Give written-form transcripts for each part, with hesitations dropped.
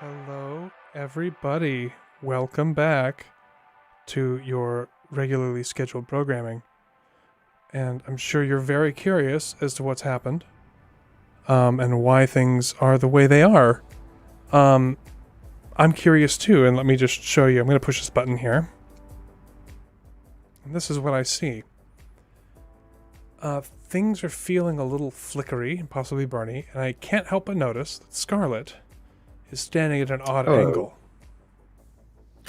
Hello, everybody. Welcome back to your regularly scheduled programming. And I'm sure you're very curious as to what's happened, and why things are the way they are. I'm curious too, and let me just show you. I'm going to push this button here. And this is what I see. Things are feeling a little flickery and possibly burny, and I can't help but notice that Scarlett is standing at an odd angle.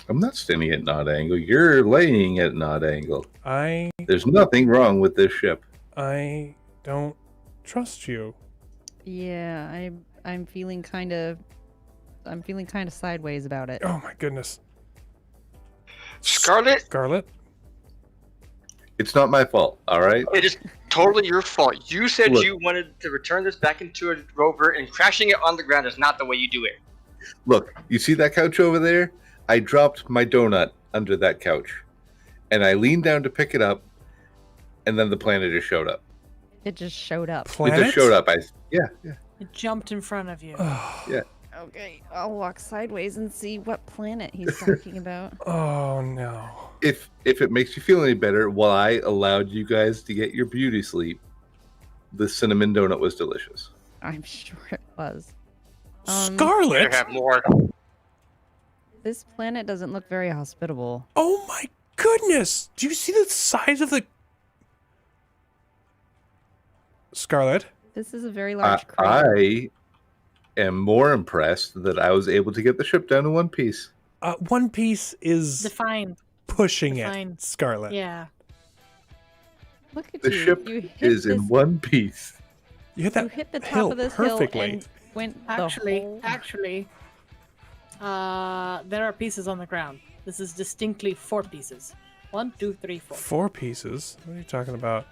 I'm not standing at an odd angle. You're laying at an odd angle. There's nothing wrong with this ship. I don't trust you. Yeah, I'm feeling kind of sideways about it. Oh my goodness. Scarlett? Scarlett? It's not my fault, all right? It is totally your fault. You said Look. you wanted to return this back into a rover, and crashing it on the ground is not the way you do it. Look, you see that couch over there? I dropped my donut under that couch. And I leaned down to pick it up, and then the planet just showed up. It just showed up. Planet? It just showed up. Yeah. It jumped in front of you. Yeah. Okay, I'll walk sideways and see what planet he's talking about. Oh no. If it makes you feel any better, while I allowed you guys to get your beauty sleep, the cinnamon donut was delicious. I'm sure it was. Scarlett? I have more. This planet doesn't look very hospitable. Oh my goodness! Do you see the size of the... Scarlett? This is a very large crater. I am more impressed that I was able to get the ship down in one piece. One Piece is Defined. pushing Define. it, Scarlett. Yeah. Look at The you. ship You hit is this, in one piece. You hit You that hit the top hill of this perfectly. hill and went the Actually, whole... there are pieces on the ground. This is distinctly 4 pieces. 1, 2, 3, 4. 4 pieces? What are you talking about?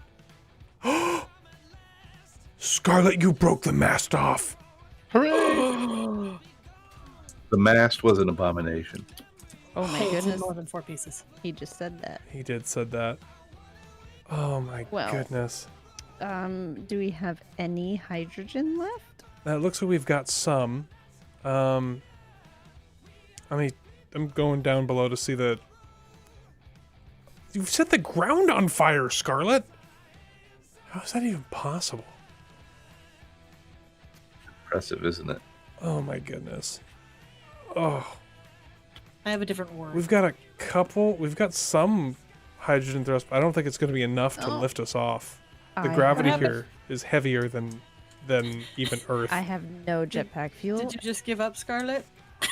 Scarlett, you broke the mast off! The mast was an abomination. Oh my It's in goodness, more than 4 pieces. he just said that. He said that. Oh my Well. goodness. Do we have any hydrogen left? It looks like we've got some. I mean, I'm going down below to see the... You've set the ground on fire, Scarlett! How is that even possible? Impressive, isn't it? Oh my goodness. Oh, I have a different word. we've got some hydrogen thrust, but I don't think it's going to be enough to lift us off. The I gravity have- here is heavier than even Earth. I have no jetpack fuel. Did you just give up, Scarlett?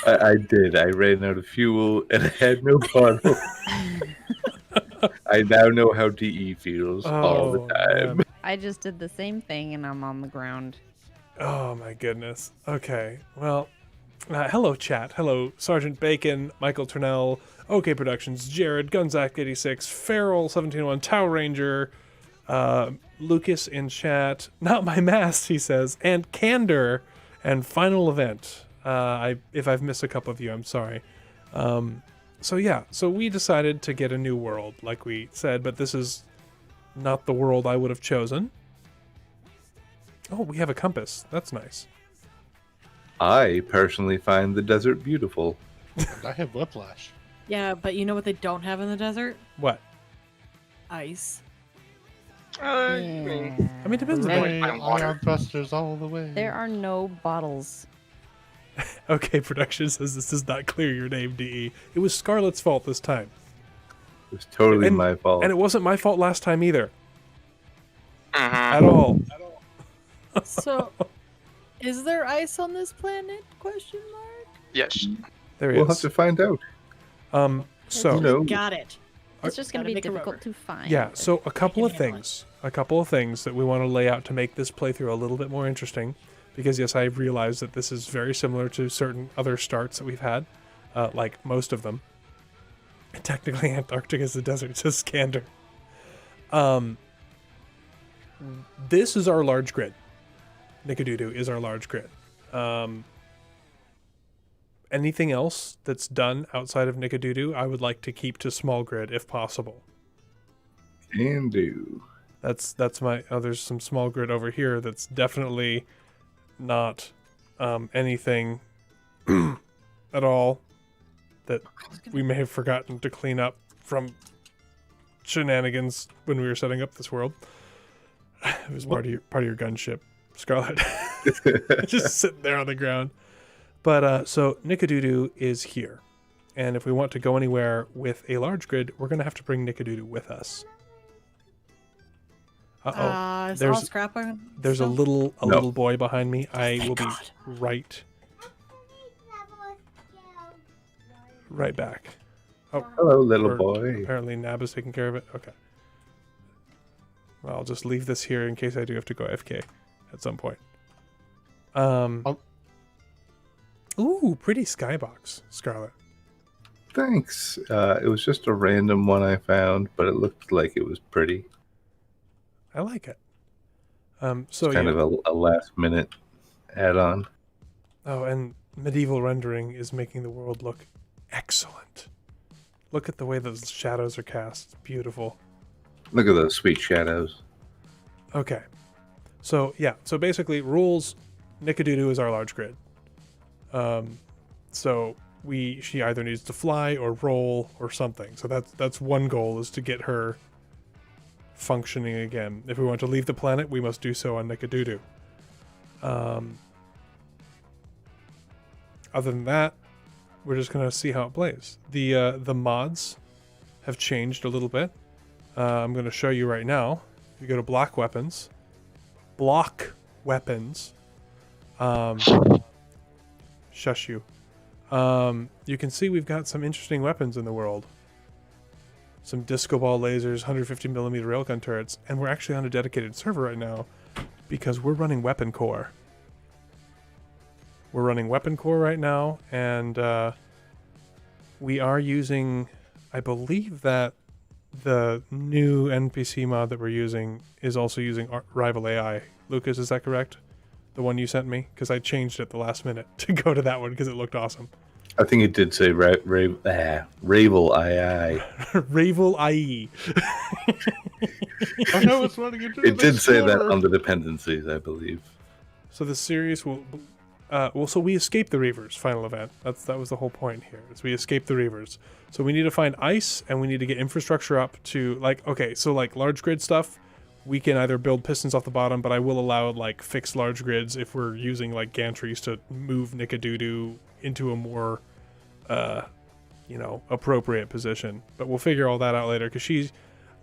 I did. I ran out of fuel and I had no bottle. I now know how DE feels all the time. man. I just did the same thing and I'm on the ground. Oh my goodness. Okay. Well, hello chat. Hello Sergeant Bacon, Michael Turnell, OK Productions, Jared, Gunzak86, Farrell 1701, Tau Ranger, Lucas in chat. Not my mast, he says, and Candor, and Final Event. If I've missed a couple of you, I'm sorry. So we decided to get a new world, like we said, but this is not the world I would have chosen. Oh, we have a compass. That's nice. I personally find the desert beautiful. I have whiplash. Yeah, but you know what they don't have in the desert? What? Ice. I mean, it depends on Hooray, I'm water. ion thrusters all the way. There are no bottles. OK Production says this does not clear your name, DE. It was Scarlett's fault this time. It was totally And- my fault. And it wasn't my fault last time either. Mhm. At all. So, is there ice on this planet? Question mark. Yes. There We'll have is. to find out. So, You know, Got it. It's just going to Gotta be make a difficult rover. to find. yeah, so a couple of handle it. things. A couple of things that we want to lay out to make this playthrough a little bit more interesting. Because, yes, I realize that this is very similar to certain other starts that we've had. Like most of them. Technically, Antarctica is a desert, says Scander. This is our large grid. Nickadoodoo is our large grid. Anything else that's done outside of Nickadoodoo, I would like to keep to small grid if possible. can do. That's my... Oh, there's some small grid over here that's definitely not anything at all that we may have forgotten to clean up from shenanigans when we were setting up this world. It was part of your gunship, Scarlett. Just sitting there on the ground. But so Nickadoodoo is here. And if we want to go anywhere with a large grid, we're going to have to bring Nickadoodoo with us. Uh-oh. Is all scrap on There's a stuff? little boy behind me. I will be God. right back. Oh, Hello, little or boy. apparently Nab is taking care of it. Okay. Well, I'll just leave this here in case I do have to go AFK at some point. Ooh, pretty skybox, Scarlett. Thanks. It was just a random one I found, but it looked like it was pretty. I like it. It's kind of a last-minute add-on. Oh, and medieval rendering is making the world look excellent. Look at the way those shadows are cast. It's beautiful. Look at those sweet shadows. Okay. So, yeah. So, basically, rules, Nickadoodoo is our large grid. So, she either needs to fly or roll or something. So, that's one goal, is to get her functioning again. If we want to leave the planet, we must do so on Nickadoodoo. Other than that, we're just going to see how it plays. The mods have changed a little bit. I'm going to show you right now. If you go to block weapons, shush you. You can see we've got some interesting weapons in the world. Some disco ball lasers, 150mm railgun turrets, and we're actually on a dedicated server right now because we're running Weapon Core. We're running Weapon Core right now, and we are using, I believe that the new NPC mod that we're using is also using Rival AI. Lucas, is that correct? The one you sent me? Because I changed it the last minute to go to that one because it looked awesome. I think it did say Ravel II. Ravel IE. I know it's running into It the did say that Explorer. on the dependencies, I believe. So the series will... so we escaped the Reavers final event. That was the whole point here, is we escaped the Reavers. So we need to find ice, and we need to get infrastructure up to, like, okay, so like large grid stuff, we can either build pistons off the bottom, but I will allow like fixed large grids if we're using like gantries to move Nickadoodoo into a more, appropriate position. But we'll figure all that out later, because she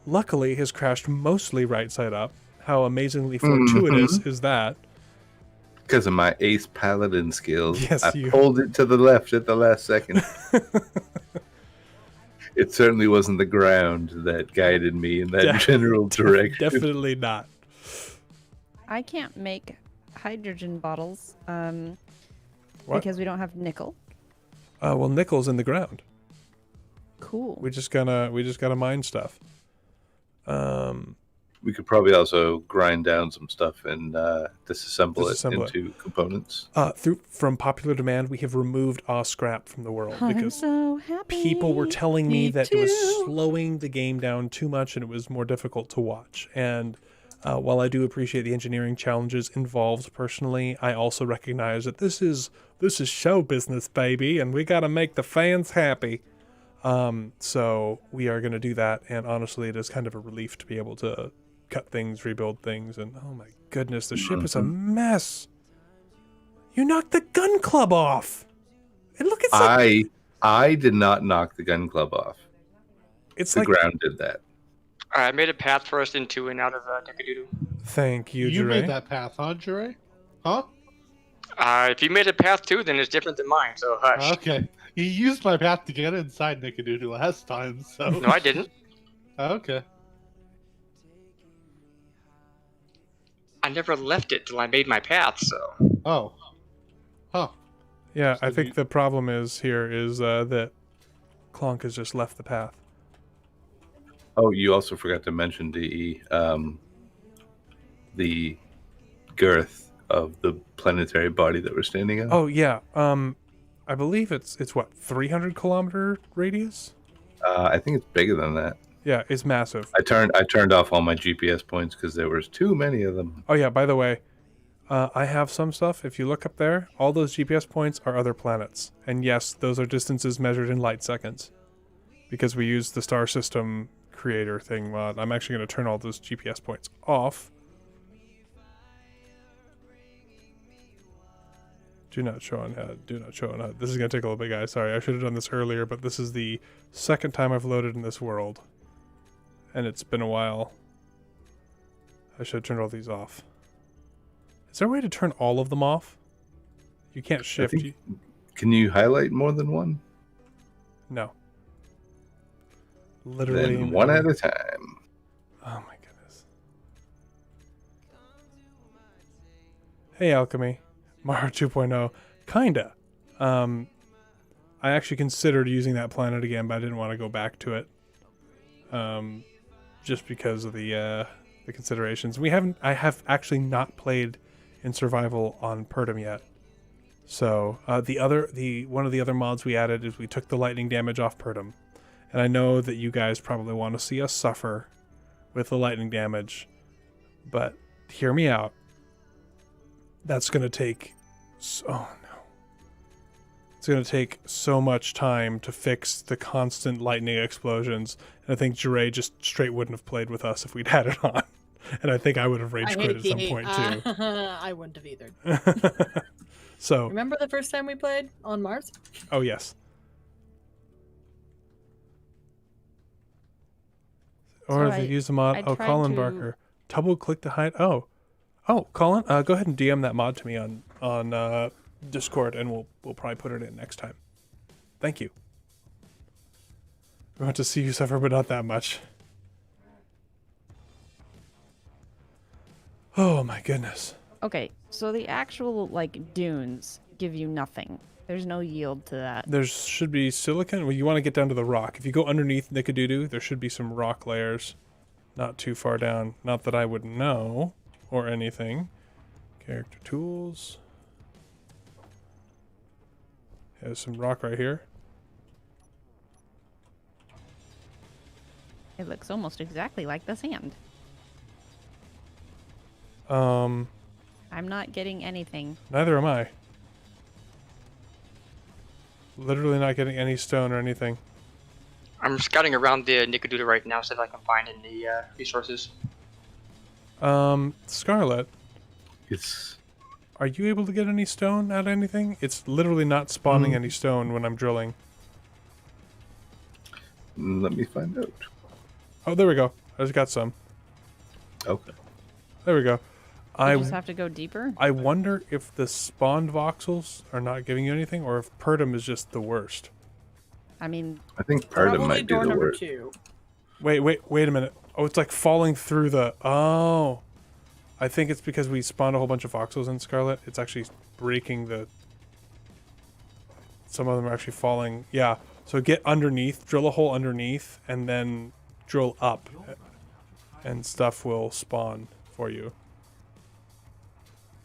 luckily has crashed mostly right side up. How amazingly fortuitous is that? Because of my ace paladin skills, Yes, I you- pulled it to the left at the last second. It certainly wasn't the ground that guided me in that general direction. Definitely not. I can't make hydrogen bottles What? because we don't have nickel. Well, nickel's in the ground. Cool. We just gotta mine stuff. We could probably also grind down some stuff and disassemble it Disassemble it. into components. From popular demand, we have removed scrap from the world I'm because so happy. people were telling me that it was too. slowing the game down too much and it was more difficult to watch. And while I do appreciate the engineering challenges involved personally, I also recognize that this is show business, baby, and we got to make the fans happy. So we are going to do that, and honestly, it is kind of a relief to be able to cut things, rebuild things, and oh my goodness, the ship is a mess. You knocked the gun club off. And look, it's like, I did not knock the gun club off. it's The like, ground did that. I made a path for us into and out of Nickadoodoo. thank you, You Jure. made that path, huh, Jure? Huh? If you made a path too, then it's different than mine, so hush. Okay. You used my path to get inside Nickadoodoo last time, so... No, I didn't. Okay. I never left it till I made my path, so... Oh. Huh. Yeah, I So think you- the problem is that Clonk has just left the path. Oh, you also forgot to mention the girth of the planetary body that we're standing on. Oh yeah, I believe it's what, 300 kilometer radius? I think it's bigger than that. Yeah, it's massive. I turned off all my GPS points because there was too many of them. Oh yeah, by the way, I have some stuff. If you look up there, all those GPS points are other planets. And yes, those are distances measured in light seconds. Because we use the star system creator thing mod. I'm actually going to turn all those GPS points off. Do not show on HUD. Do not show on HUD. This is going to take a little bit, guys. Sorry, I should have done this earlier, but this is the second time I've loaded in this world. And it's been a while. I should have turned all these off. Is there a way to turn all of them off? You can't shift. Can you highlight more than one? No. Literally. Then one at a time. Oh my goodness. Hey, Alchemy. Mara 2.0. Kinda. I actually considered using that planet again, but I didn't want to go back to it. Just because of the considerations. I have actually not played in survival on Pertam yet. So one of the other mods we added is we took the lightning damage off Pertam. And I know that you guys probably want to see us suffer with the lightning damage, but hear me out. That's going to take it's going to take so much time to fix the constant lightning explosions. And I think Jure just straight wouldn't have played with us if we'd had it on. And I think I would have rage quit at some point too. I wouldn't have either. So remember the first time we played on Mars? Oh yes. Or So they use the mod. I Oh, tried Colin to- Barker. Double click to hide. Oh, Colin. Go ahead and DM that mod to me on Discord, and we'll probably put it in next time. Thank you. We want to see you suffer, but not that much. Oh my goodness. Okay, so the actual like dunes give you nothing. There's no yield to that. There should be silicon. Well, you want to get down to the rock. If you go underneath Nickadoodoo, there should be some rock layers not too far down. Not that I would know or anything. Character tools. There's some rock right here. It looks almost exactly like the sand. I'm not getting anything. Neither am I. Literally not getting any stone or anything. I'm scouting around the Nickadoodle right now, see if I can find any resources. Scarlett, It's are you able to get any stone out of anything? It's literally not spawning any stone when I'm drilling. let me find out. Oh, there we go. I just got some. Okay. There we go. You just have to go deeper. I wonder if the spawned voxels are not giving you anything, or if Pertam is just the worst. I mean, I think part of Probably might be door the number worst. 2. Wait a minute. Oh, it's like falling through the... Oh. I think it's because we spawned a whole bunch of voxels in Scarlet. It's actually breaking the... Some of them are actually falling. Yeah. So get underneath, drill a hole underneath, and then drill up. And stuff will spawn for you.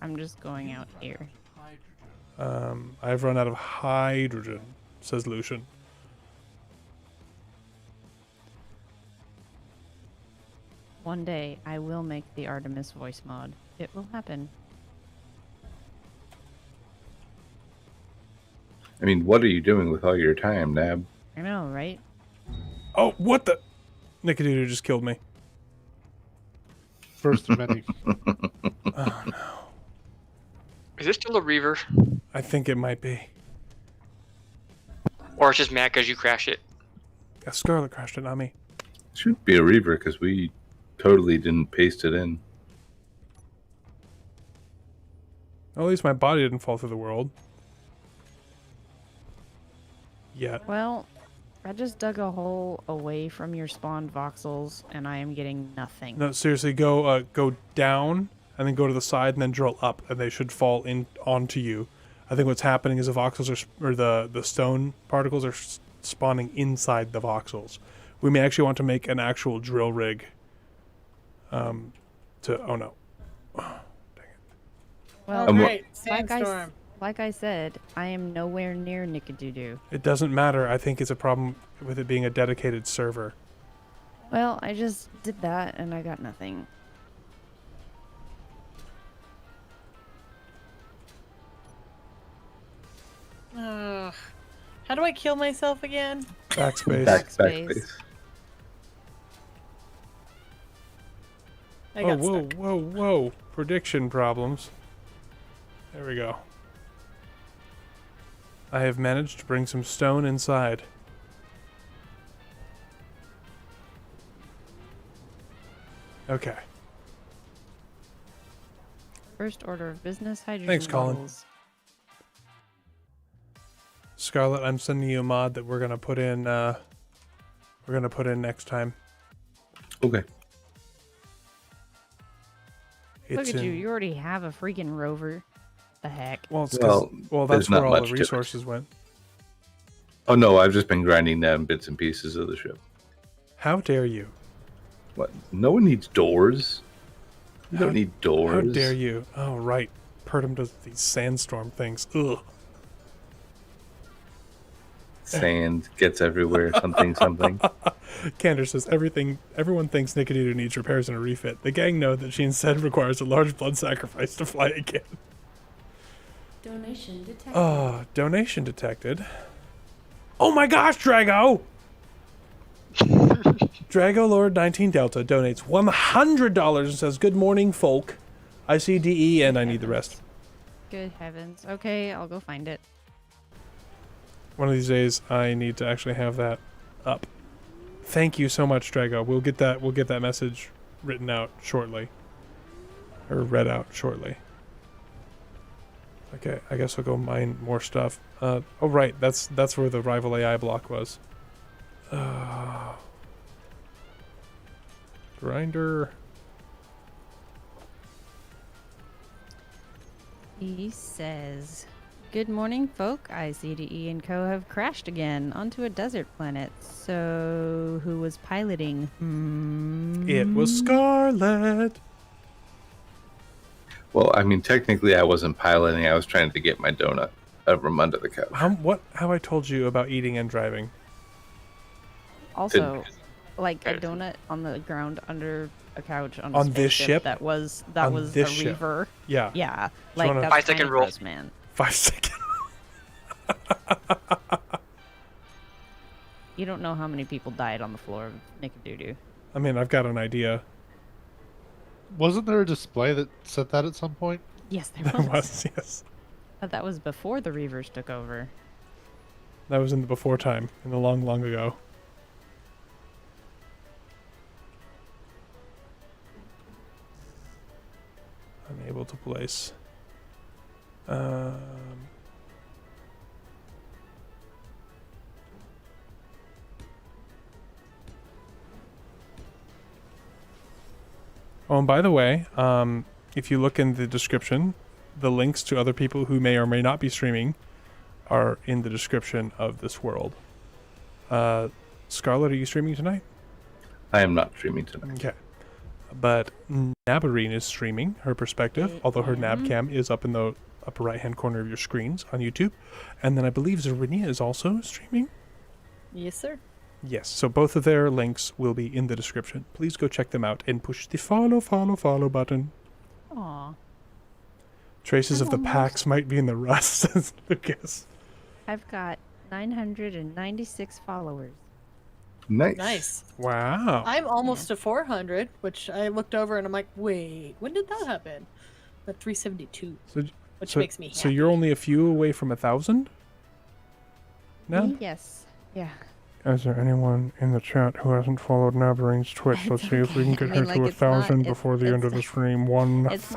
I'm just going out here. I've run out of hydrogen, says Lucian. One day, I will make the Artemis voice mod. It will happen. I mean, what are you doing with all your time, Nab? I know, right? Oh, what the... Nickadoodoo just killed me. First of many. Oh, no. Is this still a Reaver? I think it might be. Or it's just mad because you crashed it? Yeah, Scarlet crashed it, not me. Should be a Reaver because we totally didn't paste it in. Well, at least my body didn't fall through the world. Yet. Well, I just dug a hole away from your spawned voxels, and I am getting nothing. No, seriously, go down, and then go to the side, and then drill up, and they should fall in onto you. I think what's happening is the voxels or the stone particles are spawning inside the voxels. We may actually want to make an actual drill rig. Oh no. Oh, dang it. Well, Alright, like I, sandstorm. like I said, I am nowhere near Nickadoodoo. It doesn't matter. I think it's a problem with it being a dedicated server. Well, I just did that, and I got nothing. How do I kill myself again? Backspace. Backspace. I Oh, got whoa, stuck. whoa, whoa. Prediction problems. There we go. I have managed to bring some stone inside. Okay. First order of business, hydrogen Thanks, Colin. bottles. Scarlett, I'm sending you a mod that we're gonna put in next time. Okay. Look It's at you. in- You already have a freaking rover. The heck? Well, it's 'cause- Well, that's there's not where all the much to it. resources went. Oh no, I've just been grinding down bits and pieces of the ship. How dare you? What? No one needs doors. You don't need doors. How dare you? Oh, right. Pertam does these sandstorm things. Ugh. Sand gets everywhere. Something. Candor says everyone thinks Nickadoodle needs repairs and a refit. The gang know that she instead requires a large blood sacrifice to fly again. Donation detected. Donation detected. Oh my gosh, Drago! Drago Lord 19 Delta donates $100 and says, "Good morning, folk. I see DE and I need the rest." Good heavens. Okay, I'll go find it. One of these days, I need to actually have that up. Thank you so much, Drago. We'll get that message written out shortly, or read out shortly. Okay, I guess I'll go mine more stuff. Oh right, that's where the rival AI block was. Grinder. He says, "Good morning, folk. ICDE and Co. have crashed again onto a desert planet. So, who was piloting?" It was Scarlett. Well, I mean, technically, I wasn't piloting. I was trying to get my donut from under the couch. How I told you about eating and driving? Also, like a donut on the ground under a couch on a On this spaceship ship? that was On a this ship. reaver. Yeah. Yeah, you wanna- like that's 5-second kinda rule. gross, man. 5 seconds. You don't know how many people died on the floor of Nickadoodle. I mean, I've got an idea. Wasn't there a display that said that at some point? Yes, there There was. was, yes. But that was before the reavers took over. That was in the before time, in the long, long ago. Unable to place. Oh, and by the way, if you look in the description, the links to other people who may or may not be streaming are in the description of this world. Scarlett, are you streaming tonight? I am not streaming tonight. Okay. But Nabarine is streaming her perspective, although her nabcam is up in the upper right-hand corner of your screens on YouTube. And then I believe Xorinia is also streaming. Yes, sir. Yes, so both of their links will be in the description. Please go check them out and push the follow button. Aw. Traces I'm of the almost- packs might be in the rust, says Lucas. I've got 996 followers. Nice. Nice. Wow. I'm almost to 400, which I looked over and I'm like, wait, when did that happen? But 372, So, which so, makes me happy. so you're only a few away from 1,000? No? Yes. Yeah. Is there anyone in the chat who hasn't followed Nabarine's Twitch? Let's see if we can okay. get I mean, her to like, it's not- 1,000 it's- before the end of the it's- stream. 1,000. It's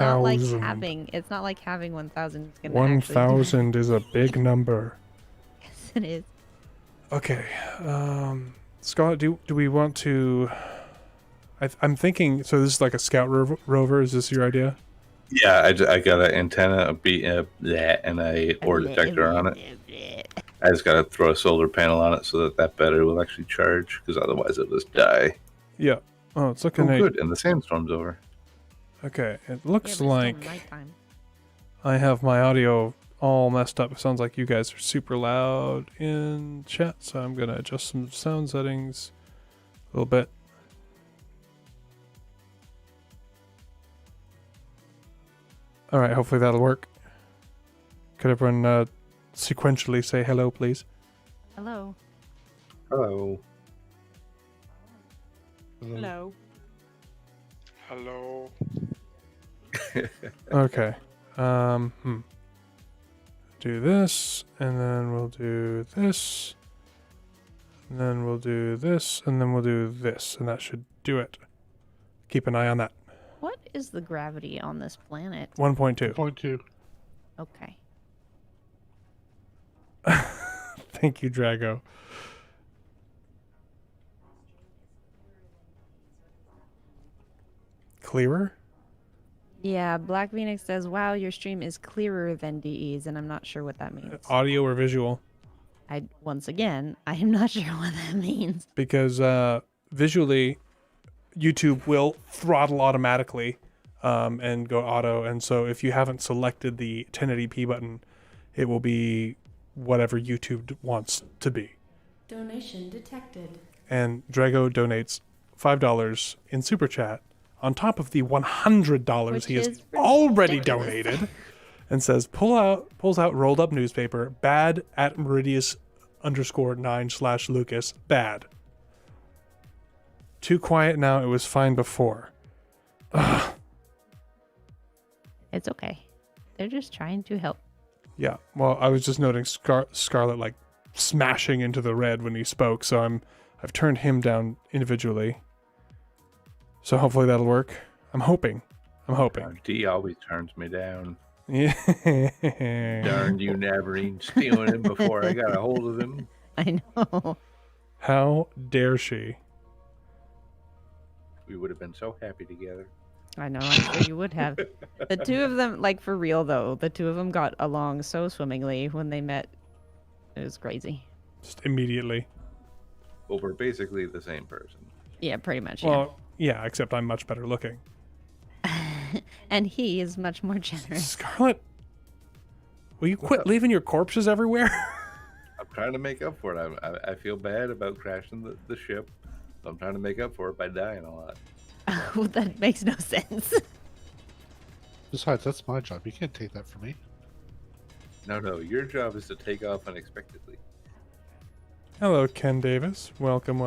not like having 1,000 is gonna actually do 1,000 is a big number. it. Yes, it is. Okay. Scarlett, do we want to... I'm thinking... So this is like a scout rover. Is this your idea? Yeah, I got an antenna, and a ore detector on it. I just got to throw a solar panel on it so that battery will actually charge, because otherwise it'll just die. Yeah. Oh, it's Oh, looking like... good, and the sandstorm's over. Okay, it Yeah, looks but it's still like nighttime. I have my audio all messed up. It sounds like you guys are super loud in chat, so I'm going to adjust some sound settings a little bit. All right, hopefully that'll work. Could everyone sequentially say hello, please? Hello. Hello. Hello. Hello. Okay. Do this, and then we'll do this, and then we'll do this, and then we'll do this, and that should do it. Keep an eye on that. What is the gravity on this planet? 1.2. 0.2. Okay. Thank you, Drago. Clearer? Yeah, Black Phoenix says, wow, your stream is clearer than DE's, and I'm not sure what that means. Audio or visual? Once again, I am not sure what that means. Because visually, YouTube will throttle automatically and go auto. And so if you haven't selected the 1080p button, it will be whatever YouTube wants to be. Donation detected. And Drago donates $5 in Super Chat on top of the $100 Which he has is already ridiculous. donated, and says pulls out rolled up newspaper, bad at Meridius_9/Lucas, bad. Too quiet now, it was fine before. Ugh. It's okay. They're just trying to help. Yeah, well, I was just noting Scarlett like smashing into the red when he spoke, so I've turned him down individually. So hopefully that'll work. I'm hoping. D always turns me down. Yeah. Darn you, Navarine, stealing him before I got a hold of him. I know. How dare she? We would have been so happy together. I know, I'm sure you would have. The two of them, like for real though, the two of them got along so swimmingly when they met. It was crazy. Just immediately. Well, we're basically the same person. Yeah, pretty much. Well, yeah, except I'm much better looking. Yeah. And he is much more generous. Scarlett, will you quit leaving your corpses everywhere? I'm trying to make up for it. I feel bad about crashing the ship. So I'm trying to make up for it by dying a lot. That makes no sense. Besides, that's my job. You can't take that from me. No, your job is to take off unexpectedly. Hello, Ken Davis. Welcome.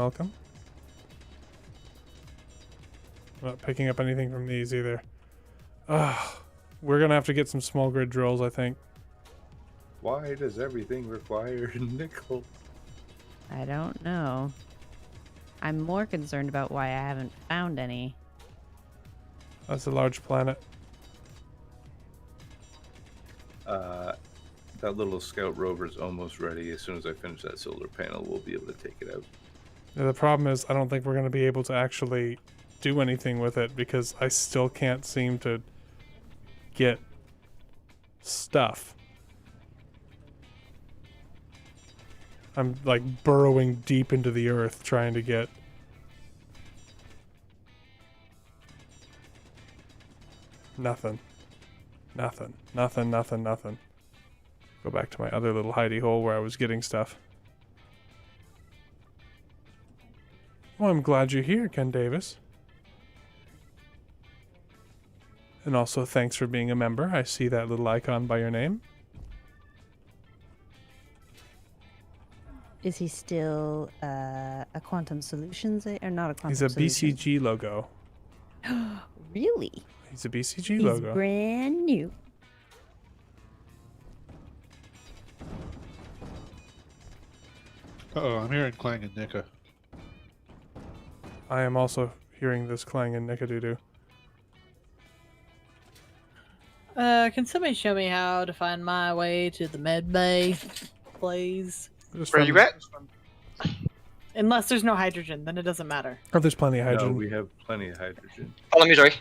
Not picking up anything from these either. We're gonna have to get some small grid drills, I think. Why does everything require nickel? I don't know. I'm more concerned about why I haven't found any. That's a large planet. That little scout rover is almost ready. As soon as I finish that solar panel, we'll be able to take it out. Yeah, the problem is I don't think we're gonna be able to actually do anything with it because I still can't seem to get stuff. I'm like burrowing deep into the earth trying to get nothing. Go back to my other little hidey hole where I was getting stuff. Well, I'm glad you're here, Ken Davis. And also, thanks for being a member. I see that little icon by your name. Is he still a Quantum Solutions or not a Quantum He's a Solutions? BCG logo. Really? He's a BCG He's logo. brand new. Uh-oh, I'm hearing Clang and Nika. I am also hearing this clang in Nickadoodoo. Can somebody show me how to find my way to the med bay, please? Just Where from- you at? Unless there's no hydrogen, then it doesn't matter. Oh, there's plenty of No, hydrogen. we have plenty of hydrogen. Follow me, Zoe.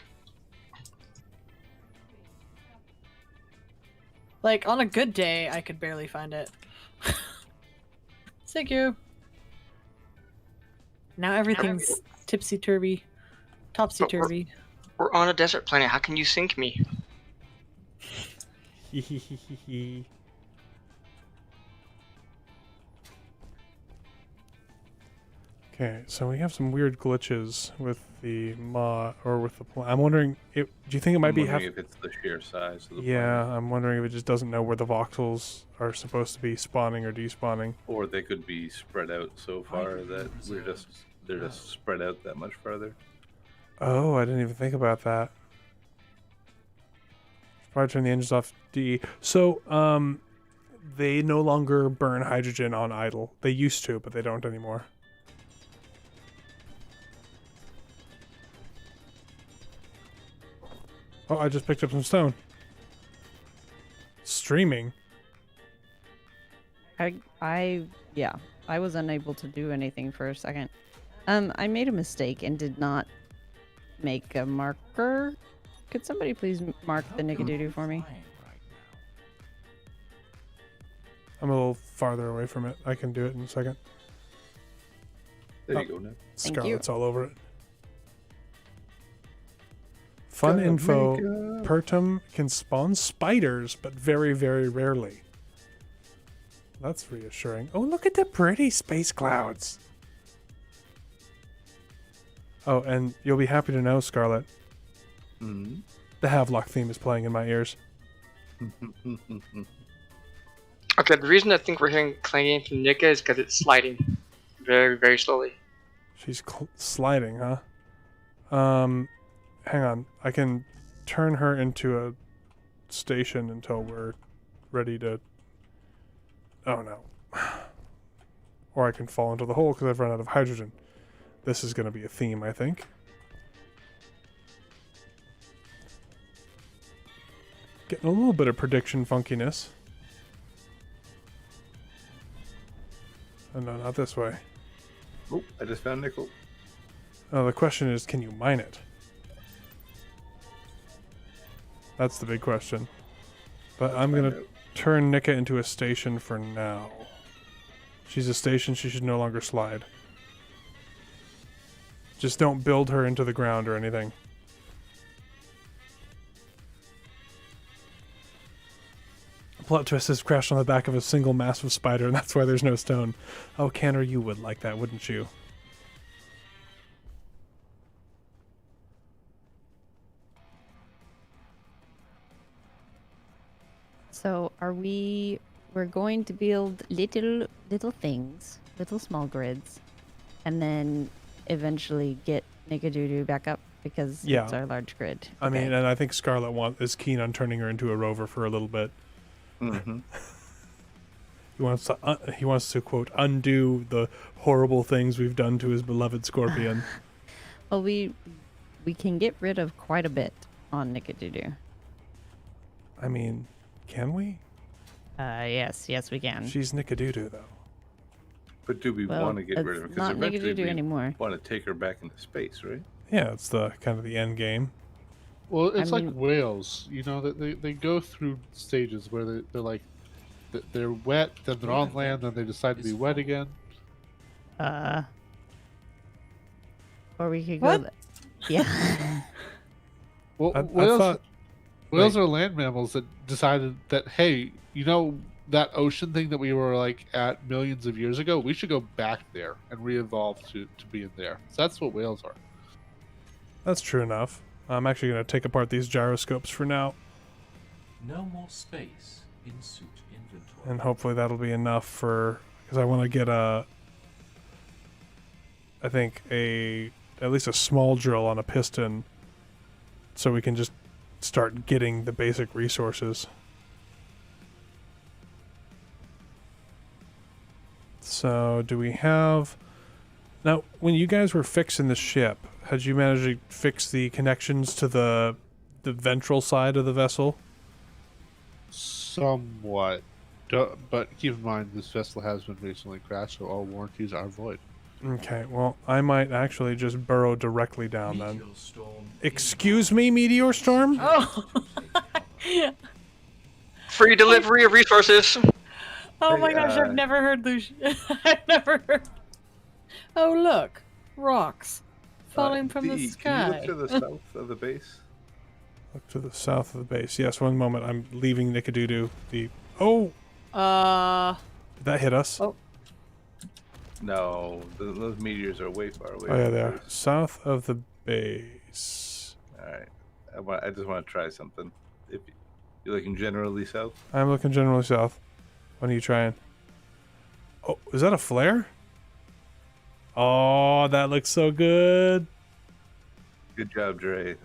Like, on a good day, I could barely find it. Thank you. Now everything's tipsy-turvy. Topsy-turvy. We're on a desert planet. How can you sink me? Okay, so we have some weird glitches with the or with the I'm wondering, do you think it might I'm be wondering if it's the sheer size of the Yeah, planet. I'm wondering if it just doesn't know where the voxels are supposed to be spawning or despawning. Or they could be spread out so far that they're just spread out that much farther. Oh, I didn't even think about that. Probably turn the engines off DE. So, they no longer burn hydrogen on idle. They used to, but they don't anymore. Oh, I just picked up some stone. Streaming. Yeah, I was unable to do anything for a second. I made a mistake and did not make a marker. Could somebody please mark the Nickadoodoo for me? I'm a little farther away from it. I can do it in a second. There you go, Nick. Thank you. Scarlett's all over it. Fun info. Pertam can spawn spiders, but very, very rarely. That's reassuring. Oh, look at the pretty space clouds. Oh, and you'll be happy to know, Scarlett, Mm-hmm. the Havelock theme is playing in my ears. Okay, the reason I think we're hearing clanging from Nika is because it's sliding very, very slowly. She's sliding, huh? Hang on. I can turn her into a station until we're ready to... Oh, no. Or I can fall into the hole because I've run out of hydrogen. This is going to be a theme, I think. Getting a little bit of prediction funkiness. Oh, no, not this way. Oh, I just found nickel. Oh, the question is, can you mine it? That's the big question. But I'm going to turn Nika into a station for now. She's a station, she should no longer slide. Just don't build her into the ground or anything. Plot twist has crashed on the back of a single massive spider, and that's why there's no stone. Oh, Canner, you would like that, wouldn't you? So we're going to build little things, little small grids, and then eventually get Nickadoodoo back up because Yeah. it's our large grid. I Okay. mean, and I think Scarlett is keen on turning her into a rover for a little bit. Mm-hmm. He wants to quote undo the horrible things we've done to his beloved scorpion. Well, we can get rid of quite a bit on Nickadoodoo. I mean, can we? Yes, we can. She's Nickadoodoo, though. But do we Well, want to get rid of her? it's Because not eventually Nickadoodoo we anymore. want to take her back into space, right? Yeah, it's the kind of the end game. Well, it's I like mean- whales. You know, that they go through stages where they're like, they're wet, then they're on land, then they decide to be wet again. Or we could What? go. Yeah. Well, I whales, thought... whales wait. are land mammals that decided that, hey, you know that ocean thing that we were like at millions of years ago? We should go back there and re-evolve to be in there. So that's what whales are. That's true enough. I'm actually going to take apart these gyroscopes for now, No more space in suit inventory. and hopefully that'll be enough for... Because I want to get I think at least a small drill on a piston so we can just start getting the basic resources. So, do we have... Now, when you guys were fixing the ship, had you managed to fix the connections to the ventral side of the vessel? Somewhat. But keep in mind, this vessel has been recently crashed, so all warranties are void. Okay, well, I might actually just burrow directly down then. Meteor storm Excuse me, Meteor Storm? Oh. Free delivery of resources. Oh Hey, my gosh, I've never heard those. I've never heard. Oh look, rocks falling from the Dee, sky. Can you look to the south of the base? Look to the south of the base. Yes, one moment. I'm leaving Nickadoodoo. Oh, did that hit us? Oh. No, those meteors are way far away. Oh yeah, from they the are. base. South of the base. All right. I just want to try something. If you're looking generally south. I'm looking generally south. What are you trying? Oh, is that a flare? Oh, that looks so good. Good job, Dre.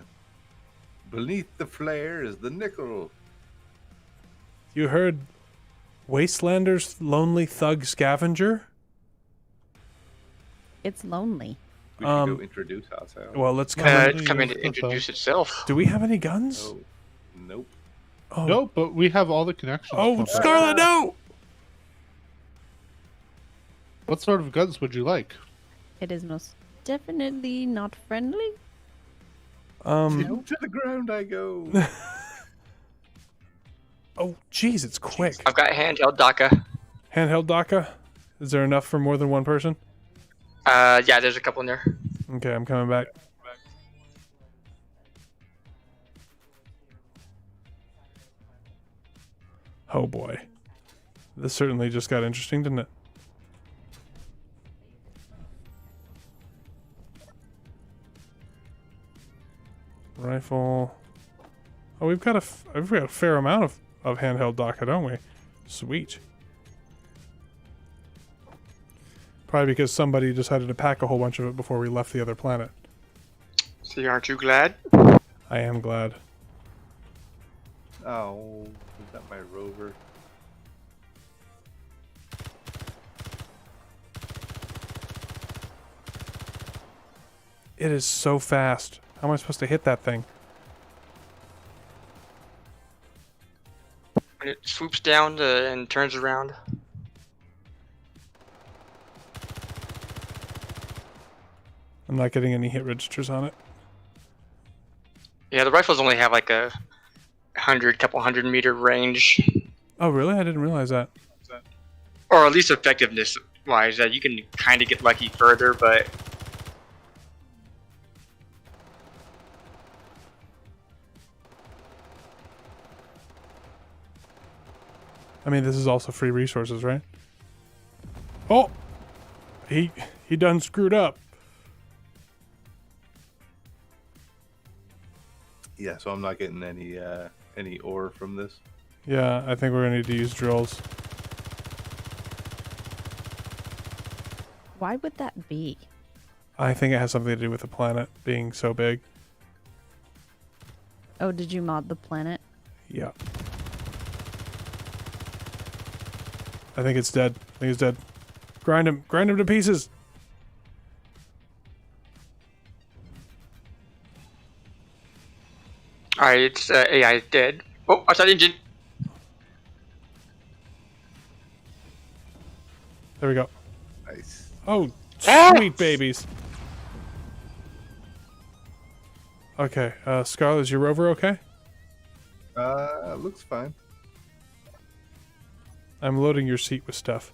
Beneath the flare is the nickel. You heard Wastelander's lonely thug scavenger? It's lonely. We should go introduce ourselves. Well, let's come It's in. coming to introduce itself. Do we have any guns? Oh, nope. Oh, No, but we have all the connections. Oh, pumped. Scarlett, no! What sort of guns would you like? It is most definitely not friendly. To the ground I go. Oh, jeez, it's quick. I've got handheld DACA. Handheld DACA? Is there enough for more than one person? Yeah, there's a couple in there. Okay, I'm coming back. Oh boy. This certainly just got interesting, didn't it? Rifle. Oh, we've got a fair amount of handheld DACA, don't we? Sweet. Probably because somebody decided to pack a whole bunch of it before we left the other planet. See, aren't you glad? I am glad. Oh, is that my rover? It is so fast. How am I supposed to hit that thing? When it swoops down and turns around. I'm not getting any hit registers on it. Yeah, the rifles only have like a couple hundred meter range, Oh, really? I didn't realize that. or at least effectiveness wise. That you can kind of get lucky further, but I mean, this is also free resources, right? Oh! He done screwed up. Yeah, so I'm not getting any ore from this. Yeah, I think we're gonna need to use drills. Why would that be? I think it has something to do with the planet being so big. Oh, did you mod the planet? Yeah. I think it's dead. I think it's dead. Grind him to pieces. alright, it's AI dead. Oh, outside engine. There we go. Nice. Oh, Ah! sweet babies. Okay, Scarlett, is your rover okay? Looks fine. I'm loading your seat with stuff.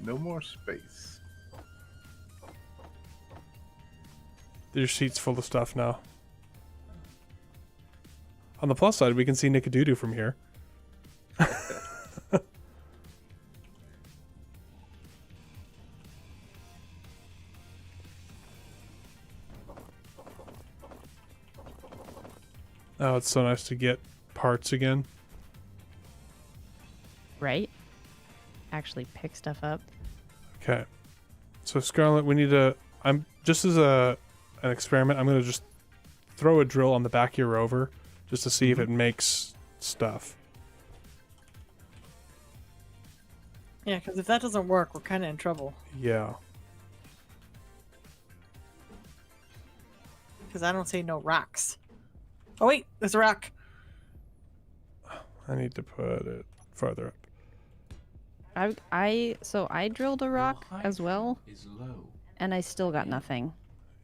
No more space. Your seat's full of stuff now. On the plus side, we can see Nickadoodoo from here. Oh, it's so nice to get parts again. Right? Actually pick stuff up. Okay. So Scarlett, we need to... I'm just as an experiment, I'm going to just throw a drill on the back of your rover just to see if it makes stuff. Yeah, because if that doesn't work, we're kind of in trouble. Yeah. Because I don't see no rocks. Oh wait, there's a rock. I need to put it farther up. I drilled a rock Your as well, hydro is low. and I still got nothing.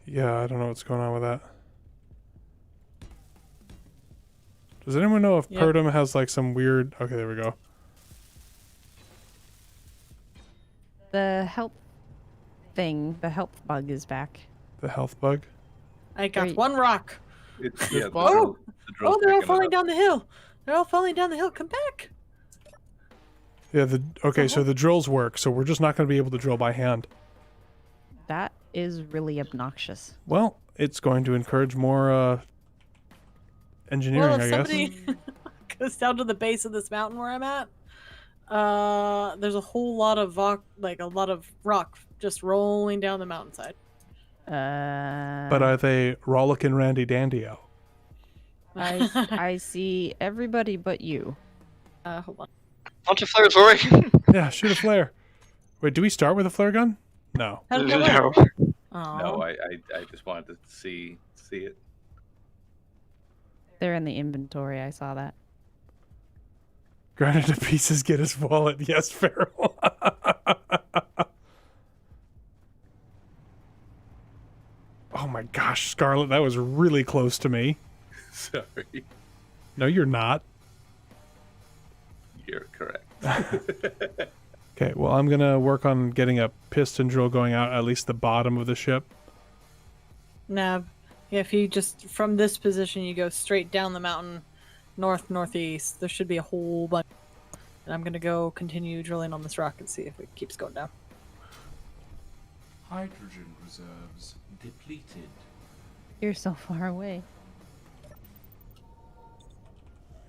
Yeah, I don't know what's going on with that. Does anyone know if Yep. Pertam has like some weird... Okay, there we go. The health thing, the health bug is back. The health bug. I got Great. one rock. It's, There's yeah, bottom. the drill's Oh, they're all picking it falling up. down the hill. They're all falling down the hill. Come back. Yeah, so the drills work, so we're just not going to be able to drill by hand. That is really obnoxious. Well, it's going to encourage more engineering, Well, if I guess. somebody goes down to the base of this mountain where I'm at, there's a whole lot of rock just rolling down the mountainside. But are they rollicking Randy Dandio? I see everybody but you. Hold on. Launch a flare, Rory. Yeah, shoot a flare. Wait, do we start with a flare gun? No. How did that work? No. Aw. No, I just wanted to see it. They're in the inventory. I saw that. Grind it to pieces, get his wallet. Yes, Farrell. Oh my gosh, Scarlett, that was really close to me. Sorry. No, you're not. You're correct. Okay, well, I'm going to work on getting a piston drill going out at least the bottom of the ship. Nav. Yeah, if you just from this position you go straight down the mountain, northeast. There should be a whole bunch. And I'm gonna go continue drilling on this rock and see if it keeps going down. Hydrogen reserves depleted. You're so far away.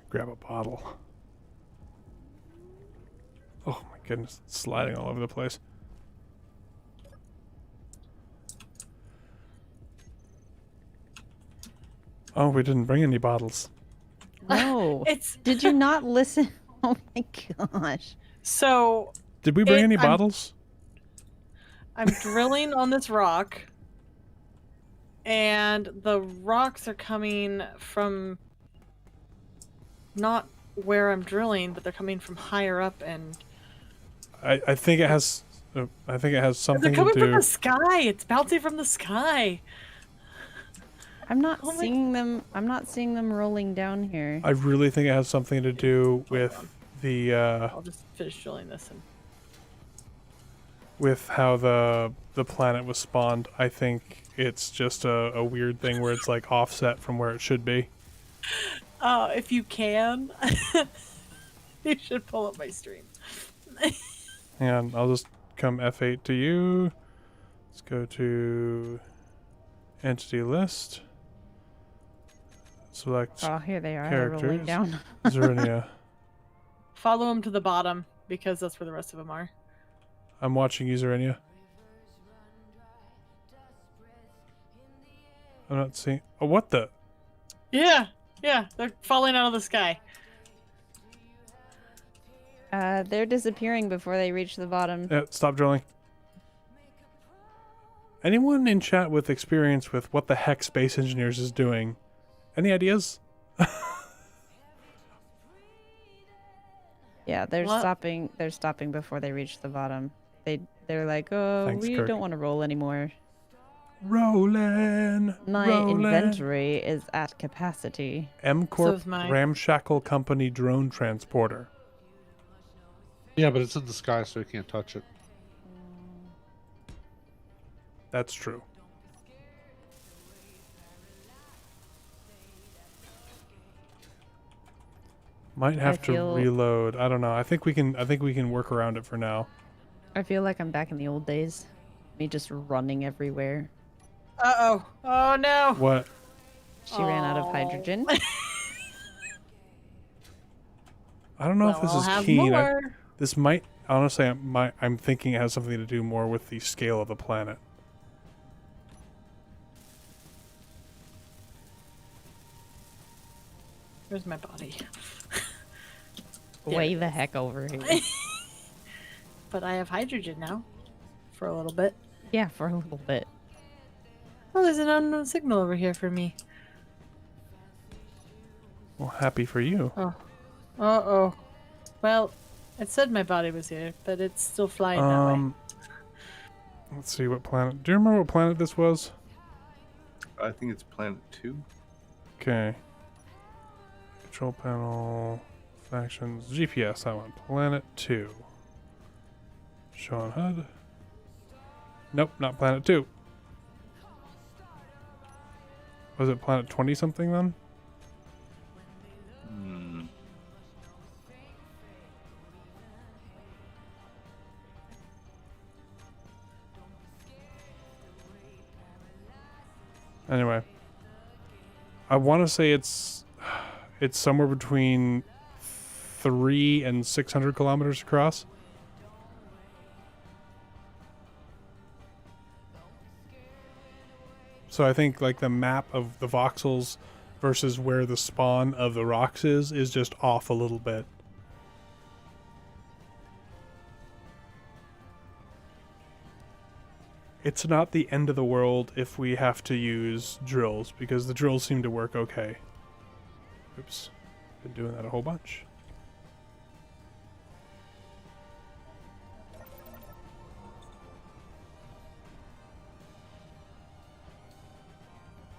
Grab a bottle. Oh my goodness, it's sliding all over the place. Oh, we didn't bring any bottles. No. It's Did you not listen? Oh my gosh. so Did we bring any I'm- bottles? I'm drilling on this rock, and the rocks are coming from not where I'm drilling, but they're coming from higher up, and I think it has. I think it has they're something to coming from do. the sky. It's bouncing from the sky. I'm not Oh my- seeing them. I'm not seeing them rolling down here. I really think it has something to do with the I'll just finish drilling this and. with how the planet was spawned. I think it's just a weird thing where it's like offset from where it should be. If you can, you should pull up my stream. And I'll just come F8 to you. Let's go to entity list. Select Oh, here they are. They're rolling characters. down. Xorinia. Follow them to the bottom because that's where the rest of them are. I'm watching you, Xorinia. I'm not seeing. Oh, what the? Yeah, they're falling out of the sky. They're disappearing before they reach the bottom. Yeah, stop drilling. Anyone in chat with experience with what the heck Space Engineers is doing? Any ideas? Yeah, they're What? stopping. They're stopping before they reach the bottom. They're like, oh, Thanks, we Kirk. don't want to roll anymore. Rollin'. My inventory is at capacity. M So Corp is mine. Ramshackle Company drone transporter. Yeah, but it's in the sky, so you can't touch it. That's true. Might have to feel- reload. I don't know. I think we can work around it for now. I feel like I'm back in the old days. Me just running everywhere. Uh-oh. Oh, no. What? She ran out of Oh. hydrogen. I don't know if Well, this I'll is have keen. more. This might honestly. I'm thinking it has something to do more with the scale of the planet. Where's my body? Way the heck over here. But I have hydrogen now. For a little bit. Yeah, for a little bit. Oh, there's an unknown signal over here for me. Well, happy for you. Uh-oh. Well, it said my body was here, but it's still flying that way. Let's see what planet. Do you remember what planet this was? I think it's Planet 2. Okay. Control panel, factions, GPS. That one. Planet 2. Show on HUD. Nope, not Planet 2. Was it Planet 20 something then? Anyway, I want to say it's somewhere between 300 and 600 kilometers across. So I think like the map of the voxels versus where the spawn of the rocks is just off a little bit. It's not the end of the world if we have to use drills, because the drills seem to work okay. Oops. Been doing that a whole bunch.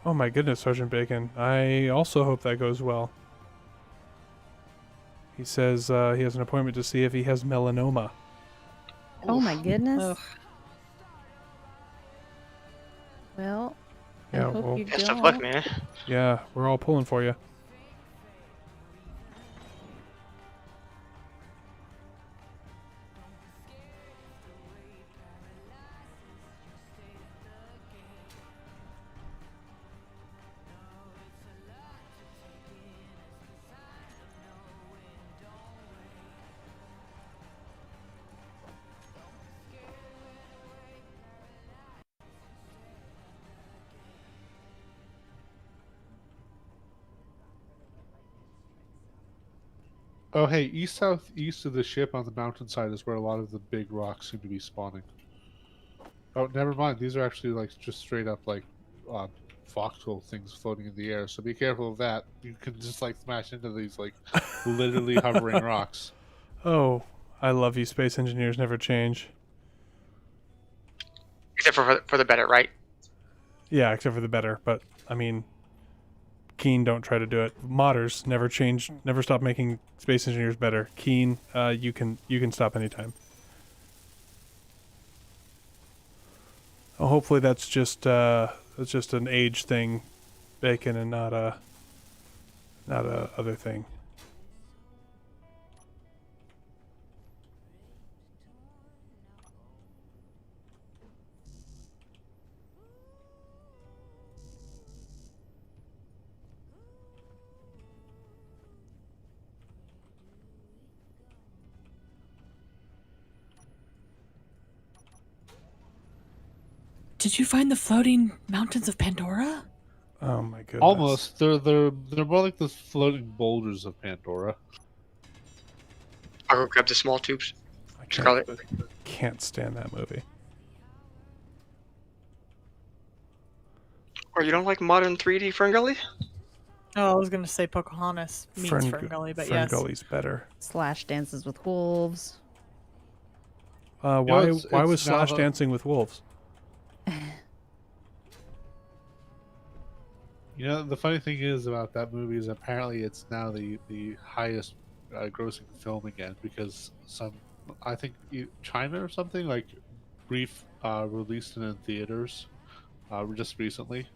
Oh my goodness, Sergeant Bacon. I also hope that goes well. He says he has an appointment to see if he has melanoma. Oh my goodness. Ugh. Well, Yeah, I hope well, you Best don't. of luck, man. Yeah, we're all pulling for you. Oh, hey, east of the ship on the mountainside is where a lot of the big rocks seem to be spawning. Oh, never mind. These are actually like just straight up like voxel things floating in the air. So be careful of that. You can just like smash into these like literally hovering rocks. Oh, I love you, space engineers never change. Except for the better, right? Yeah, except for the better, but I mean, Keen, don't try to do it. Modders never change, never stop making space engineers better. Keen, you can stop anytime. Oh, hopefully that's just an age thing, Bacon, and not a other thing. Did you find the floating mountains of Pandora? Oh my goodness. Almost. They're more like the floating boulders of Pandora. I'll go grab the small tubes. I can't, Scarlett. can't stand that movie. Or you don't like modern 3D Ferngully? Oh, I was gonna say Pocahontas meets Ferngully, but yes. Ferngully's better. Slash dances with wolves. Why it's was now Slash the- dancing with wolves? You know, the funny thing is about that movie is apparently it's now the highest grossing film again because I think China or something like released it in theaters just recently.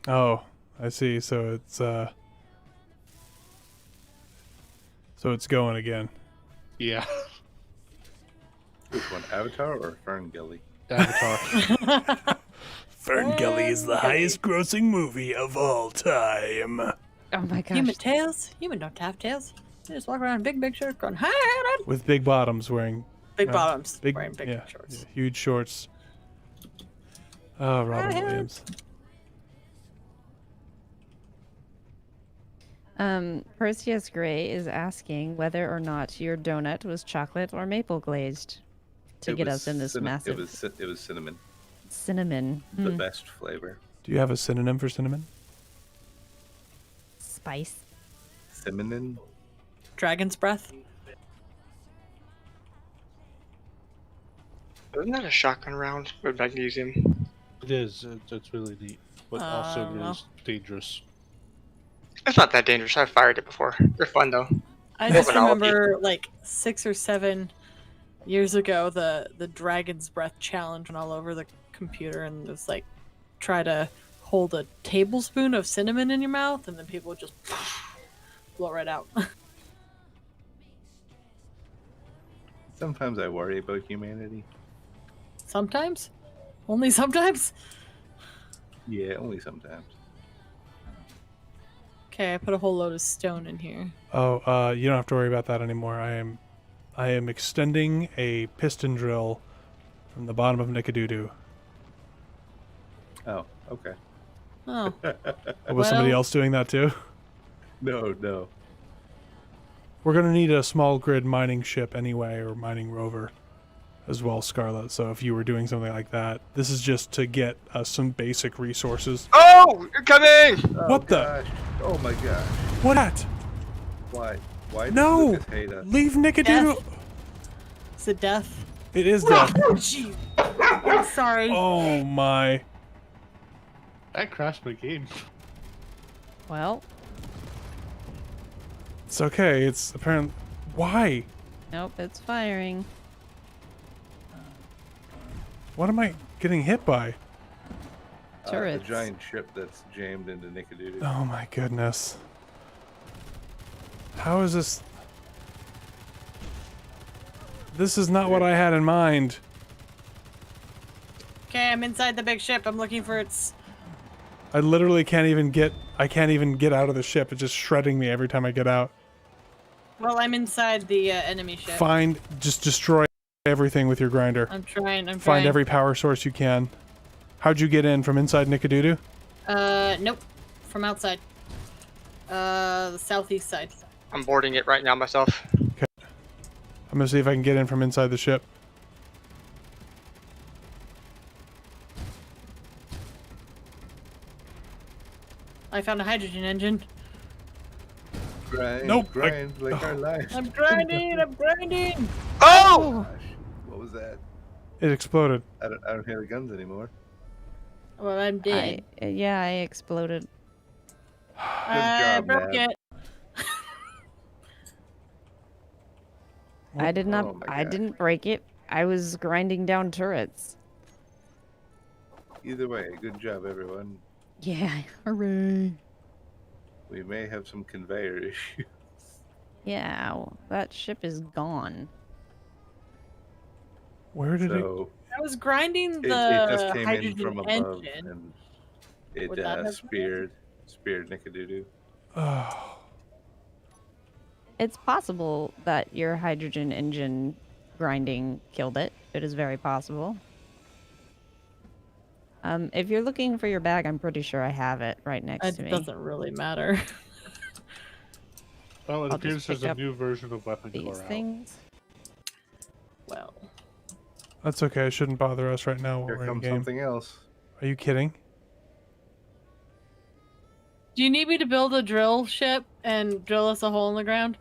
Oh, I see. So it's going again. Yeah, Which one, Avatar or Ferngully? Avatar. Ferngully is the highest grossing movie of all time. Oh my gosh. Human tails? Human don't have tails. They just walk around in big shirts going, hi, With big bottoms wearing big bottoms, big, wearing big yeah, shorts. yeah, huge shorts. Oh, Robin Hi. Williams. Perseus Gray is asking whether or not your donut was chocolate or maple glazed to It get was us in this massive It was cinnamon, cinnamon the best flavor. Do you have a synonym for cinnamon? spice. Cinnamon. Dragon's breath. Isn't that a shotgun round with magnesium? It is. It's really neat, but also don't it know. is dangerous. It's not that dangerous. I've fired it before. They're fun though. I More just of an olive. remember like 6 or 7 years ago the Dragon's Breath challenge went all over the computer and it was like try to hold a tablespoon of cinnamon in your mouth and then people would just blow it right out. Sometimes I worry about humanity. Sometimes? Only sometimes? Yeah, only sometimes. Okay, I put a whole load of stone in here. Oh, you don't have to worry about that anymore. I am extending a piston drill from the bottom of Nickadoodoo. Oh, okay. Oh, Was somebody Well- else doing that too? No. We're gonna need a small grid mining ship anyway, or mining rover as well, Scarlett. So if you were doing something like that, this is just to get us some basic resources. Oh, you're coming! What the? Gosh. Oh my gosh. What at? Why? Why does No! Lucas hate us? Leave Nickadoodoo! Death. Is it death? It is death. Oh, gee. I'm sorry. Oh my. That crashed my game. Well, It's okay. It's apparent. Why? nope, it's firing. What am I getting hit by? A Turrets. giant ship that's jammed into Nickadoodoo. Oh my goodness. How is this? This is not what I had in mind. Okay, I'm inside the big ship. I'm looking for its. I literally can't even get. I can't even get out of the ship. It's just shredding me every time I get out. Well, I'm inside the enemy ship. Just destroy everything with your grinder. I'm trying. Find every power source you can. How'd you get in from inside Nickadoodoo? Nope. From outside. The southeast side. I'm boarding it right now myself. I'm gonna see if I can get in from inside the ship. I found a hydrogen engine. Grind, Nope, grind like our lives. I'm grinding. I'm grinding. Oh! Gosh, what was that? It exploded. I don't hear the guns anymore. Well, I'm dead. Yeah, I exploded. I job, broke Nav. it. I did not. Oh my I gosh. didn't break it. I was grinding down turrets. Either way, good job, everyone. Yeah, hooray! We may have some conveyor issues. Yeah, that ship is gone. Where did it? So I was grinding it the just came in hydrogen from above engine. and it Would that have speared Nickadoodoo. Oh, It's possible that your hydrogen engine grinding killed it. It is very possible. If you're looking for your bag, I'm pretty sure I have it right next to It me. doesn't really matter. Well, it I'll just appears there's pick a up new version of Weapon These Core out. things. Well, that's okay. It shouldn't bother us right now while Here we're in comes game. something else. Are you kidding? do you need me to build a drill ship and drill us a hole in the ground?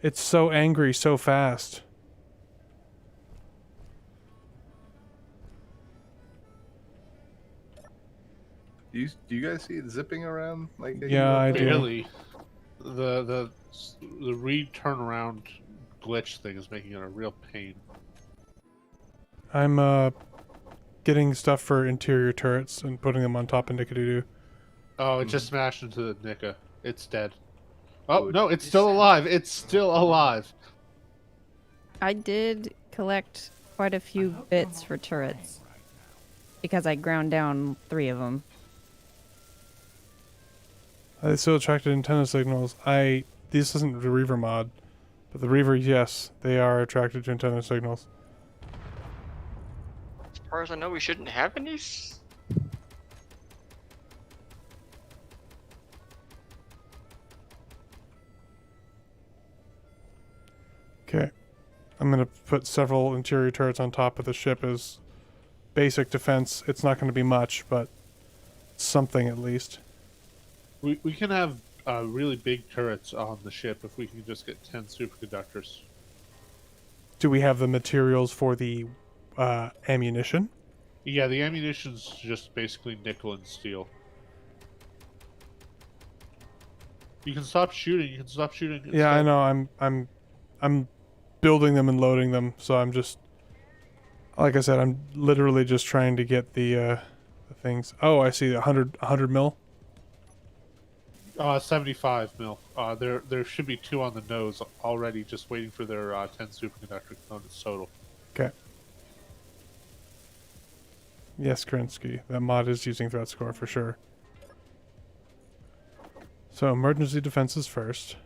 It's so angry so fast. Do you guys see it zipping around like? a Yeah, I hero? do. Really, the re-turnaround glitch thing is making it a real pain. I'm getting stuff for interior turrets and putting them on top of Nickadoodoo. Oh, it just smashed into the Nika. It's dead. Oh Good. no, it's still alive. It's still alive. I did collect quite a few bits for turrets because I ground down 3 of them. They still attracted antenna signals. This isn't the Reaver mod, but the Reaver, yes, they are attracted to antenna signals. As far as I know, we shouldn't have any. Okay. I'm going to put several interior turrets on top of the ship as basic defense. It's not going to be much, but something at least. We can have really big turrets on the ship if we can just get 10 superconductors. Do we have the materials for the ammunition? Yeah, the ammunition's just basically nickel and steel. You can stop shooting. You can stop shooting. and Yeah, I start- know. I'm building them and loading them, so I'm just, like I said, I'm literally just trying to get the things. Oh, I see 100 mil. 75 mil. There should be 2 on the nose already, just waiting for their 10 superconductor components total. Okay. Yes, Krinsky. That mod is using threat score for sure. So emergency defenses first.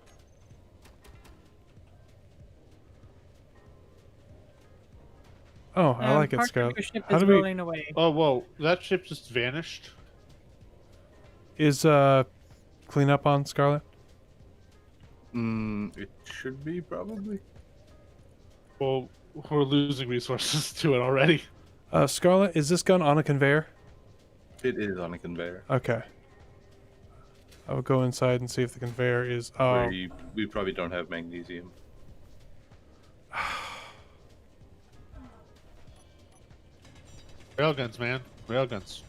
Oh, I like it, Parker, Scout. your ship How is do we... rolling away. Oh, whoa. That ship just vanished. Is cleanup on, Scarlett? It should be probably. Well, we're losing resources to it already. Scarlett, is this gun on a conveyor? It is on a conveyor. Okay. I will go inside and see if the conveyor is... Oh, We probably don't have magnesium. Railguns, man. Railguns.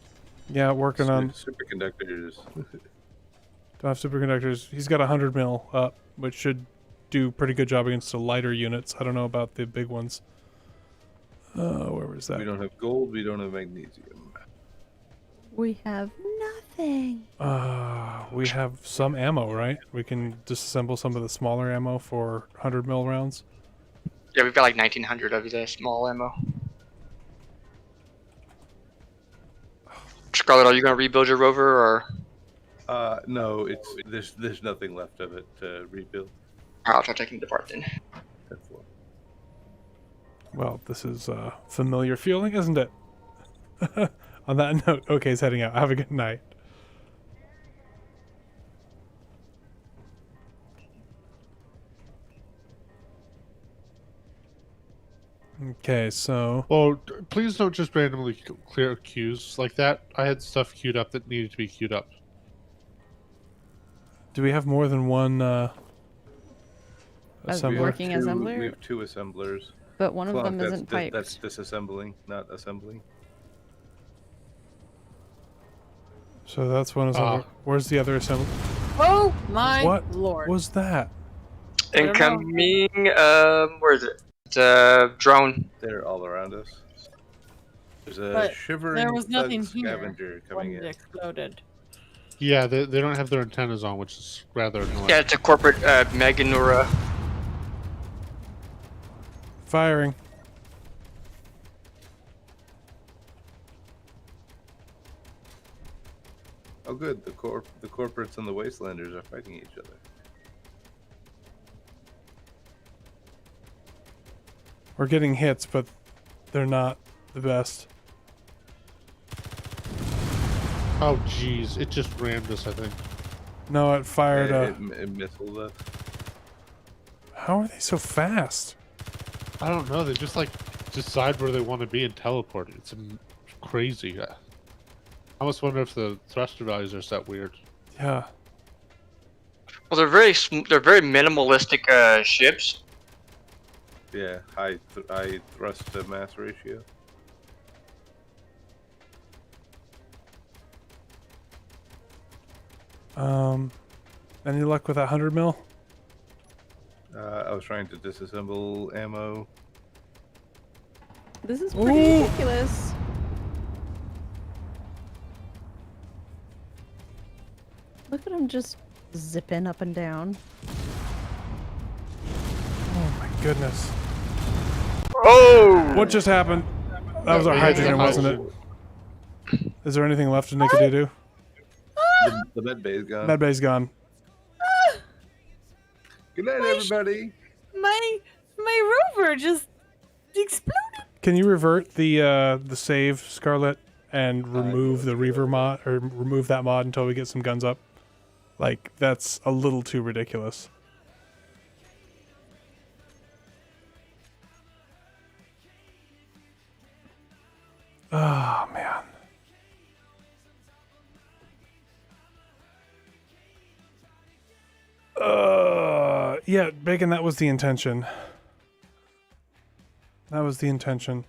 yeah, working on... Superconductors. Don't have superconductors. He's got 100 mil up, which should do pretty good job against the lighter units. I don't know about the big ones. Where was that? We don't have gold. We don't have magnesium. We have nothing. We have some ammo, right? We can disassemble some of the smaller ammo for 100 mil rounds. Yeah, we've got like 1900 of the small ammo. Scarlett, are you gonna rebuild your rover or? No, there's nothing left of it to rebuild. I'll try taking the part then. That's all. Well, this is a familiar feeling, isn't it? On that note, okay's heading out. Have a good night. Okay, so... Well, please don't just randomly clear queues like that. I had stuff queued up that needed to be queued up. Do we have more than one assembler? Working assembler? We have 2 assemblers. But one of Clunk, them isn't piped. That's disassembling, not assembling. So that's one assembler. Where's the other assembler? Oh my What lord! was that? Incoming. Where is it? It's a drone. They're all around us. There's a But shivering there was nothing thug here scavenger coming when it in. exploded. Yeah, they don't have their antennas on, which is rather annoying. Yeah, it's a corporate Meganura. Firing. Oh, good. The corporates and the wastelanders are fighting each other. We're getting hits, but they're not the best. Oh, jeez. It just rammed us, I think. No, it fired a... It missiled us. How are they so fast? I don't know. They just, like, decide where they want to be and teleport. It's crazy. I almost wonder if the thruster values are set weird. Yeah. Well, they're very minimalistic ships. Yeah, high thrust to mass ratio. Any luck with that 100 mil? I was trying to disassemble ammo. This is pretty ridiculous. Look at him just zipping up and down. Oh my goodness. Oh! What just happened? That was our Yeah, hydrogen, wasn't it? Is there anything left in Nickedoodoo? The med bay is gone. Medbay's gone. Good night, everybody. My rover just exploded. Can you revert the save, Scarlett, and remove the Reaver mod, or remove that mod until we get some guns up? Like, that's a little too ridiculous. Oh, man. Yeah, Bacon, that was the intention. That was the intention.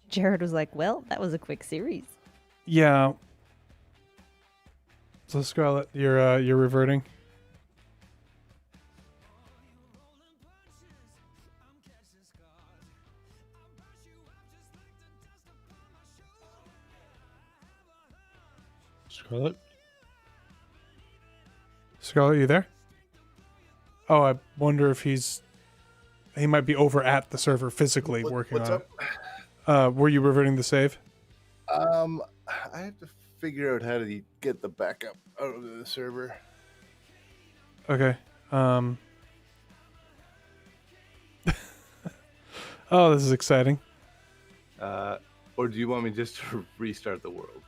Jared was like, well, that was a quick series. Yeah. So Scarlett, you're reverting? Scarlett? Scarlett, you there? Oh, I wonder if he might be over at the server physically working what's on up? it. Were you reverting the save? I have to figure out how to get the backup out of the server. Okay. Oh, this is exciting. Or do you want me just to restart the world?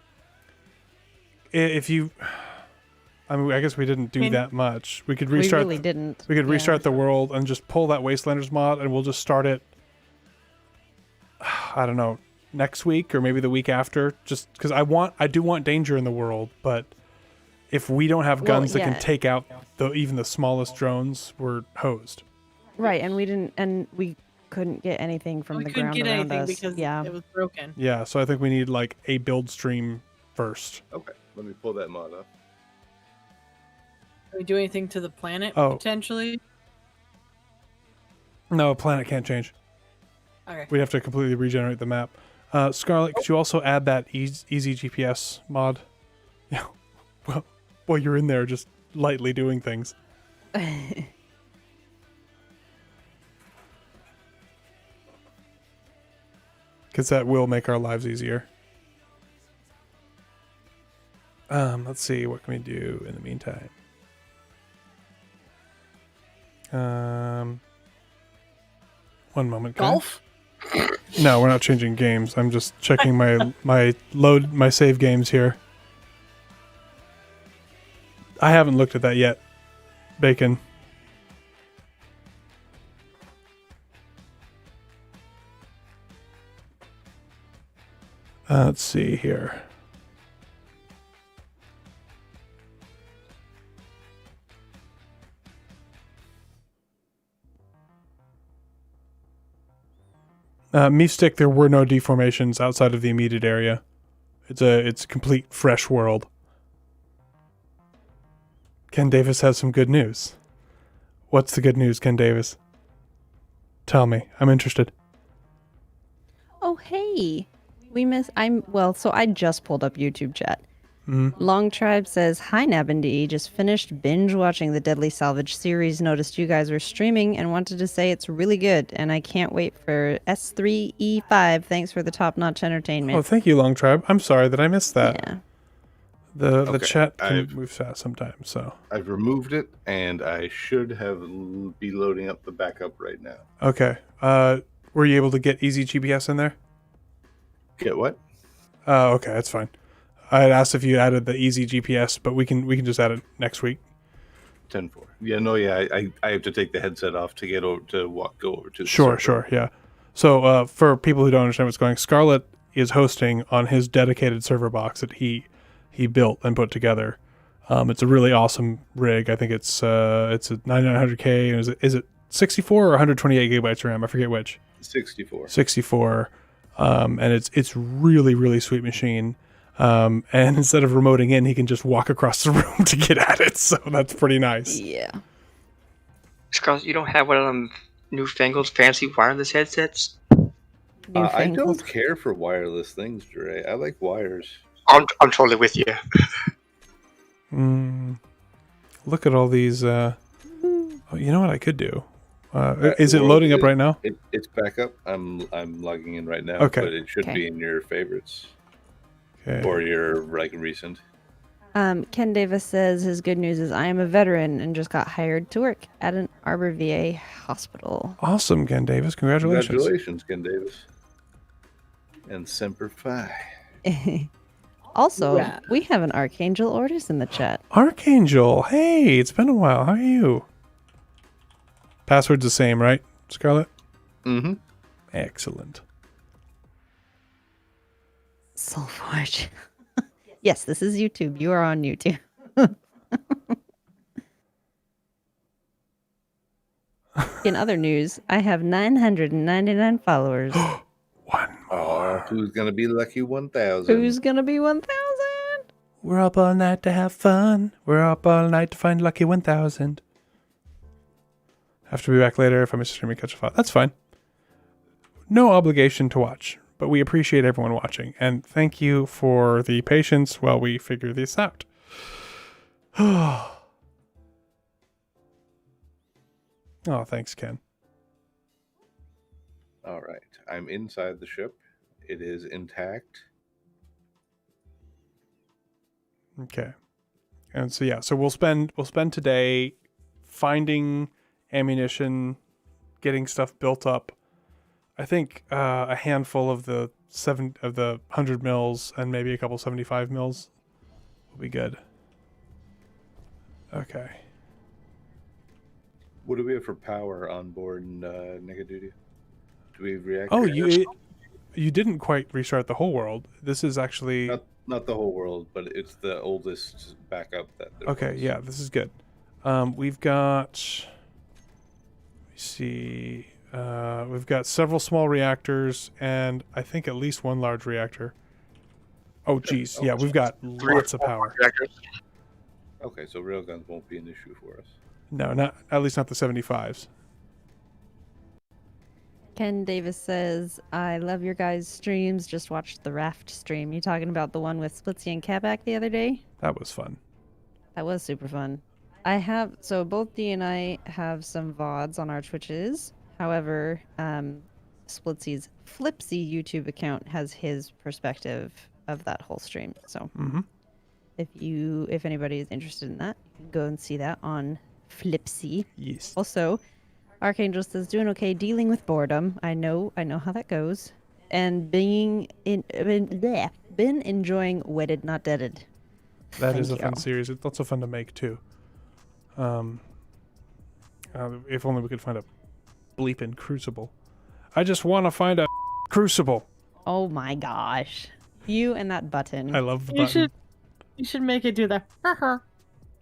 If you, I mean, I guess we didn't do that much. We could We restart. really didn't. We could Yeah. restart the world and just pull that Wastelanders mod, and we'll just start it. I don't know, next week or maybe the week after. Just because I do want danger in the world, but if we don't have guns that yeah. can take out even the smallest drones, we're hosed. Right, and we couldn't get anything from We the couldn't ground get around anything us. because Yeah. it was broken. Yeah, so I think we need like a build stream first. Okay, let me pull that mod up. Can we do anything to the planet Oh. potentially? No, planet can't change. Okay. We'd have to completely regenerate the map. Scarlett, could you also add that easy GPS mod? Yeah. Well, you're in there just lightly doing things. Because that will make our lives easier. Let's see, what can we do in the meantime? One moment. guys. Golf? No, we're not changing games. I'm just checking my save games here. I haven't looked at that yet. Bacon. Let's see here. Mystic, there were no deformations outside of the immediate area. It's a complete fresh world. Ken Davis has some good news. What's the good news, Ken Davis? Tell me. I'm interested. Oh, hey. So I just pulled up YouTube chat. Mm-hmm. Long Tribe says, "Hi Nabindy, just finished binge watching the Deadly Salvage series. Noticed you guys were streaming and wanted to say it's really good, and I can't wait for S3E5. Thanks for the top-notch entertainment." Oh, thank you, Long Tribe. I'm sorry that I missed that. Yeah. The Okay, chat can move fast sometimes, so. I've removed it, and I should be loading up the backup right now. Okay. Were you able to get easy GPS in there? Get what? Oh, okay, that's fine. I had asked if you added the easy GPS, but we can just add it next week. 10-4. Yeah, no, yeah, I have to take the headset off to go over to the Sure, server. yeah. So for people who don't understand what's going, Scarlett is hosting on his dedicated server box that he built and put together. It's a really awesome rig. I think it's a 9900K. And is it 64 or 128 gigabytes RAM? I forget which. 64. 64. And it's really, really sweet machine. And instead of remoting in, he can just walk across the room to get at it. So that's pretty nice. Yeah. Scarlett, you don't have one of them newfangled fancy wireless headsets? I don't care for wireless things, Dre. I like wires. I'm totally with you. Look at all these. Oh, you know what I could do? Is it loading up right now? It's back up. I'm logging in right now. Okay. But it should Okay. be in your favorites Okay. or your recent. Ken Davis says his good news is I am a veteran and just got hired to work at an Arbor VA hospital. Awesome, Ken Davis. Congratulations. Congratulations, Ken Davis. And Semper Fi. Also, Yeah. we have an Archangel Ordis in the chat. Archangel, hey, it's been a while. How are you? Password's the same, right, Scarlett? Mm-hmm. Excellent. Soulforge. Yes, this is YouTube. You are on YouTube. In other news, I have 999 followers. One Oh, more. who's gonna be lucky 1,000? Who's gonna be 1,000? We're up all night to have fun. We're up all night to find lucky 1,000. Have to be back later if I miss a stream and catch a file. That's fine. No obligation to watch, but we appreciate everyone watching. And thank you for the patience while we figure this out. Oh, thanks, Ken. All right. I'm inside the ship. It is intact. Okay. And so yeah, so we'll spend today finding ammunition, getting stuff built up. I think a handful of the 100 mils and maybe a couple 75 mils will be good. Okay. What do we have for power on board in Negaduty? Do we react? Oh, you didn't quite restart the whole world. This is actually not the whole world, but it's the oldest backup that there okay. was. Yeah, this is good. We've got. Let me see. We've got several small reactors and I think at least one large reactor. Oh, geez. Yeah, we've got lots of power. Reactors. Okay, so railguns won't be an issue for us. No, at least not the 75s. Ken Davis says, I love your guys' streams. Just watched the raft stream. You talking about the one with Splitsy and Kabak the other day? That was fun. That was super fun. So both Dee and I have some VODs on our Twitches. However, Splitsy's Flipsy YouTube account has his perspective of that whole stream. So if anybody is interested in that, you can go and see that on Flipsy. Yes. Also, Archangel says doing okay dealing with boredom. I know how that goes. And been enjoying Wedded Not Deaded. That is a Thank fun you. series. It's also fun to make too. If only we could find a bleeping crucible. I just want to find a crucible. Oh my gosh. You and that button. I love the button. You should make it do the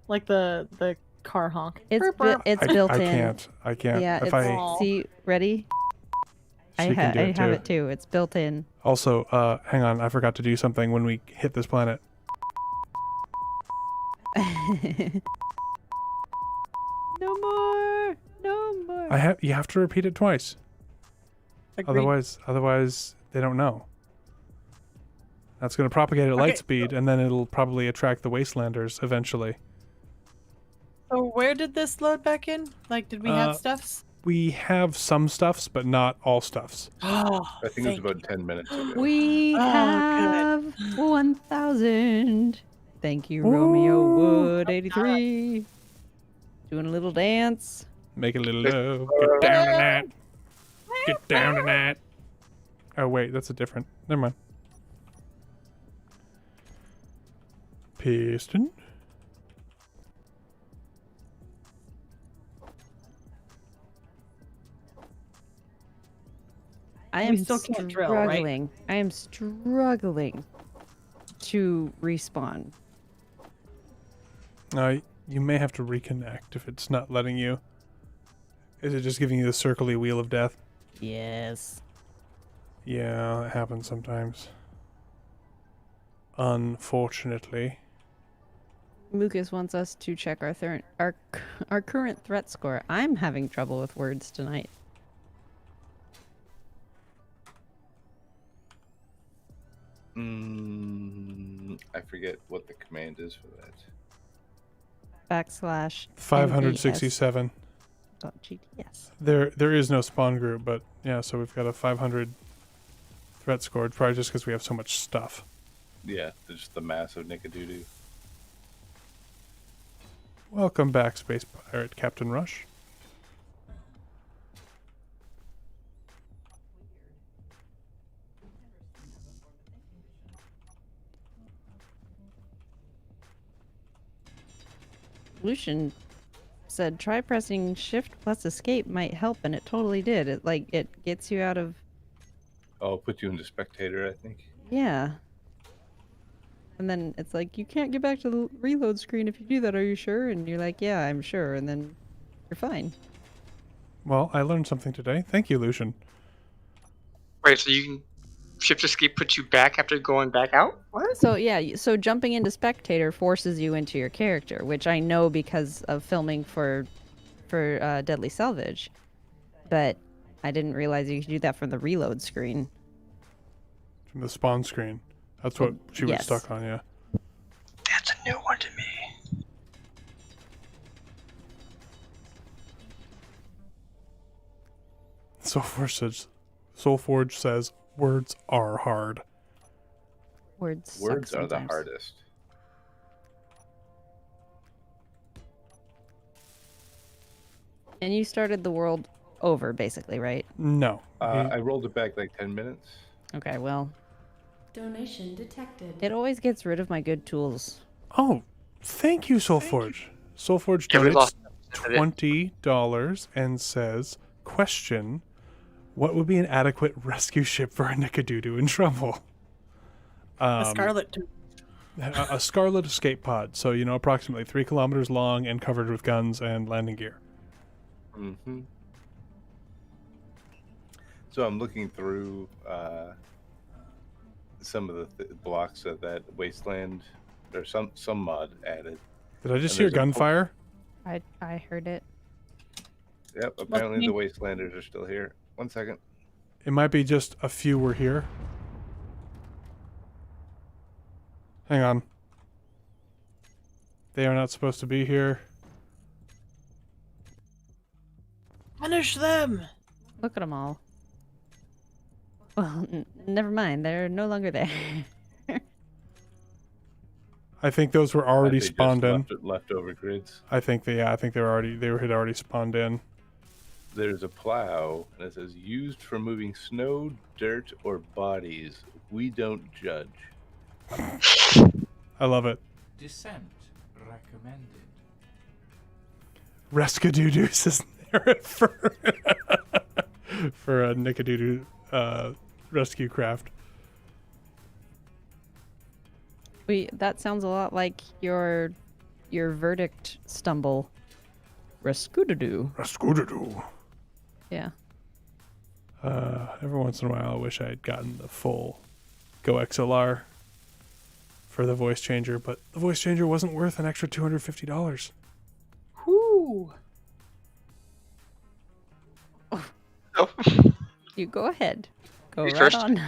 like the car honk. It's built I in. I can't. Yeah, If it's see ready? She can do it I have too. it too. It's built in. Also, hang on. I forgot to do something when we hit this planet. No more. You have to repeat it twice. Agreed. Otherwise they don't know. That's going to propagate at light speed, and then it'll probably attract the wastelanders eventually. So where did this load back in? Like, did we have stuffs? We have some stuffs, but not all stuffs. Oh, I think it was about 10 minutes ago. We Oh, have 1,000. Thank you, Romeo Wood 83. Doing a little dance. Make a little love. Get down to that. Get down to that. Oh, wait. That's a different. Never mind. Piston. I am still can't drill, right? struggling. I am struggling to respawn. You may have to reconnect if it's not letting you. Is it just giving you the circly wheel of death? Yes. Yeah, it happens sometimes. Unfortunately. Lucas wants us to check our current threat score. I'm having trouble with words tonight. I forget what the command is for that. / 567. .gts. There is no spawn group, but yeah, so we've got a 500 threat score, probably just because we have so much stuff. Yeah, just the massive Nickadoodoo. Welcome back, Space Pirate Captain Rush. Lucian said try pressing shift plus escape might help, and it totally did. It gets you out of Oh, put you into spectator, I think. yeah. And then it's like you can't get back to the reload screen if you do that. Are you sure? And you're like, yeah, I'm sure. And then you're fine. Well, I learned something today. Thank you, Lucian. Wait, so you can shift escape put you back after going back out? What? So yeah, so jumping into spectator forces you into your character, which I know because of filming for Deadly Salvage, but I didn't realize you could do that from the reload screen. From the spawn screen. That's what she was Yes. stuck on, yeah. That's a new one to me. Soulforge says words are hard. Words suck Words are the sometimes. hardest. And you started the world over, basically, right? No. I rolled it back like 10 minutes. Okay, well, Donation detected. it always gets rid of my good tools. Oh, thank you, Soulforge. Soulforge Yeah, we donates lost $20 and says, question, what would be an adequate rescue ship for a Nickadoodoo in trouble? A Scarlett too. A Scarlett escape pod. So, approximately 3 kilometers long and covered with guns and landing gear. Mm-hmm. So I'm looking through some of the blocks of that wasteland. There's some mod added. Did I just And hear there's a gunfire? I heard it. Yep, apparently the wastelanders are still here. 1 second. It might be just a few were here. Hang on. They are not supposed to be here. Punish them! Look at them all. Well, never mind. They're no longer there. I think those were already They just spawned in. leftover grids. I think they had already spawned in. There's a plow that says used for moving snow, dirt, or bodies. We don't judge. I love it. Descent recommended. Rescadoodoo says narrative for a Nickadoodoo rescue craft. That sounds a lot like your verdict stumble. Rescudoodoo. Rescadoodoo. Yeah. Every once in a while, I wish I had gotten the full Go XLR for the voice changer, but the voice changer wasn't worth an extra $250. Whoo! Oh, You go ahead. Go You right first. on.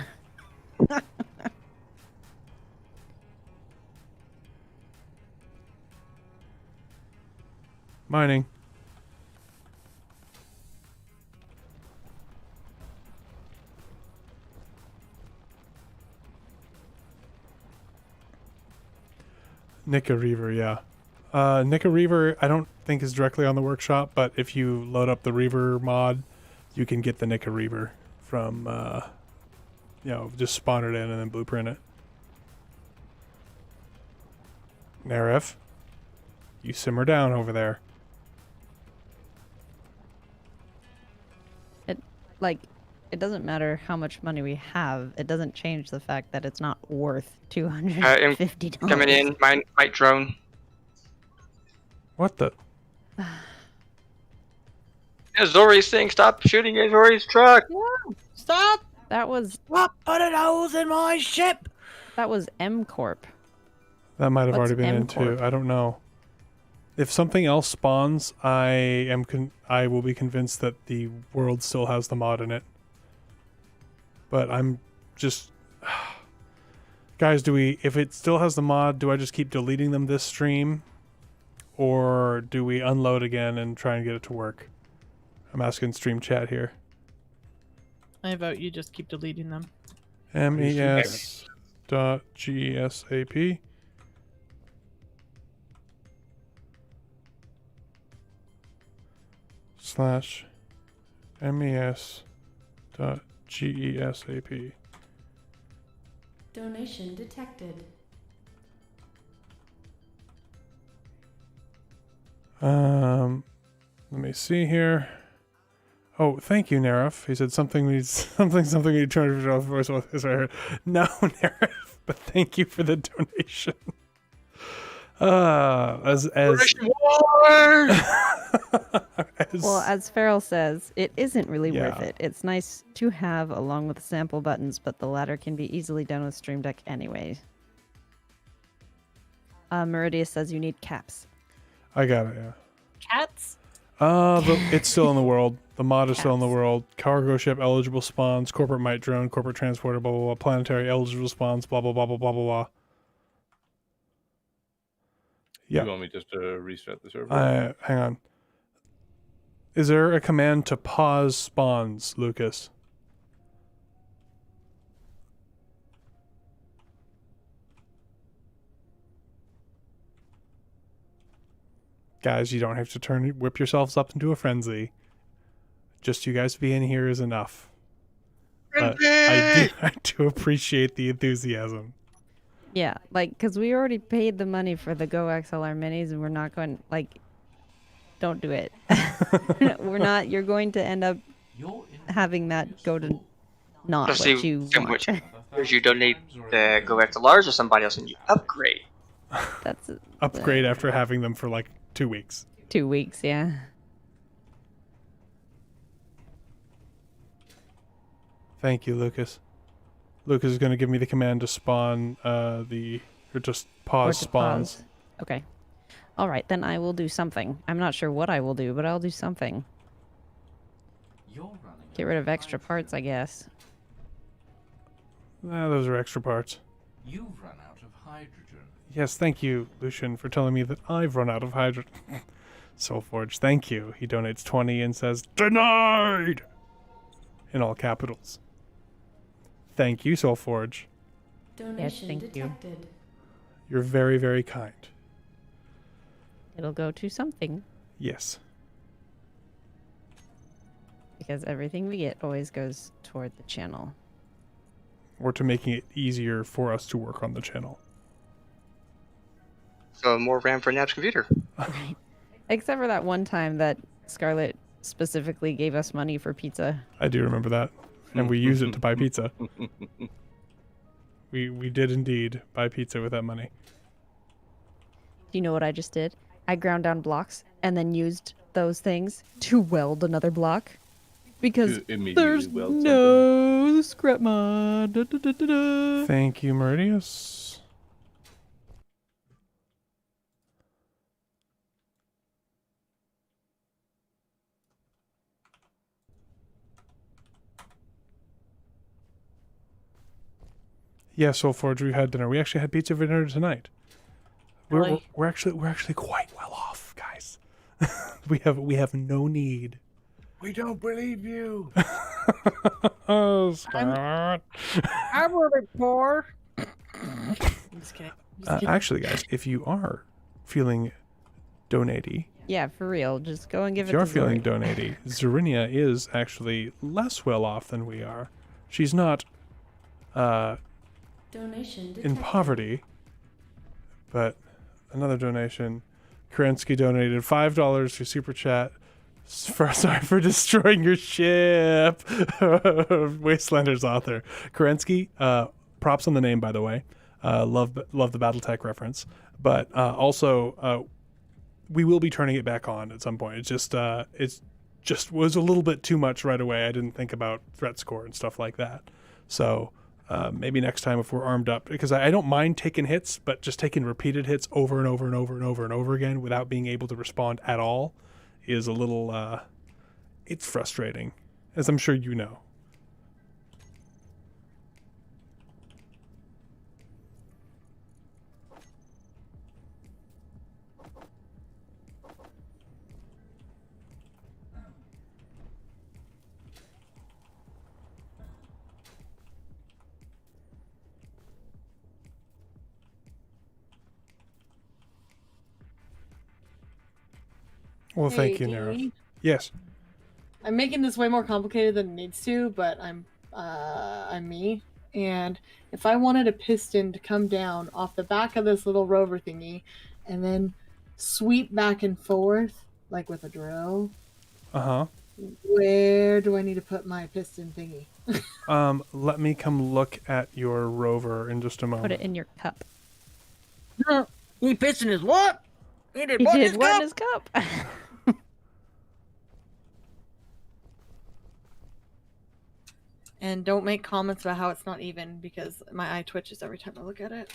Mining. Nika Reaver, yeah. Nika Reaver, I don't think is directly on the workshop, but if you load up the Reaver mod, you can get the Nika Reaver from, just spawn it in and then blueprint it. Narif, you simmer down over there. It doesn't matter how much money we have. It doesn't change the fact that it's not worth $250. coming in, might drone. What the? Yeah, Zori's saying stop shooting at Zori's truck. Stop! That was Stop putting holes in my ship! M Corp. That might have What's already been in M-Corp? too. I don't know. If something else spawns, I will be convinced that the world still has the mod in it. But I'm just... Guys, if it still has the mod, do I just keep deleting them this stream? Or do we unload again and try and get it to work? I'm asking stream chat here. I vote you just keep deleting them. mes.gesap /mes.gesap. Donation detected. Let me see here. Oh, thank you, Narif. He said something needs something we need $250 voice is right here. No, Narif, but thank you for the donation. As Well, as Farrell says, it isn't really worth Yeah. it. It's nice to have along with the sample buttons, but the latter can be easily done with Stream Deck anyway. Meridius says you need caps. I got it, yeah. Cats? But it's still in the world. The mod is still in the Cats. world. Cargo ship eligible spawns, corporate might drone, corporate transporter, blah blah blah. Planetary eligible spawns, blah blah blah blah blah blah blah. Yeah. You want me just to restart the server? Hang on. Is there a command to pause spawns, Lucas? Guys, you don't have to whip yourselves up into a frenzy. Just you guys being here is enough. But I do appreciate the enthusiasm. Yeah, like, because we already paid the money for the Go XLR minis, and we're not going, like, don't do it. We're not, you're going to end up having that go to not Let's what see you how want. much if you donate the Go back to Lars or somebody else and you upgrade. That's Upgrade after having them for like 2 weeks. 2 weeks, yeah. Thank you, Lucas. Lucas is going to give me the command to spawn or just pause Or to spawns. pause. Okay. All right, then I will do something. I'm not sure what I will do, but I'll do something. Get rid of extra parts, I guess. Those are extra parts. You've run out of hydrogen. Yes, thank you, Lucian, for telling me that I've run out of hydrogen. Soulforge, thank you. He donates 20 and says, "Denied!" in all capitals. Thank you, Soulforge. Donation thank you. detected. You're very, very kind. It'll go to something, Yes. because everything we get always goes toward the channel. Or to making it easier for us to work on the channel. So more RAM for Nab's computer. Right. Except for that one time that Scarlett specifically gave us money for pizza. I do remember that. And we use it to buy pizza. We did indeed buy pizza with that money. Do you know what I just did? I ground down blocks and then used those things to weld another block. Because You immediately there's weld no scrap mod. Da, da, da, da, da. Thank you, Meridius. Yeah, Soulforge, we had dinner. We actually had pizza for dinner tonight. Really? We're actually quite well off, guys. we have no need. We don't believe you. Oh, Scott. I'm really poor. I'm just kidding. Actually, guys, if you are feeling donatey, Yeah, for real. Just go and give if it you to are feeling Zori. donatey, Xorinia is actually less well off than we are. She's not Donation detected. in poverty, but another donation. Kerensky donated $5 to Super Chat. Sorry for destroying your ship. Wastelanders author. Kerensky, props on the name, by the way. Love the BattleTech reference. But also, we will be turning it back on at some point. It's just was a little bit too much right away. I didn't think about threat score and stuff like that. So maybe next time if we're armed up, because I don't mind taking hits, but just taking repeated hits over and over and over and over and over again without being able to respond at all is a little, it's frustrating, as I'm sure you know. Well, thank you, Nara. Dee. Yes. I'm making this way more complicated than it needs to, but I'm me. And if I wanted a piston to come down off the back of this little rover thingy and then sweep back and forth, like with a drill, Uh-huh. where do I need to put my piston thingy? Let me come look at your rover in just a moment. Put it in your cup. He piston is what? He did what in his cup? And don't make comments about how it's not even, because my eye twitches every time I look at it.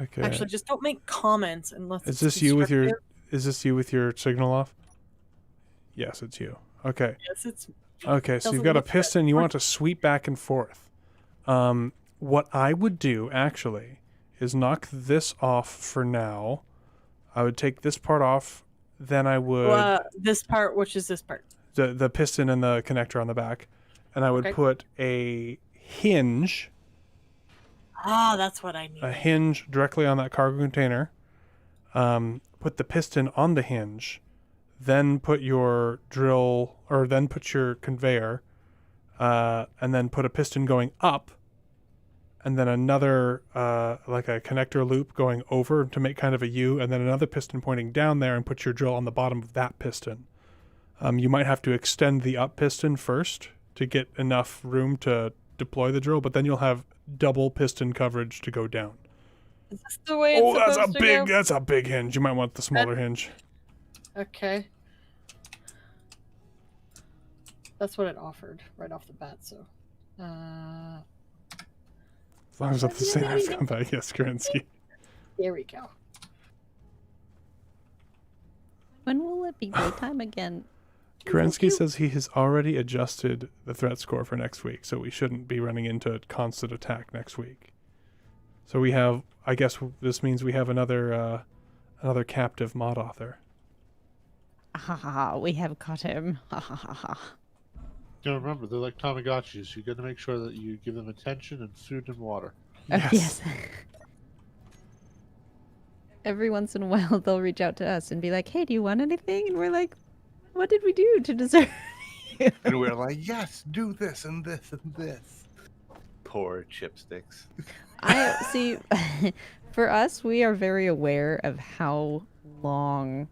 Okay. Actually, just don't make comments unless Is it's this you with your constructive. signal off? Yes, it's you. Okay. Yes, it's Okay, so Doesn't you've got a look good. piston you want to sweep back and forth. What I would do actually is knock this off for now. I would take this part off, then I would this part, which is this part. the piston and the connector on the back, and I would Okay. put a hinge Ah, that's what I need. a hinge directly on that cargo container. Put the piston on the hinge, then put your drill, or then put your conveyor, and then put a piston going up, and then another like a connector loop going over to make kind of a U, and then another piston pointing down there, and put your drill on the bottom of that piston. You might have to extend the up piston first to get enough room to deploy the drill, but then you'll have double piston coverage to go down. Is this the way Oh, it's that's supposed a to big go? that's a big hinge. You might want the smaller hinge. Okay. That's what it offered right off the bat, so. As long as it's the same as come back, yes, Kerensky. There we go. When will it be daytime again? Kerensky says he has already adjusted the threat score for next week, so we shouldn't be running into constant attack next week. So we have, I guess this means we have another captive mod author. Ha ha ha, we have caught him. Ha ha ha ha. You know, remember, they're like Tamagotchis. You got to make sure that you give them attention and food and water. Yes. Every once in a while, they'll reach out to us and be like, hey, do you want anything? And we're like, what did we do to deserve you? And we're like, yes, do this and this and this. Poor chipsticks. I see. For us, we are very aware of how long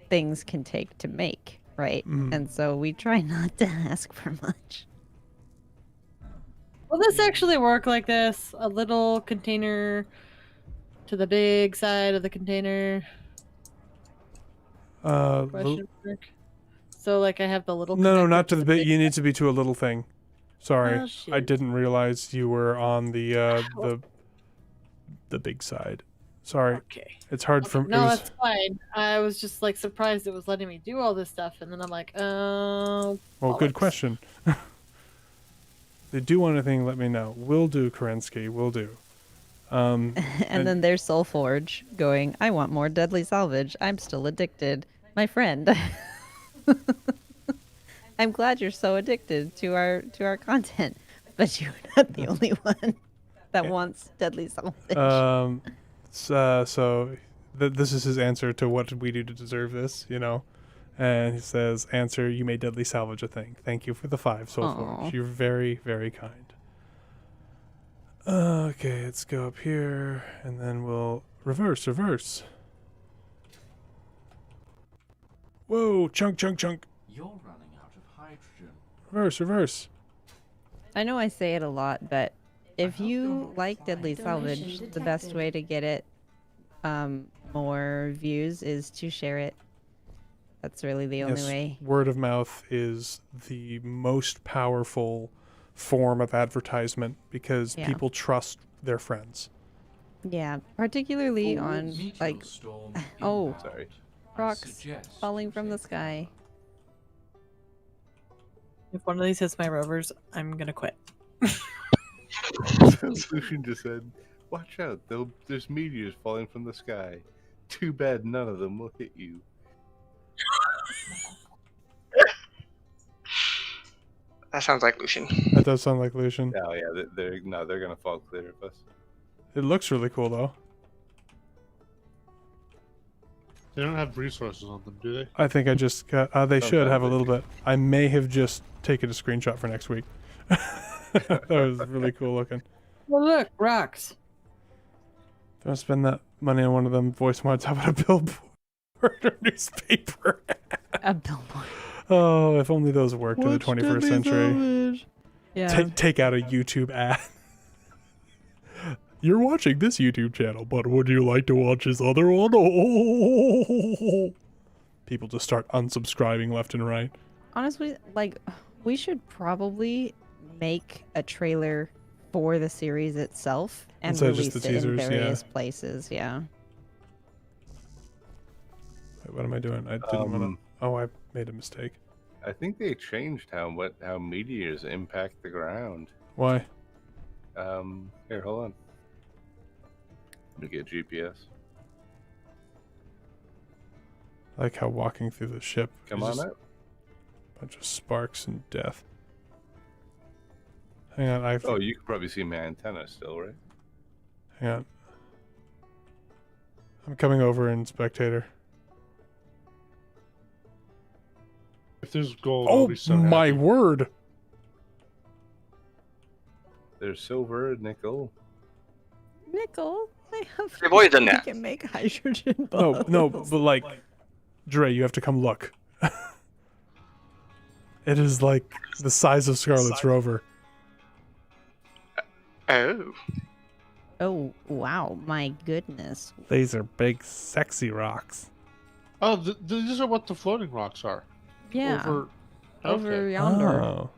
things can take to make, right? And so we try not to ask for much. Will this actually work like this? A little container to the big side of the container? Question mark. So, like, I have the little. No, connector not to the big. You side. need to be to a little thing. Sorry, Oh, I shoot. didn't realize you were on the big side. Sorry, Okay. it's hard for No, it was- that's fine. I was just like surprised it was letting me do all this stuff, and then I'm like, oh. Well, good bollocks. question. If they do want anything, let me know. Will do, Kerensky. Will do. And then there's Soulforge going, I want more deadly salvage. I'm still addicted. My friend. I'm glad you're so addicted to our content, but you're not the only one that wants deadly salvage. This is his answer to what did we do to deserve this, you know? And he says, answer, you made deadly salvage a thing. Thank you for the 5, Soulforge. Aw. You're very, very kind. Okay, let's go up here, and then we'll reverse. Whoa, chunk. You're running out of hydrogen. Reverse. I know I say it a lot, but if hope you're you not like deadly Donation salvage, the detected. best way to get it more views is to share it. That's really the only way. Word of mouth is the most powerful form of advertisement because Yeah. people trust their friends. Yeah, particularly Full on meteor like storm oh, inbound. Sorry. I rocks suggest falling from the taking sky. If one of these hits my rovers, I'm gonna quit. Lucian just said, watch out, there's meteors falling from the sky. Too bad none of them will hit you. That sounds like Lucian. That does sound like Lucian. Oh yeah, they're gonna fall clear of us. It looks really cool though. They don't have resources on them, do they? I think I just got. They should Sometimes have a they little do. bit. I may have just taken a screenshot for next week. That was really cool looking. Well, look, rocks. Don't spend that money on one of them voice mods. How about a billboard or newspaper? A billboard. Oh, if only those worked in the 21st century. Yeah. Take out a YouTube ad. You're watching this YouTube channel, but would you like to watch this other one? Oh. People just start unsubscribing left and right. Honestly, like we should probably make a trailer for the series itself and Instead of release just the it in teasers, yeah. various places. Yeah. Wait, what am I doing? I didn't want to. Oh, I made a mistake. I think they changed how meteors impact the ground. Why? Here, hold on. Let me get GPS. I like how walking through the ship. Come is on just up. Bunch of sparks and death. Hang on, I've... Oh, you can probably see my antenna still, right? Hang on. I'm coming over in spectator. If there's gold, I'll Oh be so my happy. word! There's silver, nickel. Nickel. I have. Hey, boy, done We that. can make hydrogen No, bombs. no, but like, Dre, you have to come look. It is like the size of Scarlett's rover. Oh. Oh wow! My goodness. These are big, sexy rocks. Oh, these are what the floating rocks are. Yeah. Over Okay. yonder. Oh.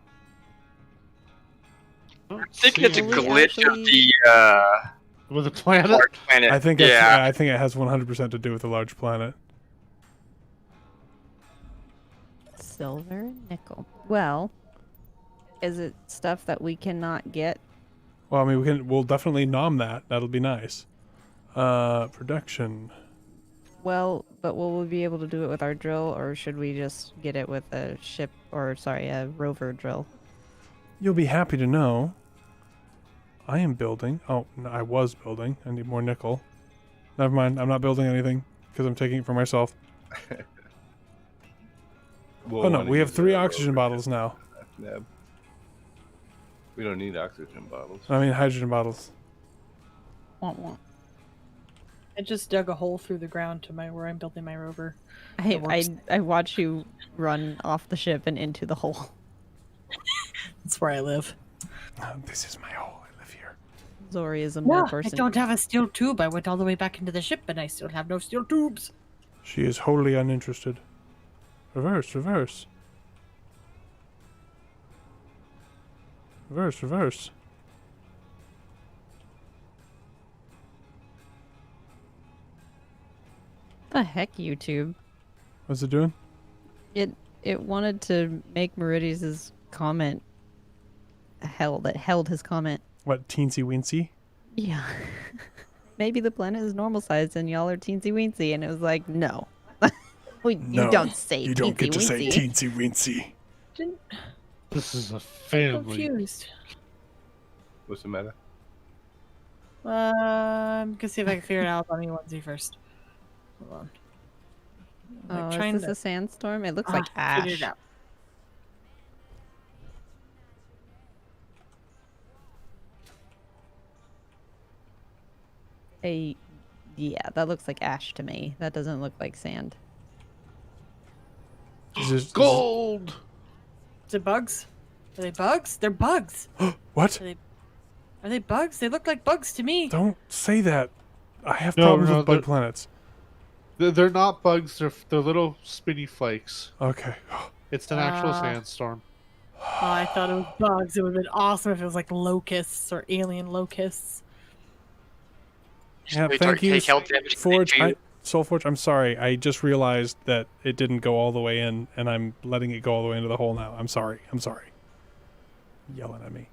I think it's a Will we glitch of actually- the With the planet? large planet. I think that's, yeah. I think it has 100% to do with the large planet. Silver, nickel. Well, is it stuff that we cannot get? Well, I mean, we'll definitely nom that. That'll be nice. Production. Well, but will we be able to do it with our drill, or should we just get it with a ship, or sorry, a rover drill? You'll be happy to know I am building. Oh, no, I was building. I need more nickel. Never mind. I'm not building anything because I'm taking it for myself. We'll Oh no, wanna we have use 3 that oxygen rover bottles now. Neb. We don't need oxygen bottles. I mean hydrogen bottles. Want one? I just dug a hole through the ground to where I'm building my rover. It I works. I watch you run off the ship and into the hole. That's where I live. This is my hole. I live here. Zori is a No, more I person. don't have a steel tube. I went all the way back into the ship, and I still have no steel tubes. She is wholly uninterested. Reverse, reverse. Reverse, reverse. The heck, YouTube? What's it doing? It wanted to make Meridius' comment held his comment. What, teensy weensy? Yeah. Maybe the planet is normal sized and y'all are teensy weensy, and it was like, no. You don't say You don't get to say teensy teensy weensy. This is a family. Confused. What's the matter? I'm gonna see if I can figure it out. Let me onesie first. Hold on. Oh, I'm is trying this to a sandstorm? It looks like figure ash. it out. Yeah, that looks like ash to me. That doesn't look like sand. Gold! Is it bugs? Are they bugs? They're bugs. What? Are they bugs? They look like bugs to me. Don't say that. I have No, problems no, with bug they're- planets. They're not bugs. They're little spinny flakes. Okay. It's an actual Ah. sandstorm. Oh, I thought it was bugs. It would have been awesome if it was like locusts or alien locusts. Yeah, They thank you, take health damage. Forge. Soulforge, I'm sorry. I just realized that it didn't go all the way in, and I'm letting it go all the way into the hole now. I'm sorry. I'm sorry. Yelling at me.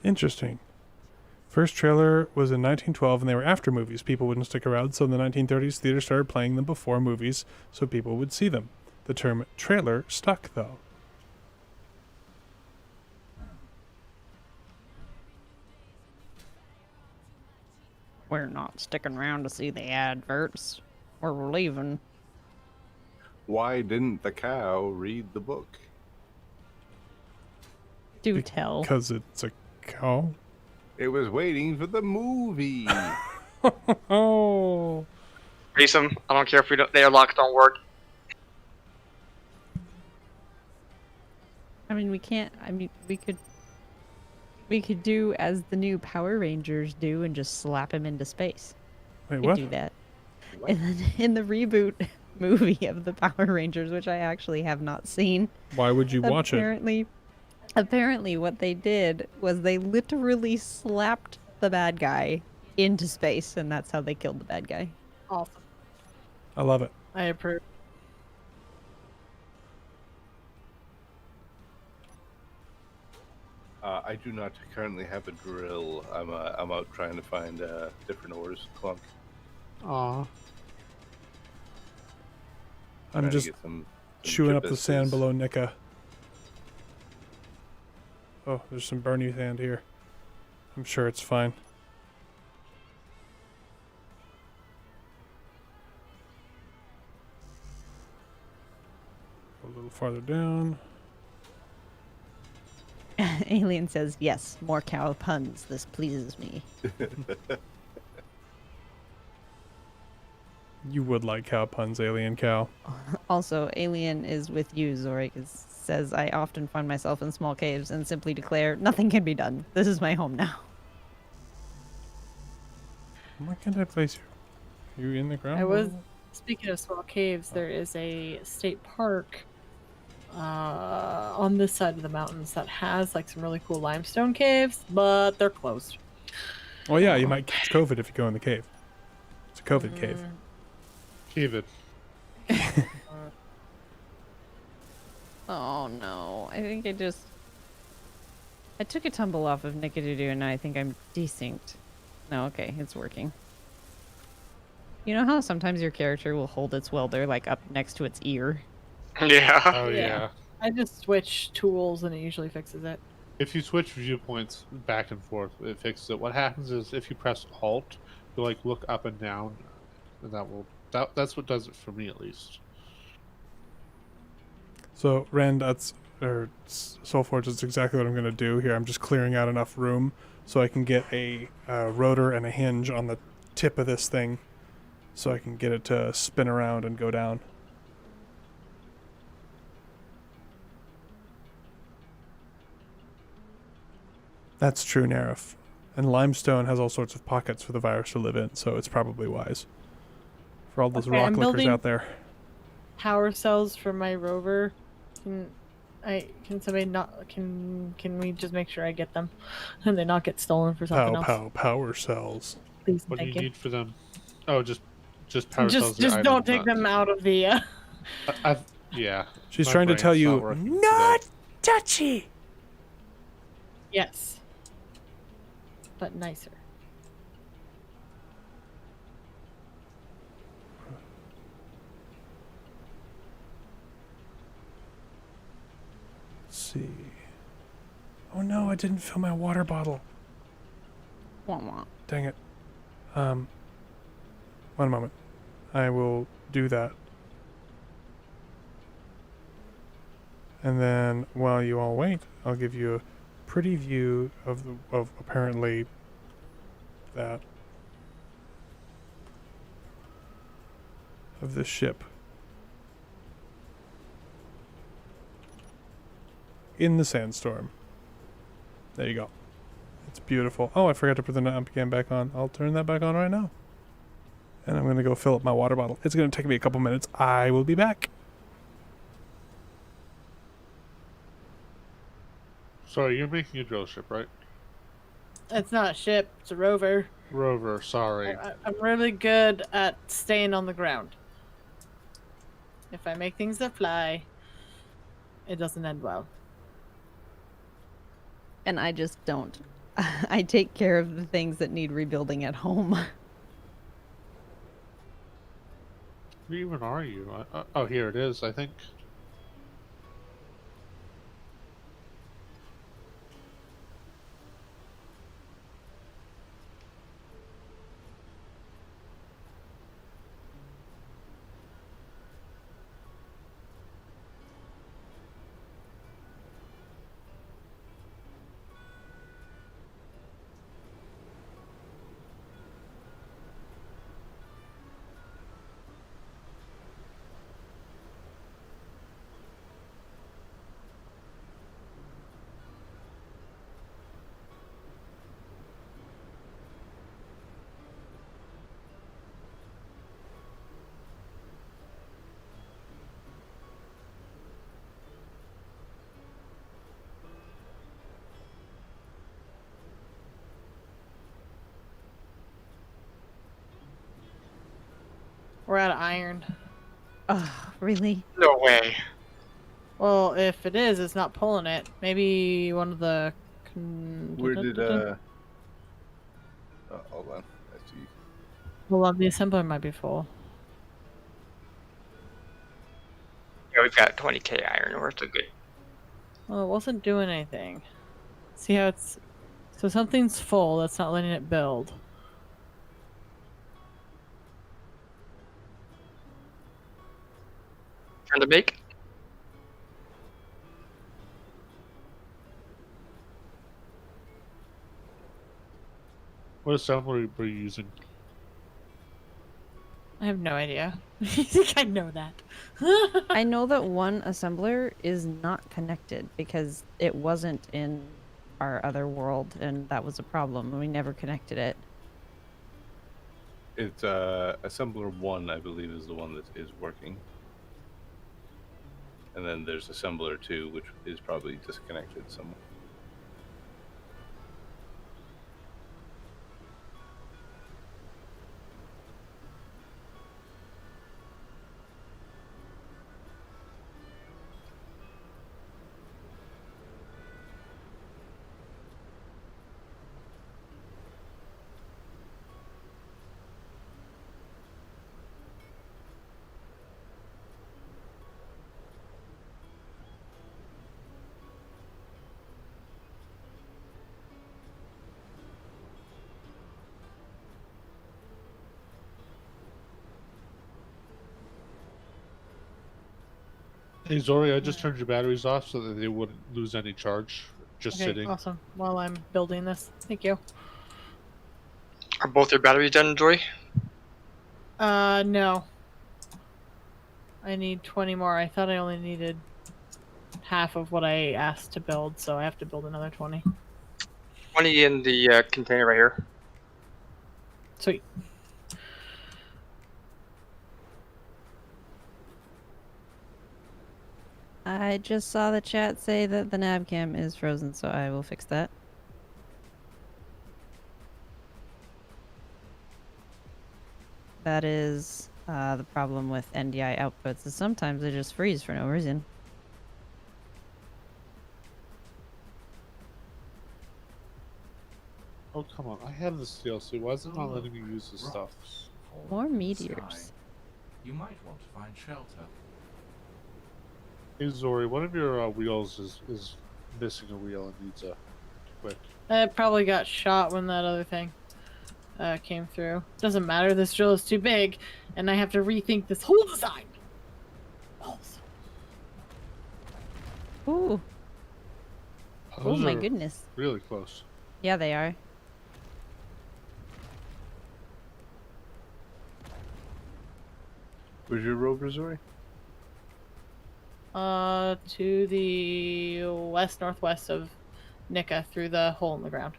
Interesting. First trailer was in 1912, and they were after movies. People wouldn't stick around, so in the 1930s, theaters started playing them before movies, so people would see them. The term trailer stuck, though. We're not sticking around to see the adverts. We're leaving. Why didn't the cow read the book? Do tell. Because it's a cow. It was waiting for the movie. Oh. Race them. I don't care if the airlocks don't work. I mean, we can't. I mean, we could do as the new Power Rangers do and just slap him into space. Wait, We what? could do that. And then in the reboot movie of the Power Rangers, which I actually have not seen. Why would you watch it? Apparently, what they did was they literally slapped the bad guy into space, and that's how they killed the bad guy. Awesome. I love it. I approve. I do not currently have a drill. I'm out trying to find different ores. Clunk. Aw. I'm Trying to just get some chewing up the sand chipistas. below Nika. Oh, there's some burny sand here. I'm sure it's fine. A little farther down. Alien says, yes, more cow puns. This pleases me. You would like cow puns, alien cow. Also, Alien is with you, Zorik. Says, I often find myself in small caves and simply declare, nothing can be done. This is my home now. Why can't I place you? Are you in the ground? I was speaking of small caves. There is a state park on this side of the mountains that has like some really cool limestone caves, but they're closed. Oh yeah, you might catch COVID if you go in the cave. It's a COVID cave. David. Oh no, I think I took a tumble off of Nickadoodoo and I think I'm desynced. No, okay, it's working. You know how sometimes your character will hold its welder like up next to its ear? Yeah. Oh Yeah. yeah. I just switch tools and it usually fixes it. If you switch viewpoints back and forth, it fixes it. What happens is if you press Alt, you like look up and down, and that's what does it for me at least. So Ren, Soulforge, that's exactly what I'm gonna do here. I'm just clearing out enough room so I can get a rotor and a hinge on the tip of this thing, so I can get it to spin around and go down. That's true, Narif. And limestone has all sorts of pockets for the virus to live in, so it's probably wise. For all those Okay, rock I'm lickers building- out there. Power cells for my rover. Can somebody not can we just make sure I get them and they not get stolen for something else? Power cells. Please, What do thank you you. need for them? Oh, just power cells. Just don't take them out of the. Yeah. She's my trying to brain's tell not you, working not today. touchy. Yes. But nicer. Let's see. Oh no, I didn't fill my water bottle. Wah, wah. Dang it. One moment. I will do that. And then while you all wait, I'll give you a pretty view of apparently that of this ship. In the sandstorm. There you go. It's beautiful. Oh, I forgot to put the amp cam back on. I'll turn that back on right now. And I'm going to go fill up my water bottle. It's going to take me a couple minutes. I will be back. Sorry, you're making a drill ship, right? It's not a ship. It's a rover. Rover, sorry. I'm really good at staying on the ground. If I make things that fly, it doesn't end well. And I just don't. I take care of the things that need rebuilding at home. Where even are you? Oh, here it is, I think. We're out of iron. Oh, really? No way. Well, if it is, it's not pulling it. Maybe one of the Where did oh, hold on. I see. Hold on, the assembler might be full. Yeah, we've got 20k iron ore, so good. Well, it wasn't doing anything. See how it's... So something's full, that's not letting it build. Trying to bake. What assembly were you using? I have no idea. You think I know that? I know that one assembler is not connected because it wasn't in our other world, and that was a problem, and we never connected it. It's assembler 1, I believe, is the one that is working. And then there's assembler 2, which is probably disconnected somewhere. Hey Zori, I just turned your batteries off so that they wouldn't lose any charge. Just Okay, sitting. awesome. While I'm building this. Thank you. Are both your batteries done, Joy? No. I need 20 more. I thought I only needed half of what I asked to build, so I have to build another 20. 20 in the container right here. Sweet. I just saw the chat say that the nav cam is frozen, so I will fix that. That is the problem with NDI outputs, is sometimes they just freeze for no reason. Oh come on! I have this DLC. Why is it not letting me use this stuff? Rocks falling More from the meteors. sky. You might want to find shelter. Hey Zori, one of your wheels is missing a wheel and needs a quick. It probably got shot when that other thing came through. Doesn't matter, this drill is too big, and I have to rethink this whole design. Balls. Ooh. Oh Those my are goodness. really close. Yeah, they are. Where's your rover, Zori? To the west-northwest of Nika through the hole in the ground.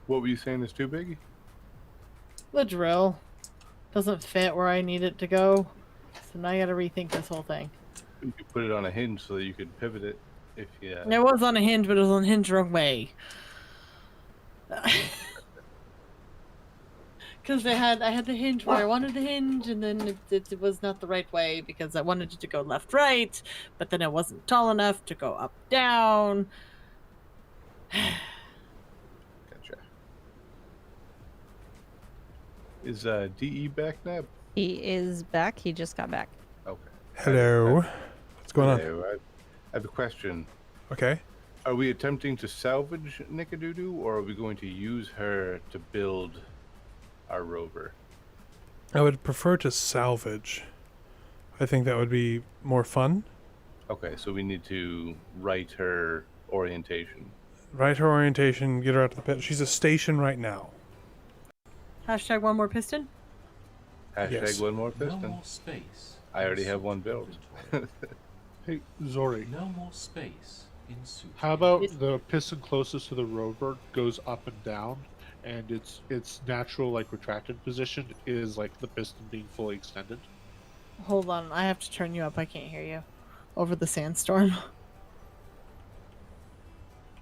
What were you saying is too big? The drill doesn't fit where I need it to go, so now I gotta rethink this whole thing. You could put it on a hinge so that you could pivot it if you... It was on a hinge, but it was on a hinge wrong way. Because I had the hinge where I wanted the hinge, and then it was not the right way because I wanted it to go left-right, but then it wasn't tall enough to go up-down. Gotcha. Is DE back now? He is back. He just got back. Okay. Hello. What's going on? Hello, I have a question. Okay. Are we attempting to salvage Nickadoodoo, or are we going to use her to build our rover? I would prefer to salvage. I think that would be more fun. Okay, so we need to write her orientation. Write her orientation, get her out to the pit. She's a station right now. Hashtag one more piston. Hashtag Yes. one more No piston. more space. I already have one built. Hey Zori, No more space in suit. how about the piston closest to the rover goes up and down, and its natural like retracted position is like the piston being fully extended? Hold on, I have to turn you up. I can't hear you over the sandstorm.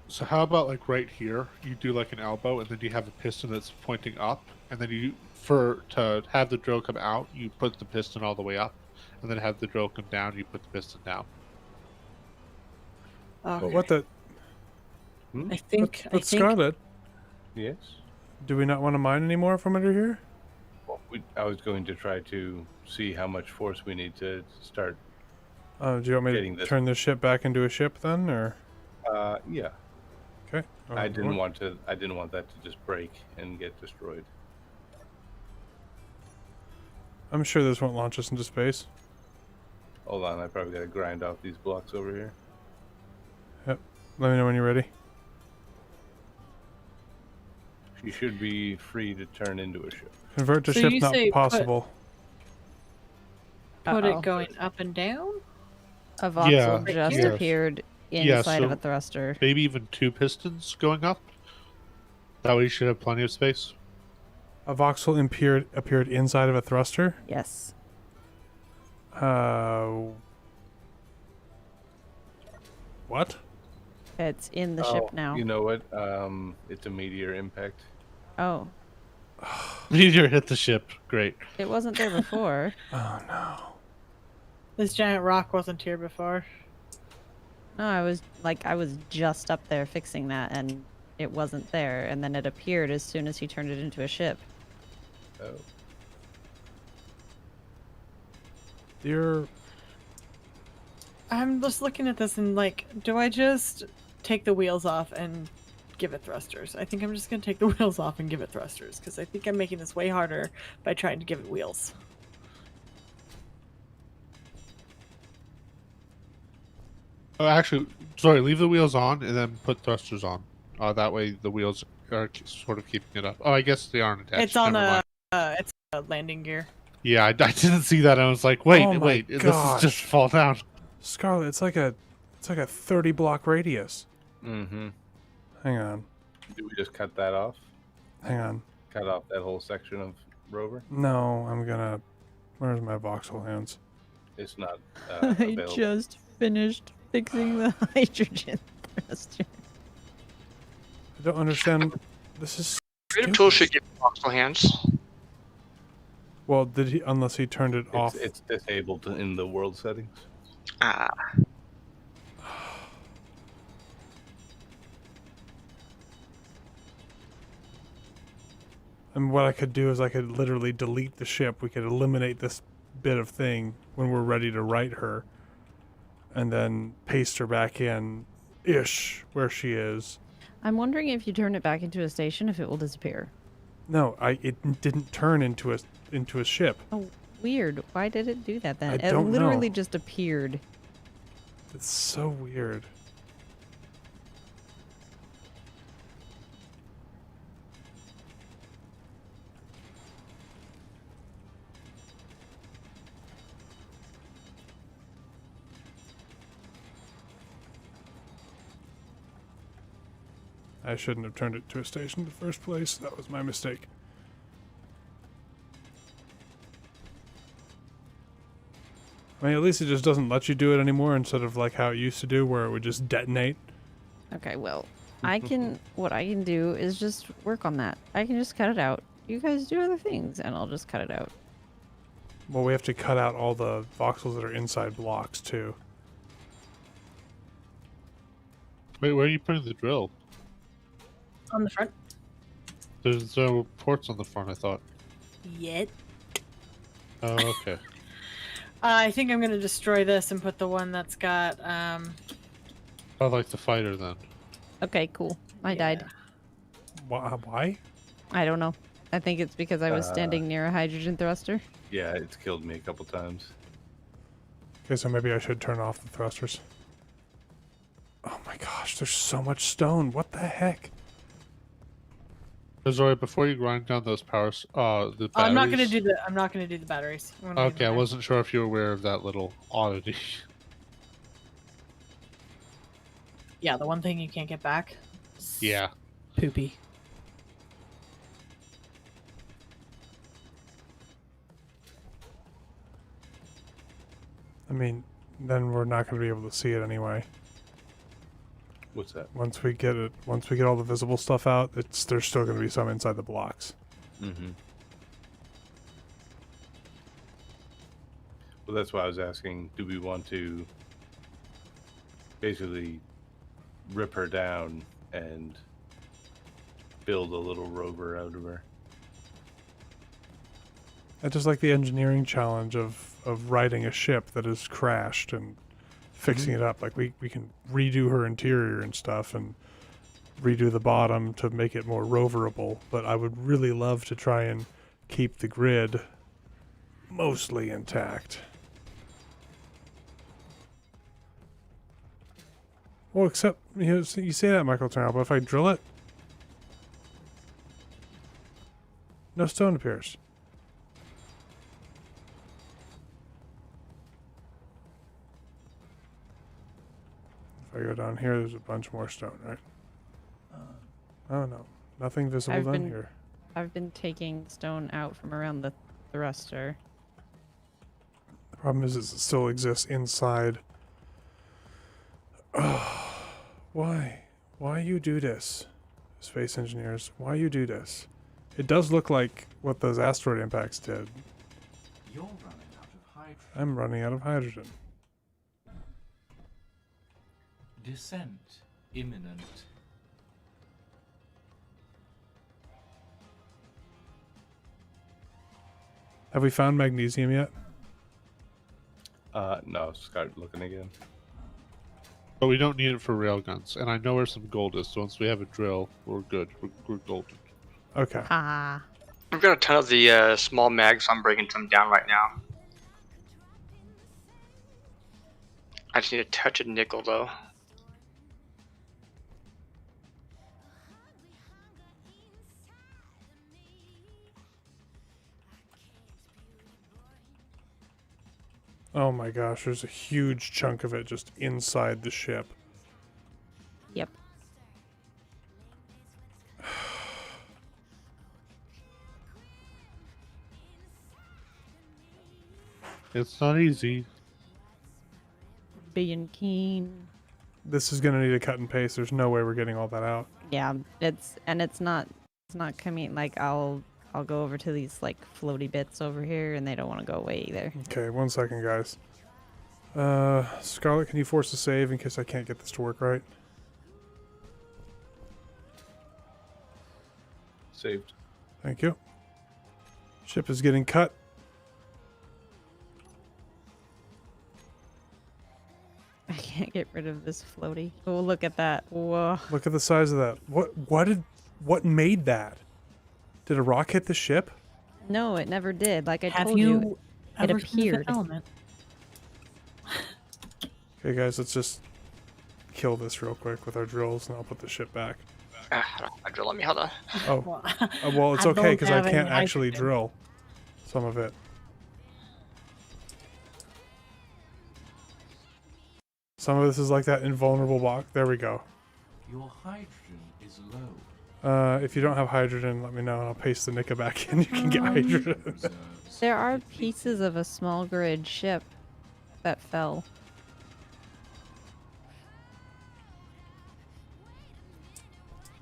So how about like right here, you do like an elbow, and then you have a piston that's pointing up, and then to have the drill come out, you put the piston all the way up, and then have the drill come down, you put the piston down. Okay. What the? I think. But Scarlett, Yes. do we not want to mine anymore from under here? Well, I was going to try to see how much force we need to start. Do you want me Getting to this- turn this ship back into a ship then, or? Yeah. Okay. I didn't want to. I didn't want that to just break and get destroyed. I'm sure this won't launch us into space. Hold on, I probably got to grind off these blocks over here. Let me know when you're ready. She should be free to turn into a ship. Convert to So ship you not say possible. Put Uh-oh. it going up and down? A voxel Yeah, just yes. appeared Yeah, inside of so- a thruster. Maybe even 2 pistons going up. That way you should have plenty of space. A voxel appeared inside of a thruster. Yes. What? It's in the ship now. You know what? It's a meteor impact. Oh, Meteor hit the ship. Great. it wasn't there before. Oh no. This giant rock wasn't here before. No, I was just up there fixing that, and it wasn't there, and then it appeared as soon as he turned it into a ship. Oh. You're. I'm just looking at this and like, do I just take the wheels off and give it thrusters? I think I'm just gonna take the wheels off and give it thrusters because I think I'm making this way harder by trying to give it wheels. Oh, actually, sorry. Leave the wheels on and then put thrusters on. That way the wheels are sort of keeping it up. Oh, I guess they aren't attached. It's on Never mind. it's a landing gear. Yeah, I didn't see that. I was like, wait, Oh my wait. This gosh. is just fall down. Scarlett, it's like a 30 block radius. Mm-hmm. Hang on. Do we just cut that off? Hang on. Cut off that whole section of rover? No, I'm gonna. Where's my voxel hands? It's not I available. just finished fixing the hydrogen thruster. I don't understand. This is. Creative stupid. Tool should give you voxel hands. Well, did he? Unless he turned it off. It's disabled in the world settings. Ah. And what I could do is I could literally delete the ship. We could eliminate this bit of thing when we're ready to write her, and then paste her back in, ish, where she is. I'm wondering if you turn it back into a station, if it will disappear. No, it didn't turn into a ship. Oh, weird. Why did it do that then? I It don't literally know. just appeared. It's so weird. I shouldn't have turned it to a station in the first place. That was my mistake. I mean, at least it just doesn't let you do it anymore instead of like how it used to do where it would just detonate. Okay, well, what I can do is just work on that. I can just cut it out. You guys do other things, and I'll just cut it out. Well, we have to cut out all the voxels that are inside blocks too. Wait, where are you putting the drill? On the front. There's no ports on the front, I thought. Yet. Oh, okay. I think I'm gonna destroy this and put the one that's got I like the fighter then. Okay, cool. I died. Why? I don't know. I think it's because I was standing near a hydrogen thruster. Yeah, it's killed me a couple times. Okay, so maybe I should turn off the thrusters. Oh my gosh, there's so much stone. What the heck? Sorry, before you grind down those powers, the batteries. I'm not gonna do the batteries. I'm gonna leave Okay, them I there. wasn't sure if you were aware of that little oddity. Yeah, the one thing you can't get back. Yeah. Poopy. I mean, then we're not going to be able to see it anyway. What's that? Once we get all the visible stuff out, there's still going to be some inside the blocks. Mm-hmm. Well, that's why I was asking, do we want to basically rip her down and build a little rover out of her. I just like the engineering challenge of righting a ship that has crashed and fixing it up. Like we can redo her interior and stuff and redo the bottom to make it more roverable. But I would really love to try and keep the grid mostly intact. Well, except you say that, Michael Turner, but if I drill it, no stone appears. If I go down here, there's a bunch more stone, right? Oh no, nothing visible down here. I've been taking stone out from around the thruster. The problem is it still exists inside. Oh, why? Why you do this? Space engineers, why you do this? It does look like what those asteroid impacts did. You're running out of hydrogen. I'm running out of hydrogen. Descent imminent. Have we found magnesium yet? No, start looking again. But we don't need it for railguns, and I know where some gold is. So once we have a drill, we're good. We're golden. Okay. Ah. I've got a ton of the small mags, so I'm breaking some down right now. I just need a touch of nickel though. Oh my gosh, there's a huge chunk of it just inside the ship. Yep. It's not easy. Being keen. This is gonna need a cut and paste. There's no way we're getting all that out. Yeah, it's not coming. Like I'll go over to these like floaty bits over here, and they don't want to go away either. Okay, 1 second, guys. Scarlett, can you force a save in case I can't get this to work right? Saved. Thank you. Ship is getting cut. I can't get rid of this floaty. Oh, look at that. Whoa. Look at the size of that. What made that? Did a rock hit the ship? No, it never did. Like I Have told you, you it ever seen appeared. an element? Okay, guys, let's just kill this real quick with our drills, and I'll put the ship back. I don't have a drill on me, hold on. Oh, well, it's I okay don't because I have can't any actually hydrogen. drill some of it. Some of this is like that invulnerable box. There we go. Your hydrogen is low. If you don't have hydrogen, let me know, and I'll paste the Nika back in. You can get hydrogen. Reserves. There are pieces of a small grid ship that fell.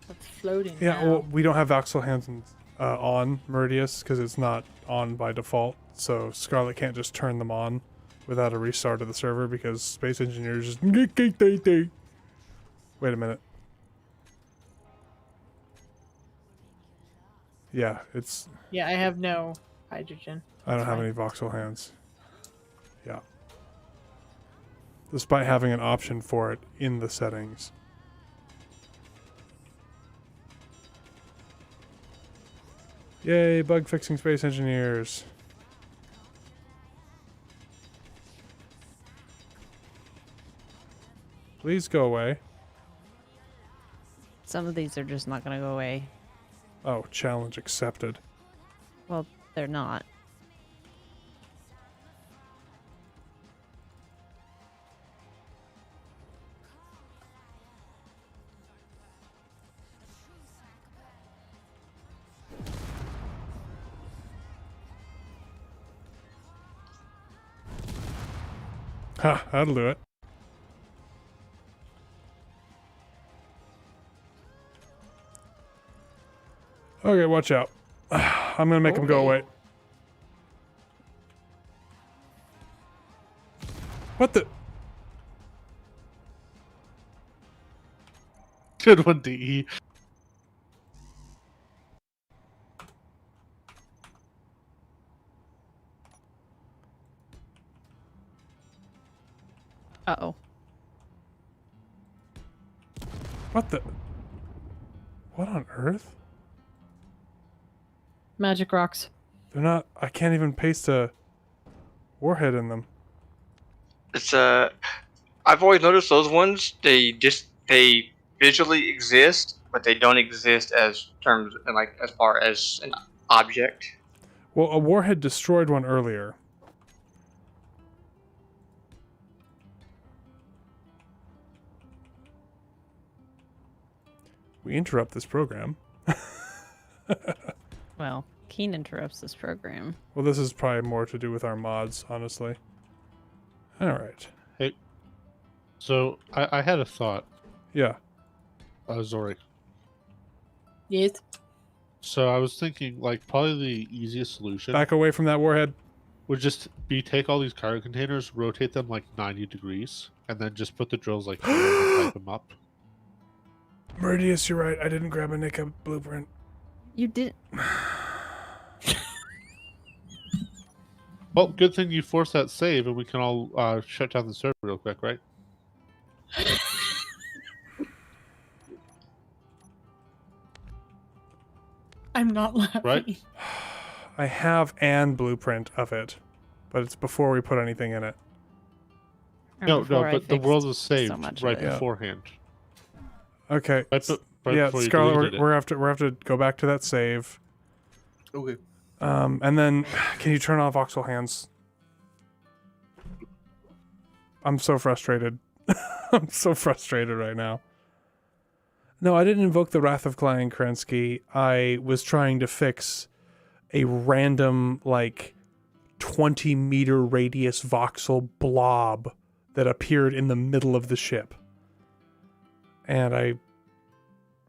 It's floating. Yeah, now. well, we don't have Voxel hands on Meridius because it's not on by default. So Scarlett can't just turn them on without a restart of the server because Space Engineers just... Wait a minute. Yeah, it's... Yeah, I have no hydrogen. I don't have any voxel hands. Yeah. Despite having an option for it in the settings. Yay, bug fixing Space Engineers. Please go away. Some of these are just not going to go away. Oh, challenge accepted. Well, they're not. Ha, that'll do it. Okay, watch out. I'm gonna make him go Okay. away. What the? Good one, DE. Uh-oh. What the? What on earth? Magic rocks. They're not. I can't even paste a warhead in them. It's I've always noticed those ones. They visually exist, but they don't exist as terms like as far as an object. Well, a warhead destroyed one earlier. We interrupt this program. Well, Keen interrupts this program. Well, this is probably more to do with our mods, honestly. All right. Hey, so I had a thought, Yeah. Zori. Yes. So I was thinking, like, probably the easiest solution Back away from that warhead. would just be take all these cargo containers, rotate them like 90 degrees, and then just put the drills like here and pipe them up. Meridius, you're right. I didn't grab a Nika blueprint. You did. Well, good thing you forced that save, and we can all shut down the server real quick, right? I'm not laughing. Right? I have an blueprint of it, but it's before we put anything in it. Or No, before I but the fixed world was saved much of right it. beforehand. Okay. Right Yeah, before you Scarlett, deleted it. we're have to go back to that save. Okay. And then, can you turn off voxel hands? I'm so frustrated. I'm so frustrated right now. No, I didn't invoke the Wrath of Klein Krensky. I was trying to fix a random, like, 20-meter radius voxel blob that appeared in the middle of the ship. And I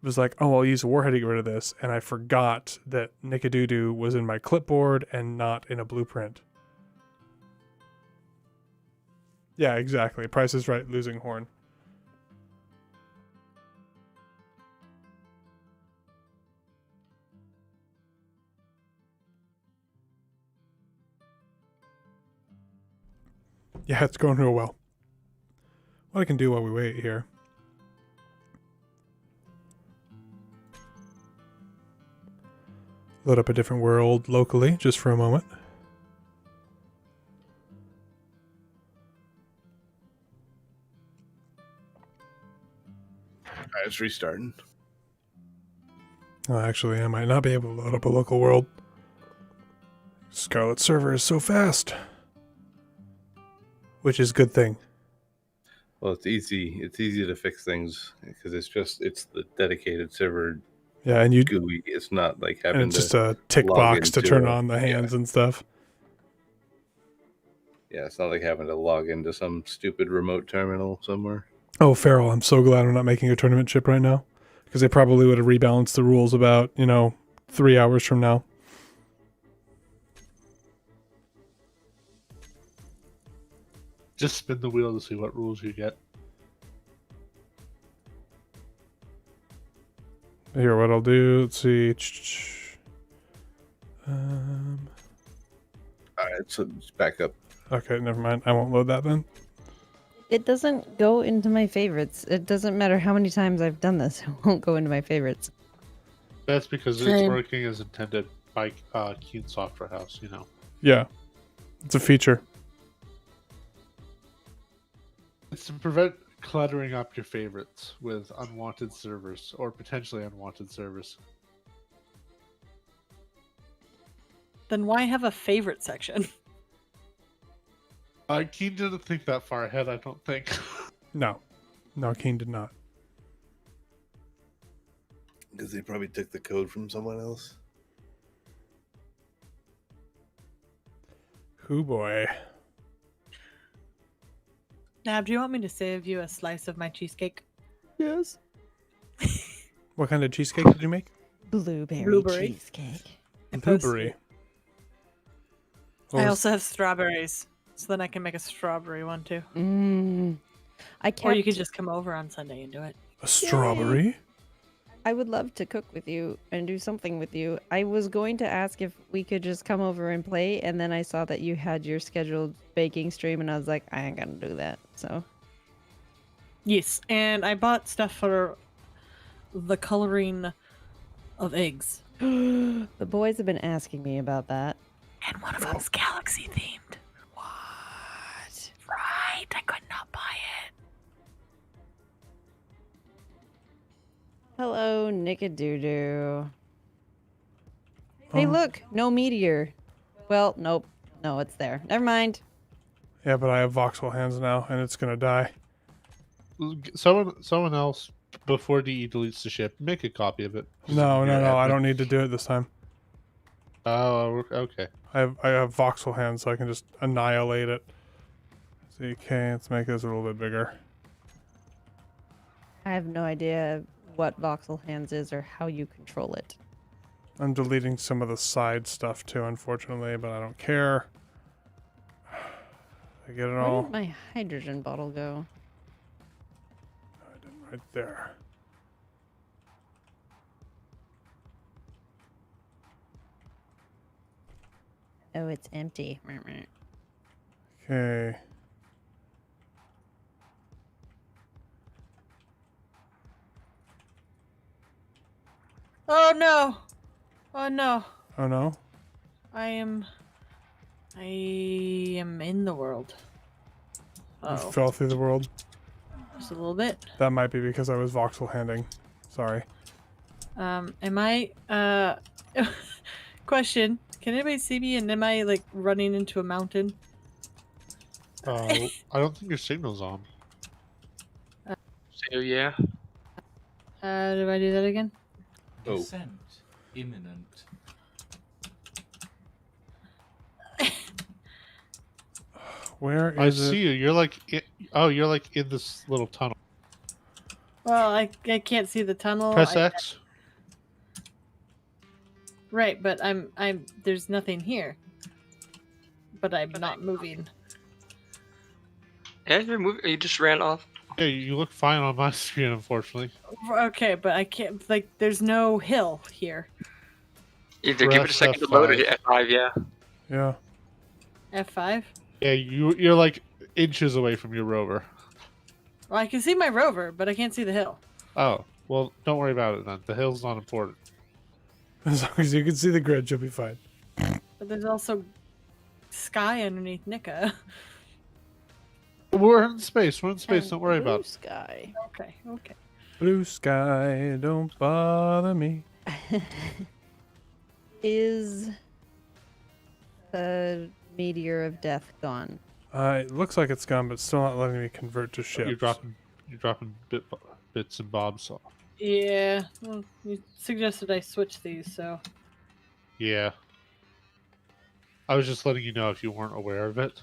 was like, oh, I'll use a warhead to get rid of this. And I forgot that Nickadoodoo was in my clipboard and not in a blueprint. Yeah, exactly. Price is Right, losing horn. Yeah, it's going real well. What I can do while we wait here. Load up a different world locally, just for a moment. Alright, it's restarting. Oh, actually, I might not be able to load up a local world. Scarlett server is so fast. Which is a good thing. Well, it's easy. It's easy to fix things because it's the dedicated server. Yeah, and you GUI. It's not like having and it's to. just a tick log box to into turn a- on the hands and stuff. Yeah, it's not like having to log into some stupid remote terminal somewhere. Oh, Farrell, I'm so glad I'm not making a tournament chip right now. Because they probably would have rebalanced the rules about, 3 hours from now. Just spin the wheel to see what rules you get. Here, what I'll do, let's see. Alright, so it's back up. Okay, never mind. I won't load that then. It doesn't go into my favorites. It doesn't matter how many times I've done this. It won't go into my favorites. That's because it's Same. working as intended by Keen Software House, Yeah. It's a feature. It's to prevent cluttering up your favorites with unwanted servers or potentially unwanted servers. Then why have a favorite section? Keen didn't think that far ahead, I don't think. No. No, Keen did not. Because they probably took the code from someone else. Hoo boy. Nab, do you want me to save you a slice of my cheesecake? Yes. What kind of cheesecake did you make? Blueberry. cheesecake. I posted Blueberry. it. What I was- also have strawberries, so then I can make a strawberry one too. I kept. Or you could just come over on Sunday and do it. A strawberry? I would love to cook with you and do something with you. I was going to ask if we could just come over and play, and then I saw that you had your scheduled baking stream, and I was like, I ain't gonna do that. So Yes, and I bought stuff for the coloring of eggs. the boys have been asking me about that. And one of them's galaxy themed. What? Right, I could not buy it. Hello, Nickadoodoo. Hey, Oh. look, no meteor. Well, nope. No, it's there. Never mind. Yeah, but I have voxel hands now, and it's gonna die. Someone else, before DE deletes the ship, make a copy of it. No, Your I admin. don't need to do it this time. Oh, okay. I have voxel hands, so I can just annihilate it. Okay, let's make this a little bit bigger. I have no idea what voxel hands is or how you control it. I'm deleting some of the side stuff too, unfortunately, but I don't care. I get it Where all. did my hydrogen bottle go? I did right there. Oh, it's empty. Okay. Oh no! Oh no! Oh no. I am in the world. You Oh, fell through the world. just a little bit. That might be because I was voxel handing. Sorry. Am I? Question: can anybody see me? And am I like running into a mountain? I don't think your signal's on. So yeah. Do I do that again? Oh. Descent imminent. Where I is see it? you. You're you're like in this little tunnel. Well, I can't see the tunnel. Press X. Right, but I'm there's nothing here. But I'm not moving. Yeah, you're moving. You just ran off. Yeah, you look fine on my screen, unfortunately. Okay, but I can't. Like, there's no hill here. Either give it a Press second to load or F5. hit F5. Yeah. Yeah. F5. Yeah, you're like inches away from your rover. Well, I can see my rover, but I can't see the hill. Oh, well, don't worry about it then. The hill's not important. As long as you can see the grid, you'll be fine. But there's also sky underneath Nika. We're in space. We're in space. And Don't worry blue about it. sky. Okay, okay. Blue sky, don't bother me. Is the meteor of death gone? It looks like it's gone, but still not letting me convert to ships. You're dropping bits and bobs off. Yeah, well, you suggested I switch these, so. Yeah. I was just letting you know if you weren't aware of it.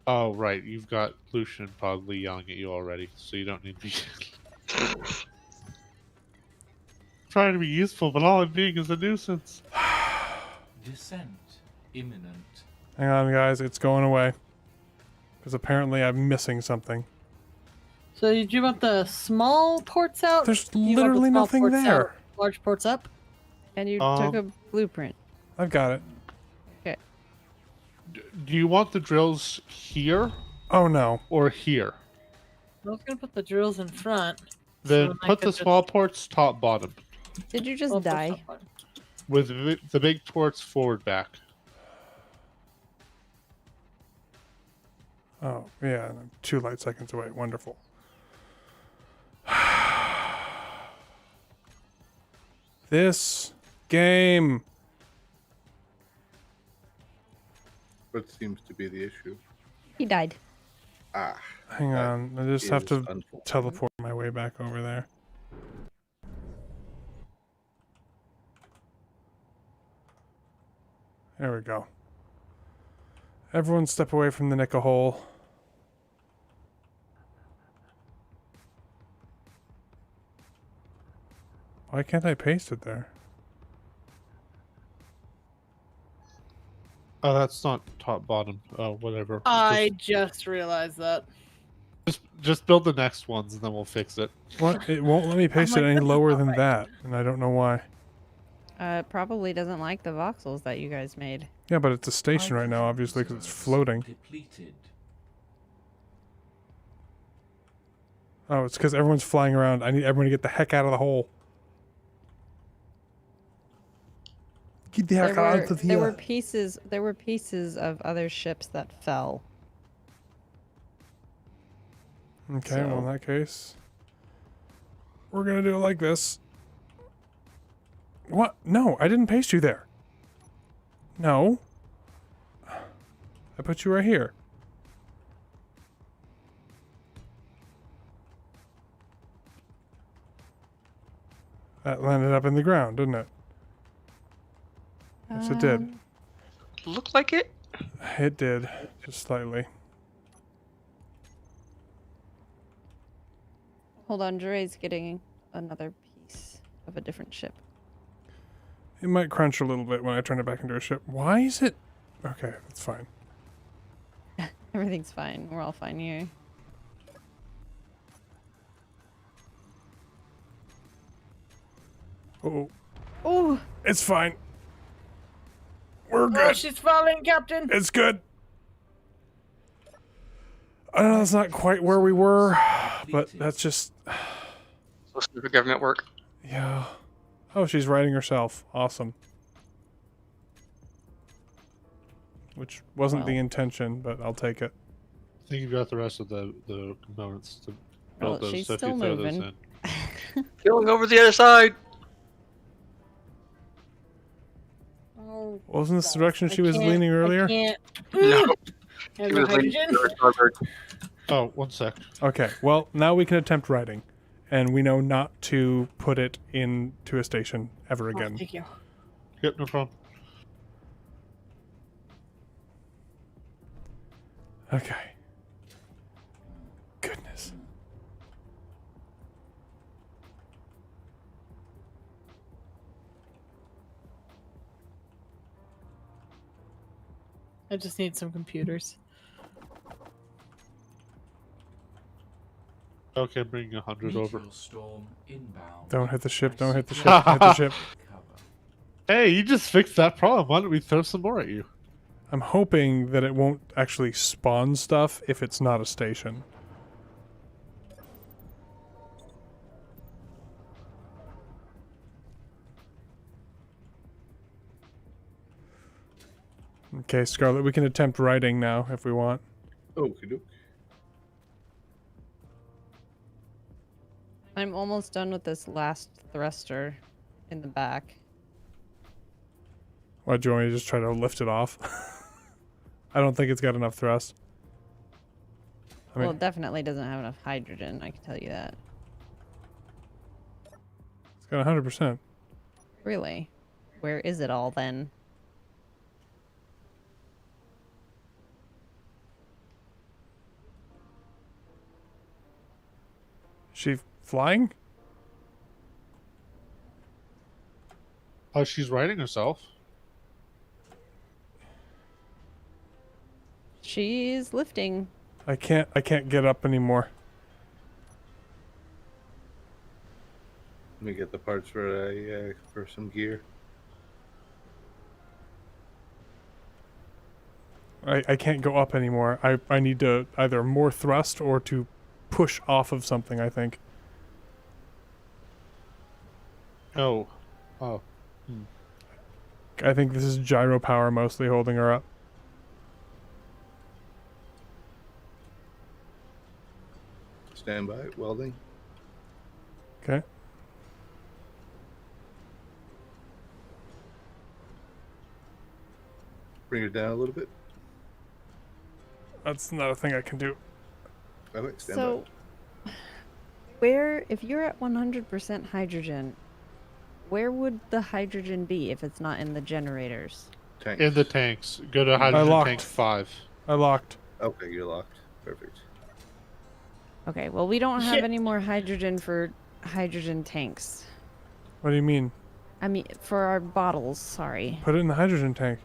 Oh, right. You've got Lucian probably yelling at you already, so you don't need me. Trying to be useful, but all I'm being is a nuisance. Descent imminent. Hang on, guys. It's going away. Because apparently I'm missing something. So did you want the small ports out? There's You want the literally small nothing ports there. out, large ports up? And you took a blueprint. I've got it. Do you want the drills here Oh no. or here? I was gonna put the drills in front. Then I put could the just- small ports top bottom, Did you just Well, push die? that button. with the big ports forward back. Oh, yeah. and I'm 2 light seconds away. Wonderful. This game. What seems to be the issue? He died. Ah. Hang on. I just is have to unfortunate. teleport my way back over there. There we go. Everyone step away from the nickel hole. Why can't I paste it there? Oh, that's not top bottom. Oh, whatever. I just realized that. Just build the next ones and then we'll fix it. What? It won't let me paste it like, any this is lower not than right. that, and I don't know why. It probably doesn't like the voxels that you guys made. Yeah, but it's a station right now, obviously, because it's floating. Depleted. Oh, it's because everyone's flying around. I need everyone to get the heck out of the hole. Get the heck out of There were here. pieces. There were pieces of other ships that fell. Okay, well, in So- that case, we're gonna do it like this. What? No, I didn't paste you there. No. I put you right here. That landed up in the ground, didn't it? Yes, it did. Look like it. It did, just slightly. Hold on, Dre's getting another piece of a different ship. It might crunch a little bit when I turn it back into a ship. Why is it? Okay, that's fine. Everything's fine. We're all fine here. Oh, Oh, it's fine. We're Oh, good. she's falling, Captain. It's good. I know that's not quite where we were, but that's just, So stupid government work. yeah. Oh, she's writing herself. Awesome. Which wasn't the Well. intention, but I'll take it. I think you've got the rest of the components to Well, build those. she's So if still you throw those moving. in. Killing over the other side. Oh, Wasn't this the direction I she was can't- leaning I earlier? can't. No. Has She the was leaning hydrogen? to her starboard. Oh, one sec. Okay, well, now we can attempt writing. And we know not to put it into a station ever Oh, again. thank you. Yep, no problem. Okay. Goodness. I just need some computers. Okay, bring 100 over. Meteor storm inbound. Don't hit the ship, don't hit the ship, Press don't hit the ship. cover. Hey, you just fixed that problem. Why don't we throw some more at you? I'm hoping that it won't actually spawn stuff if it's not a station. Okay, Scarlett, we can attempt writing now if we want. Okie doke. I'm almost done with this last thruster in the back. Why, do you want me to just try to lift it off? I don't think it's got enough thrust. I mean, Well, it definitely doesn't have enough hydrogen, I can tell you that. it's got 100%. Really? Where is it all then? Is she flying? Oh, she's writing herself. She's lifting. I can't get up anymore. Let me get the parts for some gear. I can't go up anymore. I need to either more thrust or to push off of something, I think. Oh. Oh. I think this is gyro power mostly holding her up. Stand by, welding. Okay. Bring it down a little bit. That's not a thing I can do. Okay, stand So, where, if you're at 100% hydrogen, where would the hydrogen be if it's not in the generators? by. Tank. In the tanks. Go to hydrogen locked. tank 5. I locked. Okay, you're locked. Perfect. Okay, well, we don't have Shit. any more hydrogen for hydrogen tanks. What do you mean? I mean, for our bottles, sorry. Put it in the hydrogen tank.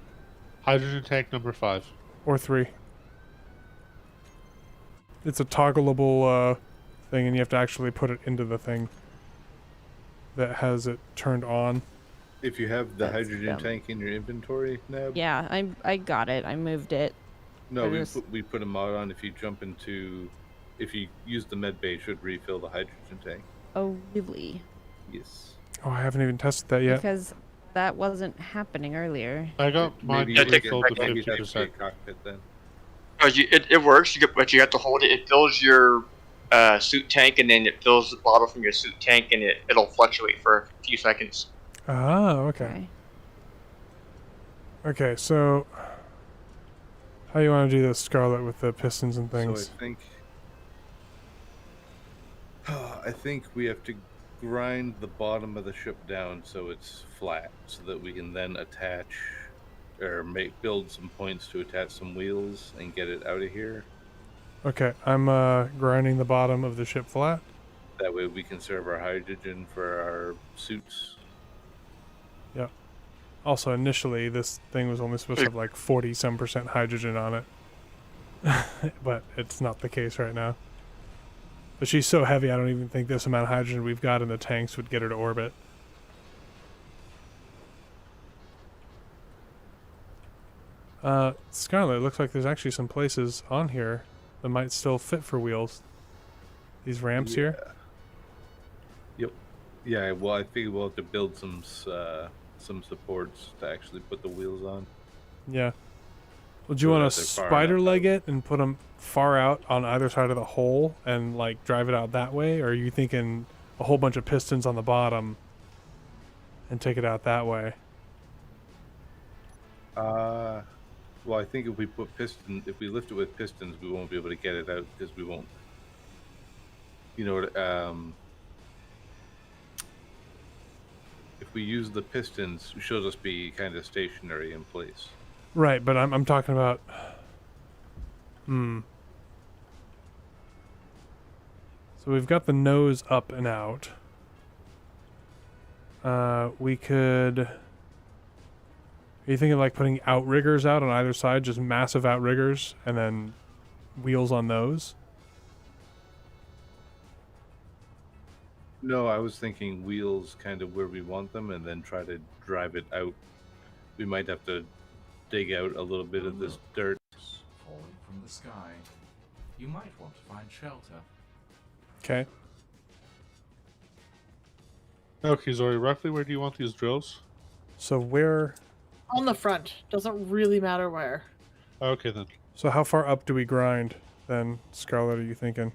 Hydrogen tank number 5. Or 3. it's a toggleable thing, and you have to actually put it into the thing that has it turned on. If you have the That's hydrogen dumb. tank in your inventory, Neb. Yeah, I got it. I moved it. No, I we just- put a mod on. If you jump into, if you use the med bay, it should refill the hydrogen tank. Oh, really? Yes. Oh, I haven't even tested that yet. Because that wasn't happening earlier. I got mine Maybe Yeah, take it refilled back to in. maybe it has to be a 50%. cockpit then. It works. But you have to hold it. It fills your suit tank, and then it fills the bottle from your suit tank, and it'll fluctuate for a few seconds. Ah, okay. Okay, so how you want to do this, Scarlett, with the pistons and things? So I think we have to grind the bottom of the ship down so it's flat, so that we can then attach or build some points to attach some wheels and get it out of here. Okay, I'm grinding the bottom of the ship flat. That way we can serve our hydrogen for our suits. Yep. Also, initially, this thing was only supposed to have like 40-some% hydrogen on it. But it's not the case right now. But she's so heavy, I don't even think this amount of hydrogen we've got in the tanks would get her to orbit. Scarlett, it looks like there's actually some places on here that might still fit for wheels. These ramps here? Yep. Yeah, well, I think we'll have to build some supports to actually put the wheels on. Yeah. Well, do you So want that to they're far spider enough leg out. it and put them far out on either side of the hole and like drive it out that way? Or are you thinking a whole bunch of pistons on the bottom and take it out that way? Well, I think if we if we lift it with pistons, we won't be able to get it out because we won't. You know, if we use the pistons, she'll just be kind of stationary in place. Right, but I'm talking about. So we've got the nose up and out. We could. Are you thinking like putting outriggers out on either side, just massive outriggers, and then wheels on those? No, I was thinking wheels kind of where we want them, and then try to drive it out. We might have to dig out a little bit of this dirt. Falling from the sky. You might want to find shelter. Okay. Okay, Zori, roughly where do you want these drills? So where? On the front. Doesn't really matter where. Okay, then. So how far up do we grind then, Scarlett? Are you thinking?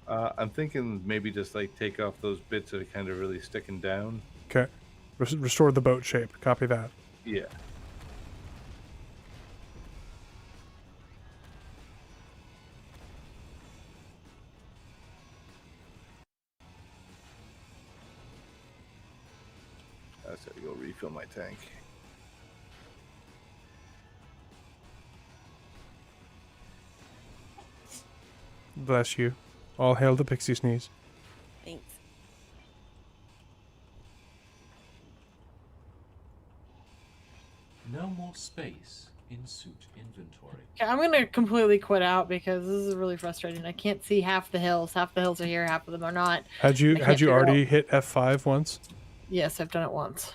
I'm thinking maybe just like take off those bits that are kind of really sticking down. Okay. Restore the boat shape. Copy that. Yeah. I just gotta go refill my tank. Bless you. All hail the pixie sneeze. Thanks. No more space in suit inventory. Okay, I'm gonna completely quit out because this is really frustrating. I can't see half the hills. Half the hills are here, half of them are not. Had you I can't figure already hit F5 once? Yes, I've done it once.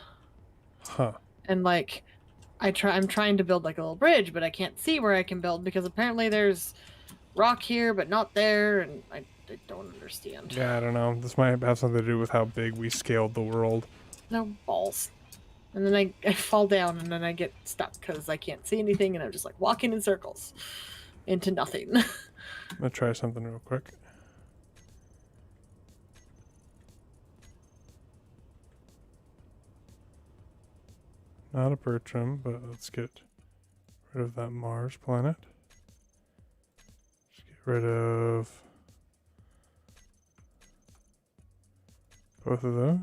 Huh. And like I'm trying to build like a little bridge, but I can't see where I can build because apparently there's rock here but not there, and I don't understand. Yeah, I don't know. This might have something to do with how big we scaled the world. No balls. And then I fall down and then I get stuck because I can't see anything and I'm just like walking in circles into nothing. I'm gonna try something real quick. Not a Pertam, but let's get rid of that Mars planet. Let's get rid of both of those.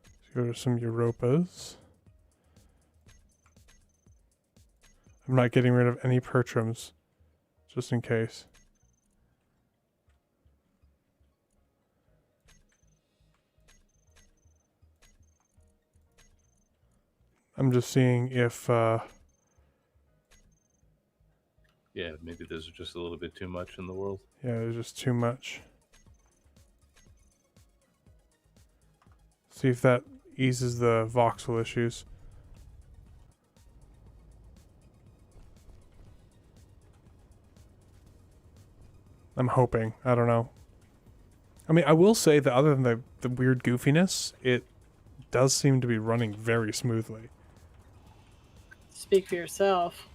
Let's go to some Europas. I'm not getting rid of any Pertrams, just in case. I'm just seeing if Yeah, Yeah, maybe there's just a little bit too much in the world. Yeah, there's just too much. See if that eases the voxel issues. I'm hoping. I don't know. I mean, I will say that other than the weird goofiness, it does seem to be running very smoothly. Speak for yourself.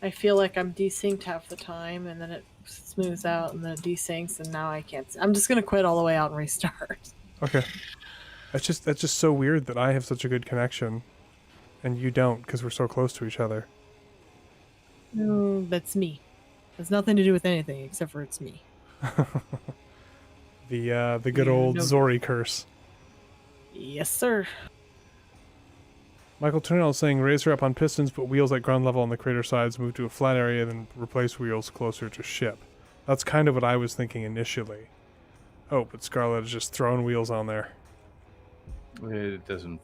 I feel like I'm desynced half the time, and then it smooths out, and then it desyncs, and now I can't. I'm just gonna quit all the way out and restart. Okay. That's just so weird that I have such a good connection, and you don't because we're so close to each other. No, that's me. Has nothing to do with anything except for it's me. The good You old know- Zori curse. Yes, sir. Michael Turnell is saying raise her up on pistons, put wheels at ground level on the crater sides, move to a flat area, then replace wheels closer to ship. That's kind of what I was thinking initially. Oh, but Scarlett is just throwing wheels on there. It doesn't.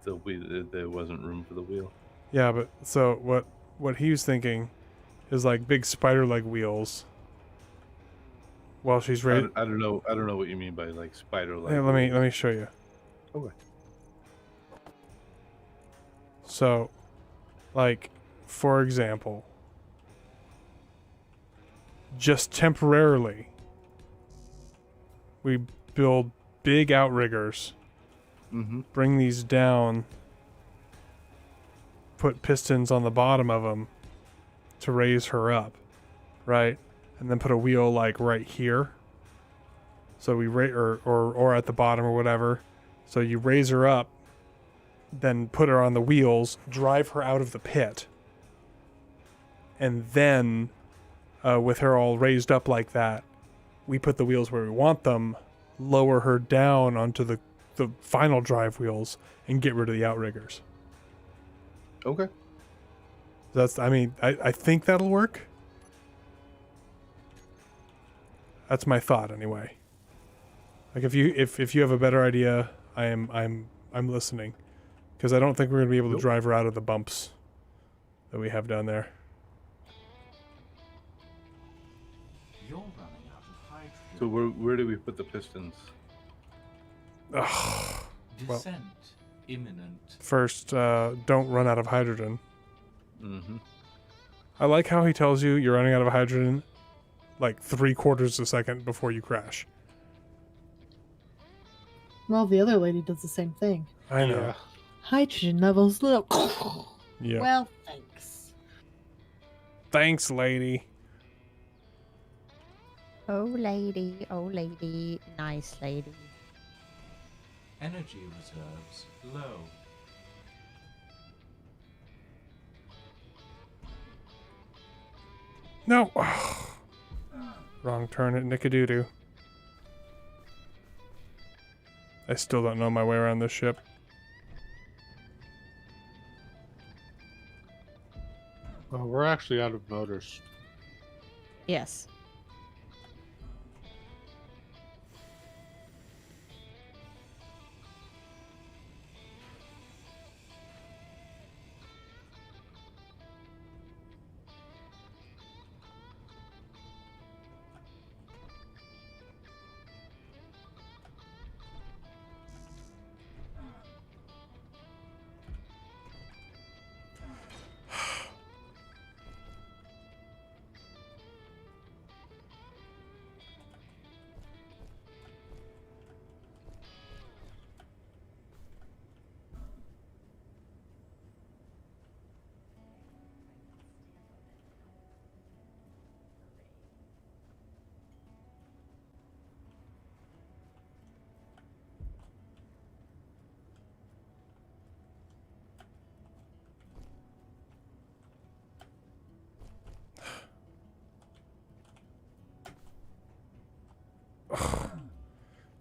There wasn't room for the wheel. Yeah, but so what he was thinking is like big spider-leg wheels. While she's I ready. don't know. I don't know what you mean by like spider leg. Hey, let me show you. Okay. So, like, for example, just temporarily, we build big outriggers, Mm-hmm. bring these down, put pistons on the bottom of them to raise her up, right? And then put a wheel like right here. So we or at the bottom or whatever. So you raise her up, then put her on the wheels, drive her out of the pit, and then with her all raised up like that, we put the wheels where we want them, lower her down onto the final drive wheels, and get rid of the outriggers. Okay. I think that'll work. That's my thought anyway. Like if you have a better idea, I'm listening. Because I don't think we're going to be able to drive her out of the bumps that we have down there. You're running out of hydrogen. So where do we put the pistons? Ugh. Well- Descent imminent. First, don't run out of hydrogen. Mm-hmm. I like how he tells you you're running out of hydrogen like 3/4 a second before you crash. Well, the other lady does the same thing. I know. Yeah. Hydrogen levels low. Yeah. Well, thanks. Thanks, lady. Oh lady, nice lady. Energy reserves low. No. Wrong turn at Nickadoodoo. I still don't know my way around this ship. Well, we're actually out of motors. Yes.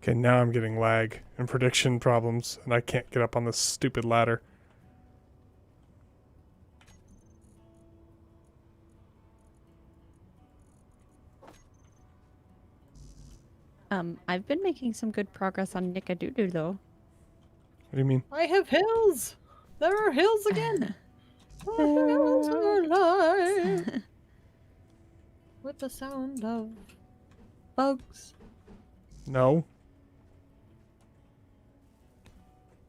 Okay, now I'm getting lag and prediction problems, and I can't get up on this stupid ladder. I've been making some good progress on Nickadoodoo though. What do you mean? I have hills. There are hills again. The hills are alive. with the sound of bugs. No.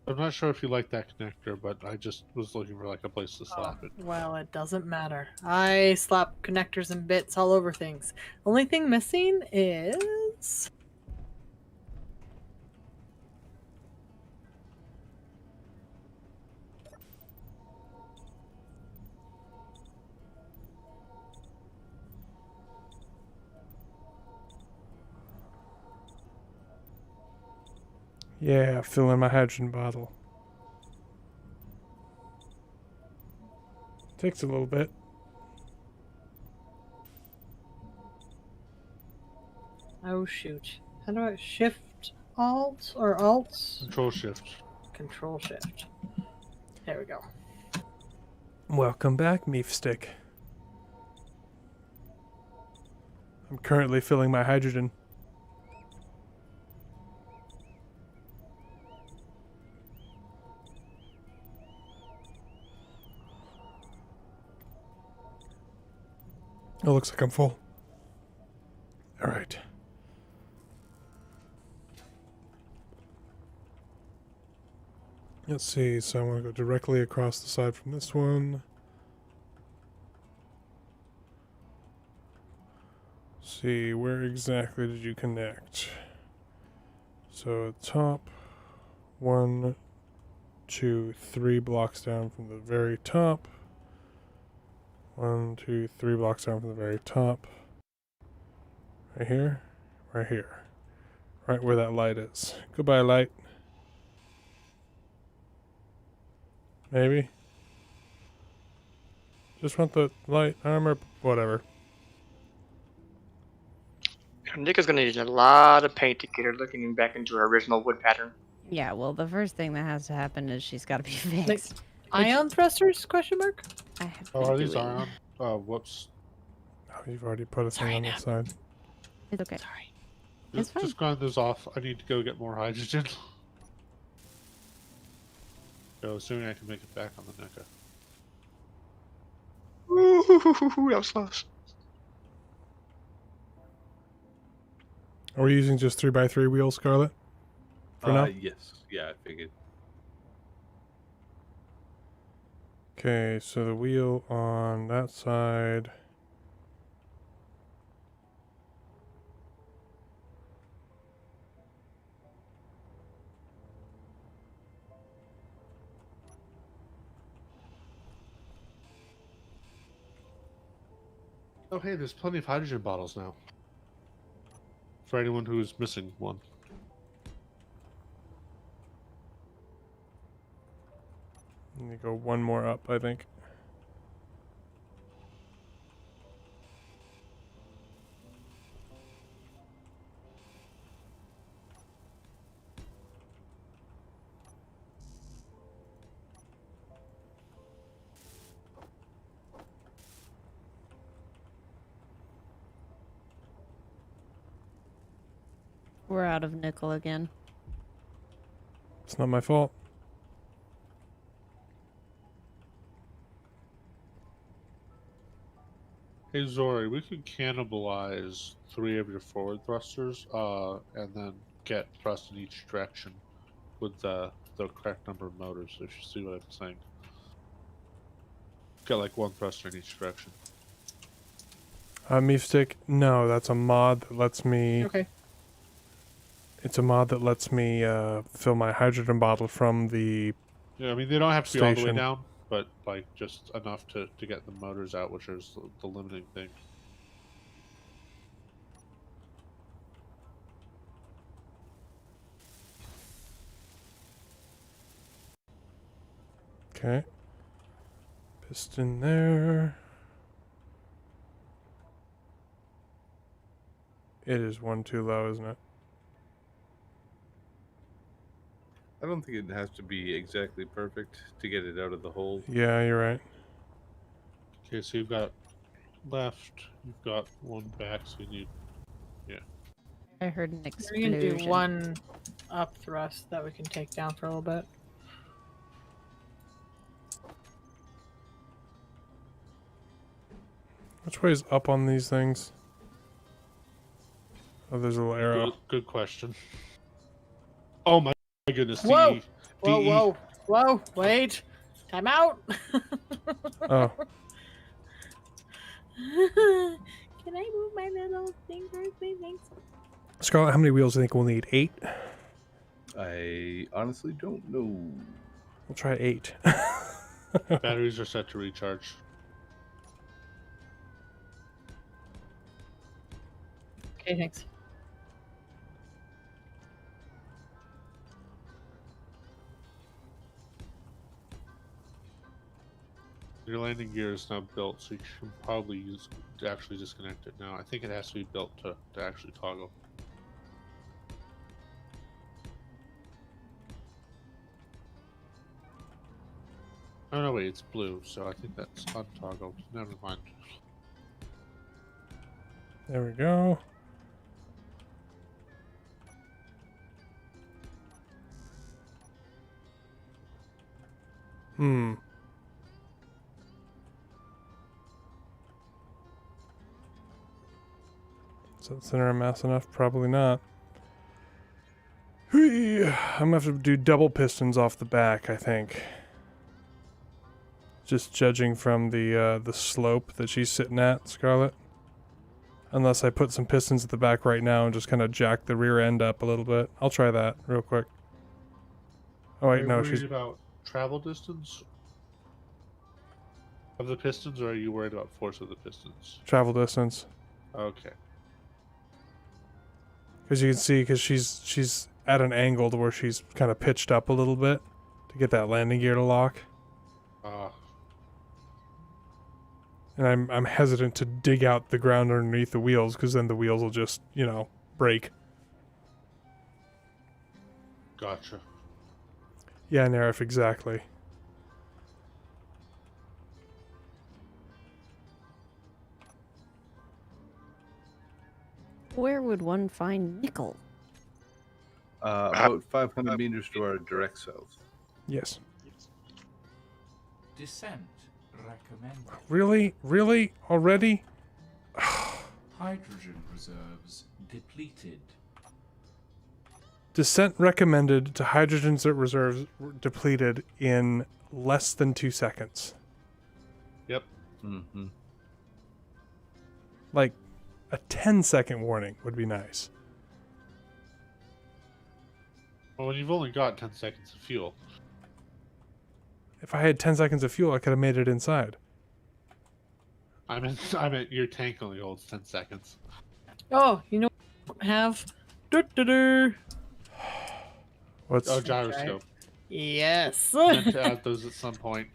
I'm not sure if you like that connector, but I just was looking for like a place to slap it. Well, it doesn't matter. I slap connectors and bits all over things. Only thing missing is... Yeah, fill in my hydrogen bottle. Takes a little bit. Oh shoot. How do I shift alt or alt? Control shift. Control shift. There we go. Welcome back, Meefstick. I'm currently filling my hydrogen. It looks like I'm full. All right. Let's see. So I want to go directly across the side from this one. See, where exactly did you connect? So top 1, 2, 3 blocks down from the very top. 1, 2, 3 blocks down from the very top. Right here. Right here. Right where that light is. Goodbye, light. Maybe. Just want the light armor, whatever. Nick is going to need a lot of paint to get her looking back into her original wood pattern. Yeah, well, the first thing that has to happen is she's got to be fixed. Ion thrusters? Question mark? I have Oh, been are these doing- ion? Whoops. Oh, you've already put a thing Sorry, on the Nat. side. It's okay. Sorry. It's fine. Just grind those off. I need to go get more hydrogen. So assuming I can make it back on the NECA. Ooh, that was close. Are we using just 3x3 wheels, Scarlett? For now? Yes. Yeah, I figured. Okay, so the wheel on that side. Oh, hey, there's plenty of hydrogen bottles now. For anyone who's missing one. Let me go one more up, I think. We're out of nickel again. It's not my fault. Hey Zori, we could cannibalize 3 of your forward thrusters, and then get thrust in each direction with the correct number of motors, if you see what I'm saying. Get like 1 thruster in each direction. Meefstick, no, that's a mod that lets me... Okay. It's a mod that lets me fill my hydrogen bottle from the... Yeah, I mean, they don't have to be all the way Station. down, but like just enough to get the motors out, which is the limiting thing. Okay. Piston there. It is one too low, isn't it? I don't think it has to be exactly perfect to get it out of the hole. Yeah, you're right. Okay, so you've got left, you've got 1 back, so you need... I heard an We're explosion. gonna do 1 up thrust that we can take down for a little bit. Which way is up on these things? Oh, there's a little arrow. Good question. Oh my goodness. Whoa! DE. Whoa, DE. whoa, whoa! Wait, time out. Oh, Can I move my little thing first, please? Thanks. Scarlett, how many wheels do you think we'll need? 8? I honestly don't know. We'll try 8. Batteries are set to recharge. Okay, thanks. Your landing gear is now built, so you can probably actually disconnect it now. I think it has to be built to actually toggle. Oh no, wait, it's blue, so I think that's untoggled. Never mind. There we go. Is that center of mass enough? Probably not. I'm gonna have to do double pistons off the back, I think. Just judging from the slope that she's sitting at, Scarlett. Unless I put some pistons at the back right now and just kind of jack the rear end up a little bit. I'll try that real quick. Oh Are wait, you no, worried she's about travel distance of the pistons, or are you worried about force of the pistons? travel distance. Okay. Because you can see, because she's at an angle to where she's kind of pitched up a little bit to get that landing gear to lock. And I'm hesitant to dig out the ground underneath the wheels, because then the wheels will just, break. Gotcha. Yeah, Nerif, exactly. Where would one find nickel? About 500 meters to our direct south. Yes. Descent recommended. Really? Really? Already? Hydrogen reserves depleted. Descent recommended to hydrogen reserves depleted in less than 2 seconds. Yep. Mm-hmm. Like, a 10-second warning would be nice. Well, when you've only got 10 seconds of fuel. If I had 10 seconds of fuel, I could have made it inside. I meant your tank only holds 10 seconds. Oh, you know what I have? Du-du-du. What's Oh, gyroscope. Yes. Meant to add those at some point.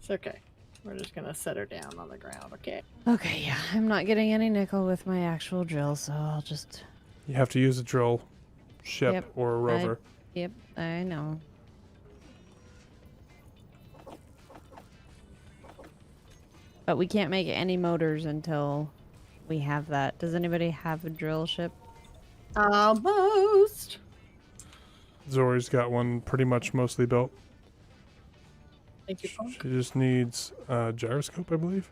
It's okay. We're just gonna set her down on the ground, okay? Okay, yeah, I'm not getting any nickel with my actual drill, so I'll just... You have to use a drill ship Yep, or a rover. Yep, I know. But we can't make any motors until we have that. Does anybody have a drill ship? Almost. Zori's got one pretty much mostly built. Thank you, Punk. She just needs a gyroscope, I believe.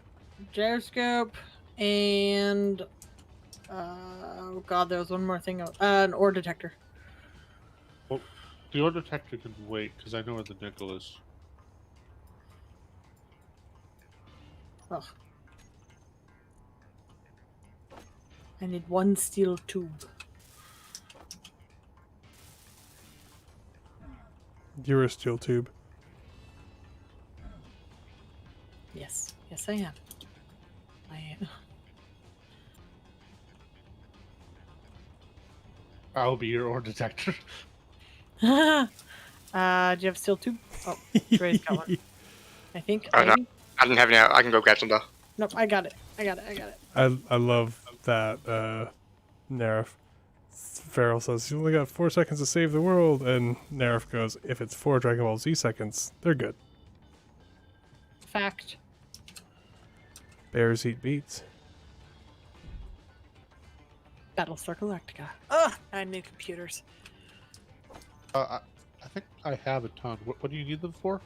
Gyroscope and oh god, there was one more thing. An ore detector. Well, the ore detector can wait, because I know where the nickel is. Ugh. I need one steel tube. You're a steel tube. Yes, yes, I am. I am. I'll be your ore detector. Do you have steel tube? Oh, Dre's got one. I think. I Maybe? I didn't have any. I can go grab some though. Nope, I got it. I got it. I got it. I love that Nerif. Farrell says, you only got 4 seconds to save the world, and Nerif goes, if it's 4 Dragon Ball Z seconds, they're good. Fact. Bears eat beets. Battlestar Galactica. Ugh, I need computers. I think I have a ton. What do you need them for?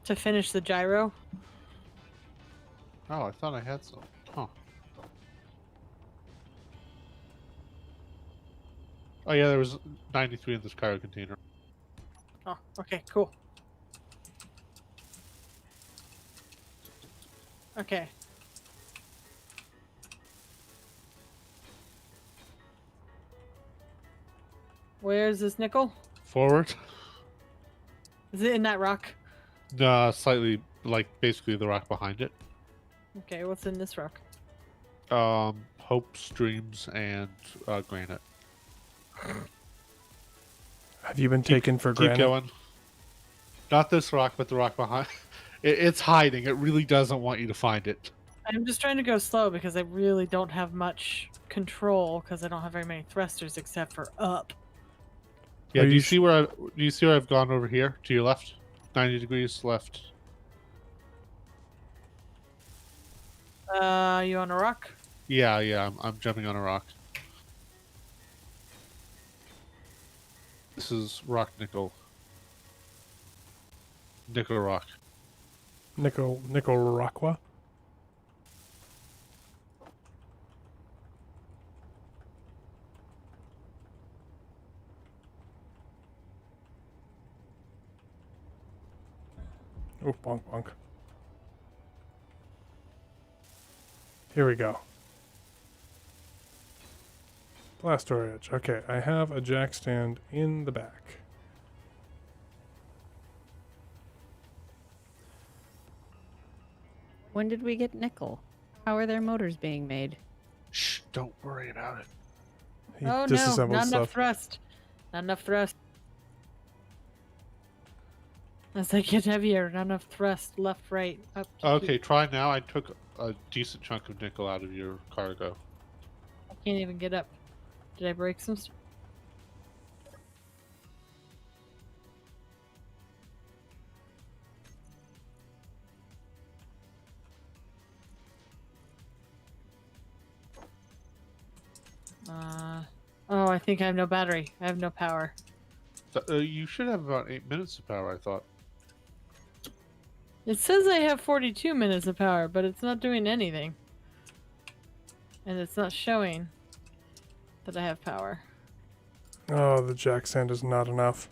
To finish the gyro. Oh, I thought I had some. Huh. Oh yeah, there was 93 in this cargo container. Oh, okay, cool. Okay. Where's this nickel? Forward. Is it in that rock? No, slightly like basically the rock behind it. Okay, what's in this rock? Hopes, dreams, and granite. Have you been taken for Keep granted? going. Not this rock, but the rock behind. It's hiding. It really doesn't want you to find it. I'm just trying to go slow because I really don't have much control because I don't have very many thrusters except for up. Yeah. Are Do you you sh- see where do you see where I've gone over here to your left? 90 degrees left. You on a rock? Yeah, yeah. I'm jumping on a rock. This is rock nickel. Nickel rock. Nicaragua? Oh, bonk, bonk. Here we go. Blast storage. Okay, I have a jack stand in the back. When did we get nickel? How are their motors being made? Shh! Don't worry about it. He Oh no, disassembled not enough stuff. thrust. Not enough thrust. As I get heavier, not enough thrust. Left, right, up. to Okay, keep- try now. I took a decent chunk of nickel out of your cargo. I can't even get up. Did I break some stuff? Oh, I think I have no battery. I have no power. You should have about 8 minutes of power, I thought. It says I have 42 minutes of power, but it's not doing anything. And it's not showing that I have power. Oh, the jack stand is not enough.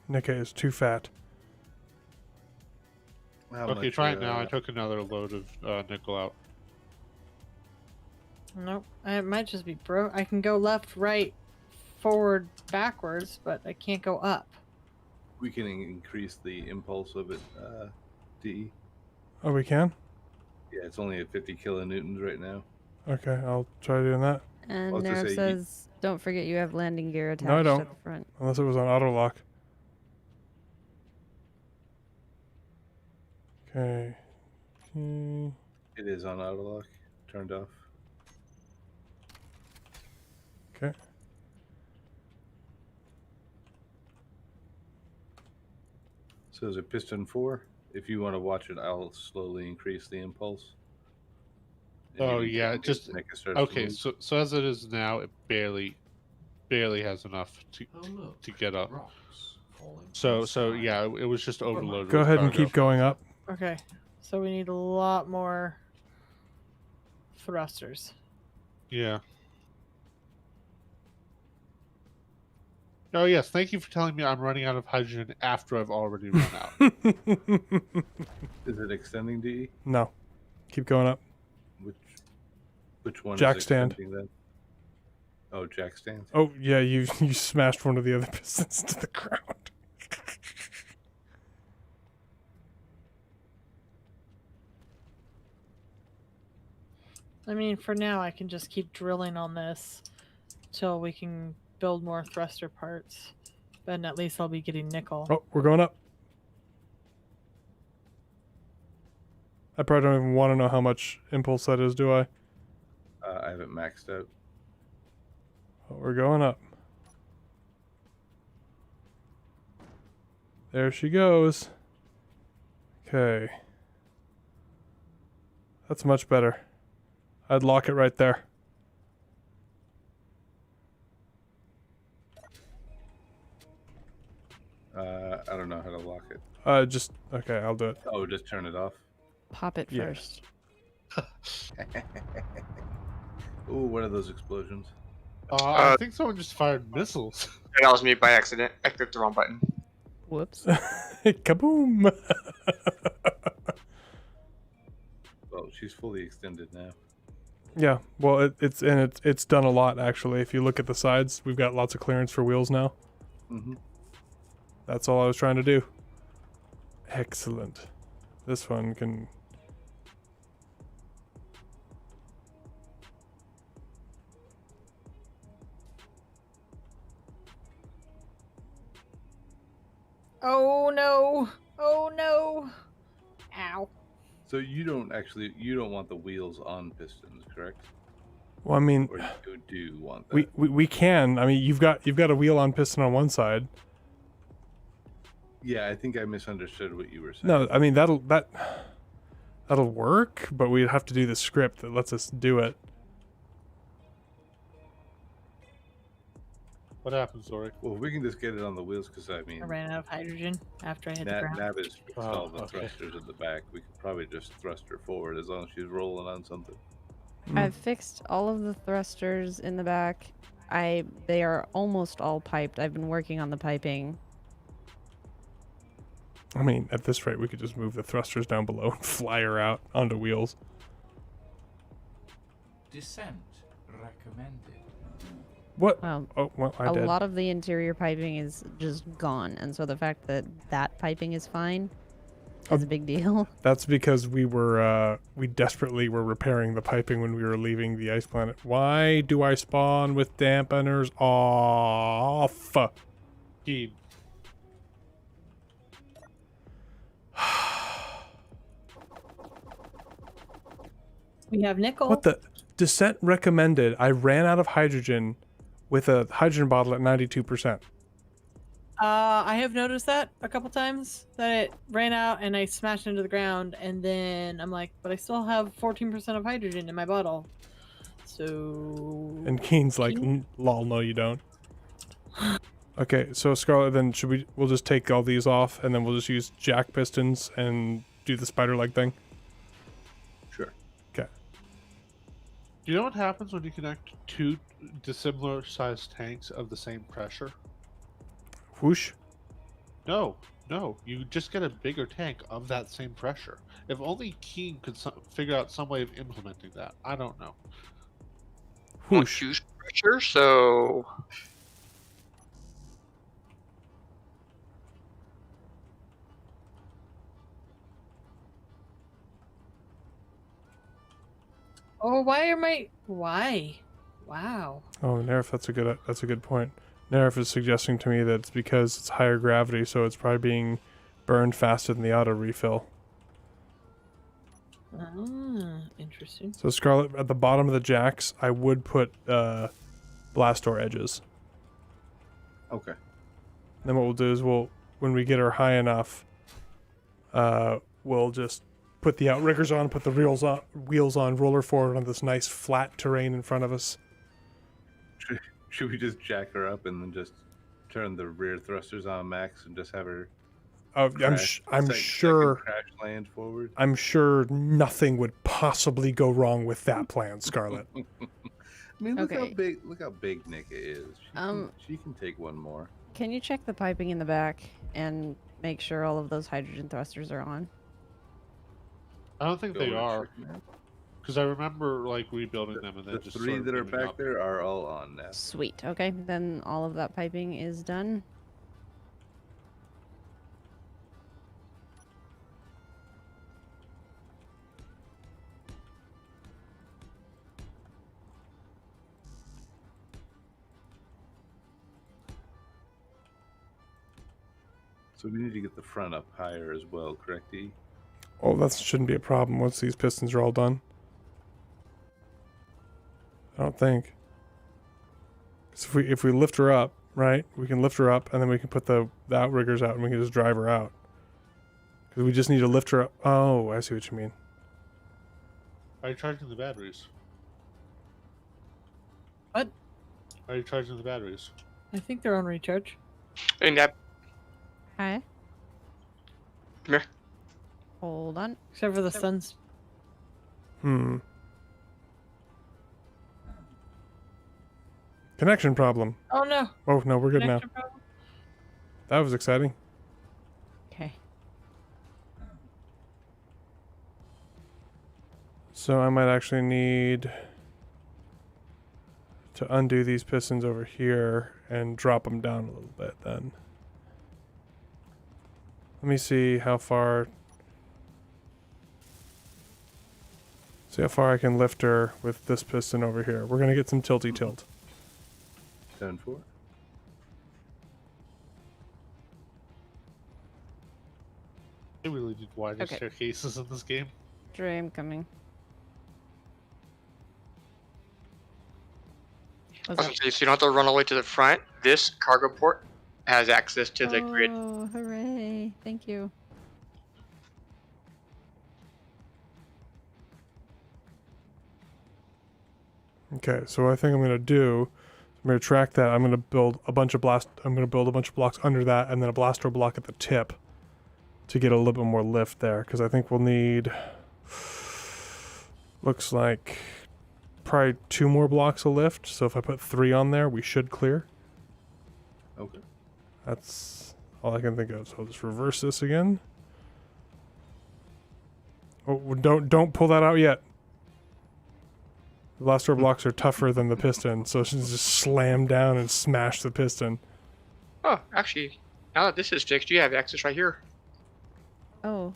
Nika is too fat. How Okay, much, try it now. I took another load of nickel out. Nope. It might just be broke. I can go left, right, forward, backwards, but I can't go up. We can increase the impulse of it, DE. Oh, we can? Yeah, it's only at 50 kilonewtons right now. Okay, I'll try doing that. And Well, to Nerf say you- says, don't forget you have landing gear attached No, I don't. to the front. Unless it was on auto lock. Okay. It is on auto lock, turned off. Okay. So is it piston 4? If you want to watch it, I'll slowly increase the impulse. And Oh, you yeah, can just- make it start to Okay, move. so as it is now, it barely has enough Oh, look. to get up. Rocks falling from So the sky. yeah, it was just overloaded. Go with ahead and cargo. keep going up. Okay. So we need a lot more thrusters. Yeah. Oh yes, thank you for telling me I'm running out of hydrogen after I've already run out. Is it extending DE? No. Keep going up. Which one Jack is stand. extending then? Oh, jack stand. Oh, yeah, you smashed one of the other pistons to the ground. I mean, for now, I can just keep drilling on this till we can build more thruster parts. Then at least I'll be getting nickel. Oh, we're going up. I probably don't even want to know how much impulse that is, do I? I haven't maxed out. Oh, we're going up. There she goes. Okay. That's much better. I'd lock it right there. I don't know how to lock it. Just, okay, I'll do it. Oh, just turn it off. Pop it Yes. first. Ooh, what are those explosions? I think someone just fired missiles. That was me by accident. I clicked the wrong button. Whoops. Kaboom! Well, she's fully extended now. Yeah, well, it's done a lot actually. If you look at the sides, we've got lots of clearance for wheels now. Mm-hmm. That's all I was trying to do. Excellent. This one can. Oh no! Oh no! Ow. So you don't want the wheels on pistons, correct? Well, I mean, Or you do want that? we can. I mean, you've got a wheel on piston on one side. Yeah, I think I misunderstood what you were saying. No, I mean that'll work, but we'd have to do the script that lets us do it. What happens, Zori? Well, we can just get it on the wheels because I mean, I ran out of hydrogen after I hit the ground. Nav is all the okay. thrusters at the back. We could probably just thrust her forward as long as she's rolling on something. I've fixed all of the thrusters in the back. They are almost all piped. I've been working on the piping. I mean, at this rate, we could just move the thrusters down below and fly her out onto wheels. Descent recommended. What? Well, Oh, well, I a did. lot of the interior piping is just gone, and so the fact that that piping is fine is a big deal. That's because we desperately were repairing the piping when we were leaving the ice planet. Why do I spawn with dampeners off? Keen. We have nickel. What the? Descent recommended. I ran out of hydrogen with a hydrogen bottle at 92%. I have noticed that a couple times that it ran out and I smashed into the ground, and then I'm like, but I still have 14% of hydrogen in my bottle. So. And Keen's like, lol, no, you don't. Okay, so Scarlett, then we'll just take all these off and then we'll just use jack pistons and do the spider leg thing? Sure. Okay. Do you know what happens when you connect two dissimilar sized tanks of the same pressure? Whoosh. No, you just get a bigger tank of that same pressure. If only Keen could figure out some way of implementing that. I don't know. Won't Whoosh. choose pressure, so Oh, why? Wow. Oh, Nerf, that's a good point. Nerf is suggesting to me that it's because it's higher gravity, so it's probably being burned faster than the auto refill. Ah, interesting. So Scarlett, at the bottom of the jacks, I would put blast door edges. Okay. Then what we'll do is when we get her high enough, we'll just put the outriggers on, put the wheels on, roll her forward on this nice flat terrain in front of us. Should we just jack her up and then just turn the rear thrusters on max and just have her? Oh, I'm second sure. Crash land forward. I'm sure nothing would possibly go wrong with that plan, Scarlett. I mean, look Okay. how big Nika is. She can take one more. Can you check the piping in the back and make sure all of those hydrogen thrusters are on? I don't think Go they on, are, check now. because I remember like rebuilding them and then The just three sort of that are giving back up. there are all on now. Sweet. Okay, then all of that piping is done. So we need to get the front up higher as well, correct, E? Oh, that shouldn't be a problem once these pistons are all done. I don't think. 'Cause if we lift her up, right, we can lift her up and then we can put the outriggers out and we can just drive her out. Because we just need to lift her up. Oh, I see what you mean. Are you charging the batteries? What? Are you charging the batteries? I think they're on recharge. in that Hi. Come here. Hold on. Except for the sun's. Connection problem. Oh no. Oh no, we're good now. Connection problem? That was exciting. Okay. So I might actually need to undo these pistons over here and drop them down a little bit then. Let me see how far I can lift her with this piston over here. We're gonna get some tilty tilt. 10-4. They really need wider Okay. staircases in this game. Dre, I'm coming. I What's was up? gonna say, so you don't have to run all the way to the front. This cargo port has access to the grid. Oh, hooray. Thank you. Okay, so what I think I'm gonna do, I'm gonna track that. I'm gonna build a bunch of blocks under that, and then a blaster block at the tip to get a little bit more lift there, because I think we'll need. Looks like probably 2 more blocks of lift. So if I put 3 on there, we should clear. Okay. That's all I can think of. So I'll just reverse this again. Oh, don't pull that out yet. The blaster blocks are tougher than the piston, so she just slam down and smash the piston. Oh, actually, now that this is fixed, you have access right here. Oh,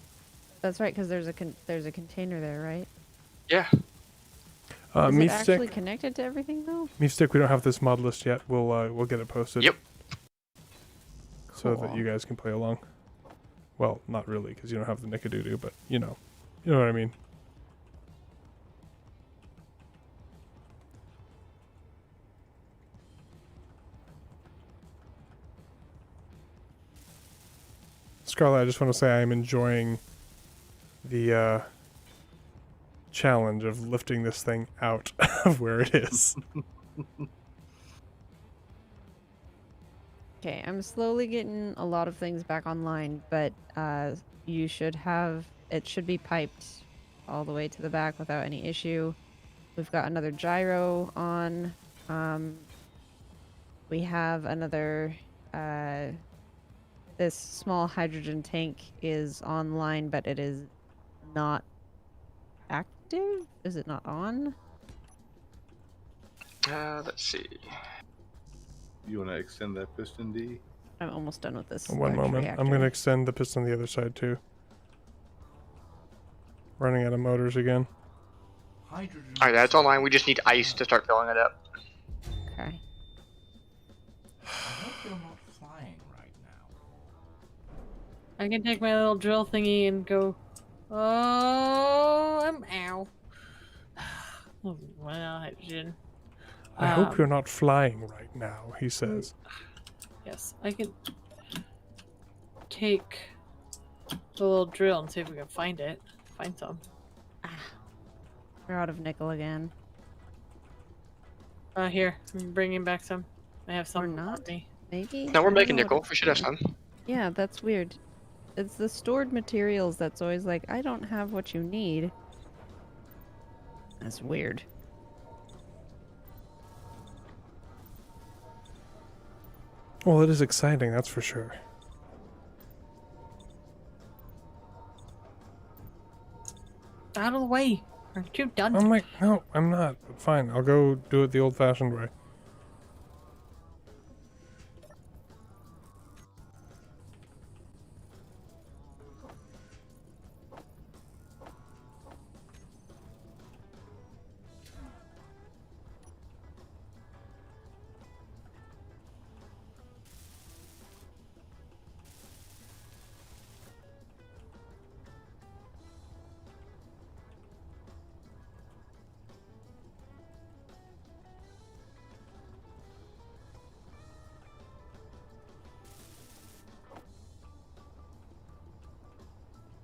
that's right, because there's a container there, right? Yeah. Is Meat it actually stick. connected to everything though? Meat stick. We don't have this mod list yet. We'll get it posted. Yep. So that Cool. you guys can play along. Well, not really, because you don't have the Nickadoodoo, but you know what I mean. Scarlett, I just want to say I am enjoying the challenge of lifting this thing out of where it is. Okay, I'm slowly getting a lot of things back online, but you should have it should be piped all the way to the back without any issue. We've got another gyro on. We have another this small hydrogen tank is online, but it is not active. Is it not on? Let's see. You want to extend that piston, D? I'm almost done with this. One large moment. I'm going to reactor. extend the piston on the other side too. Running out of motors again. Hydrogen. All right, that's online. We just need ice to start filling it up. Okay. I hope you're not flying right now. I can take my little drill thingy and go. Oh, I'm ow. Well, hydrogen. I hope you're not flying right now, he says. Yes, I can take the little drill and see if we can find it. Find some. We're out of nickel again. Here, I'm bringing back some. I have some. Or on not? me. Maybe? No, I we're don't making know what nickel. it's We should have doing. some. Yeah, that's weird. It's the stored materials that's always like, I don't have what you need. That's weird. Well, it is exciting, that's for sure. Out of the way. Aren't you done? I'm like, no, I'm not. But fine, I'll go do it the old-fashioned way.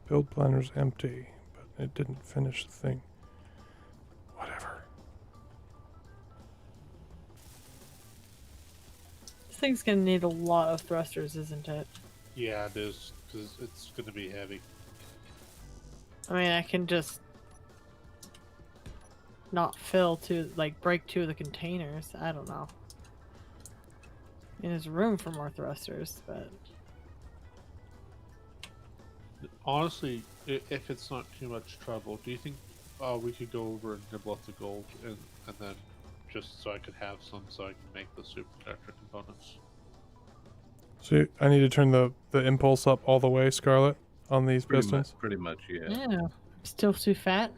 Build planner's empty, but it didn't finish the thing. Whatever. This thing's gonna need a lot of thrusters, isn't it? Yeah, it is, because it's going to be heavy. I mean, I can just not fill to like break 2 of the containers. I don't know. There's room for more thrusters, but Honestly, if it's not too much trouble, do you think we could go over and nibble at the gold and then just so I could have some so I can make the super protector components? So I need to turn the impulse up all the way, Scarlett, on these pistons. Pretty much, yeah. yeah, I'm still too fat.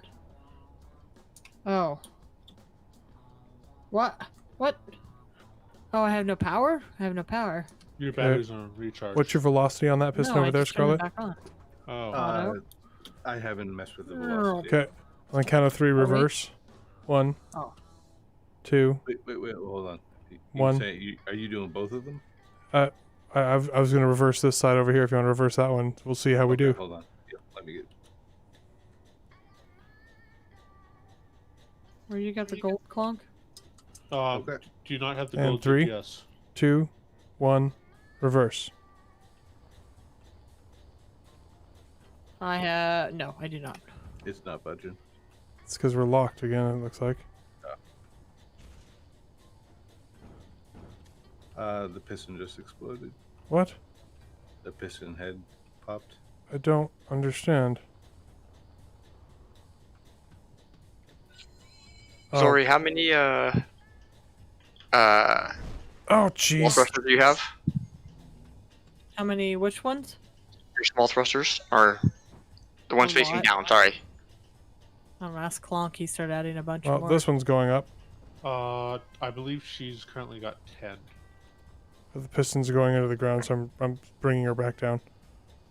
Oh. What? What? Oh, I have no power? I have no power. Your batteries are on recharge. What's your velocity on that piston No, over I there, just turned it Scarlett? back on. Oh. I haven't messed with the Oh. velocity. Okay. On the count of 3, reverse. 1, Oh. Oh. 2. Wait, hold on. One. Are you doing both of them? I was going to reverse this side over here. If you want to reverse that one, we'll see how we do. Hold on. Yeah, let me get. Where you got the gold clonk? Okay. Do you not have the And gold 3, GPS? 2, 1, reverse. I have no, I do not. It's not budging. It's because we're locked again, it looks like. The piston just exploded. What? The piston head popped. I don't understand. Oh. Sorry, how many Oh, small jeez. thrusters do you have? How many? Which ones? Your small thrusters, or the ones A facing lot. down? Sorry. I'll ask Clonky. Start adding a bunch Well, more. this one's going up. I believe she's currently got 10. The piston's going into the ground, so I'm bringing her back down.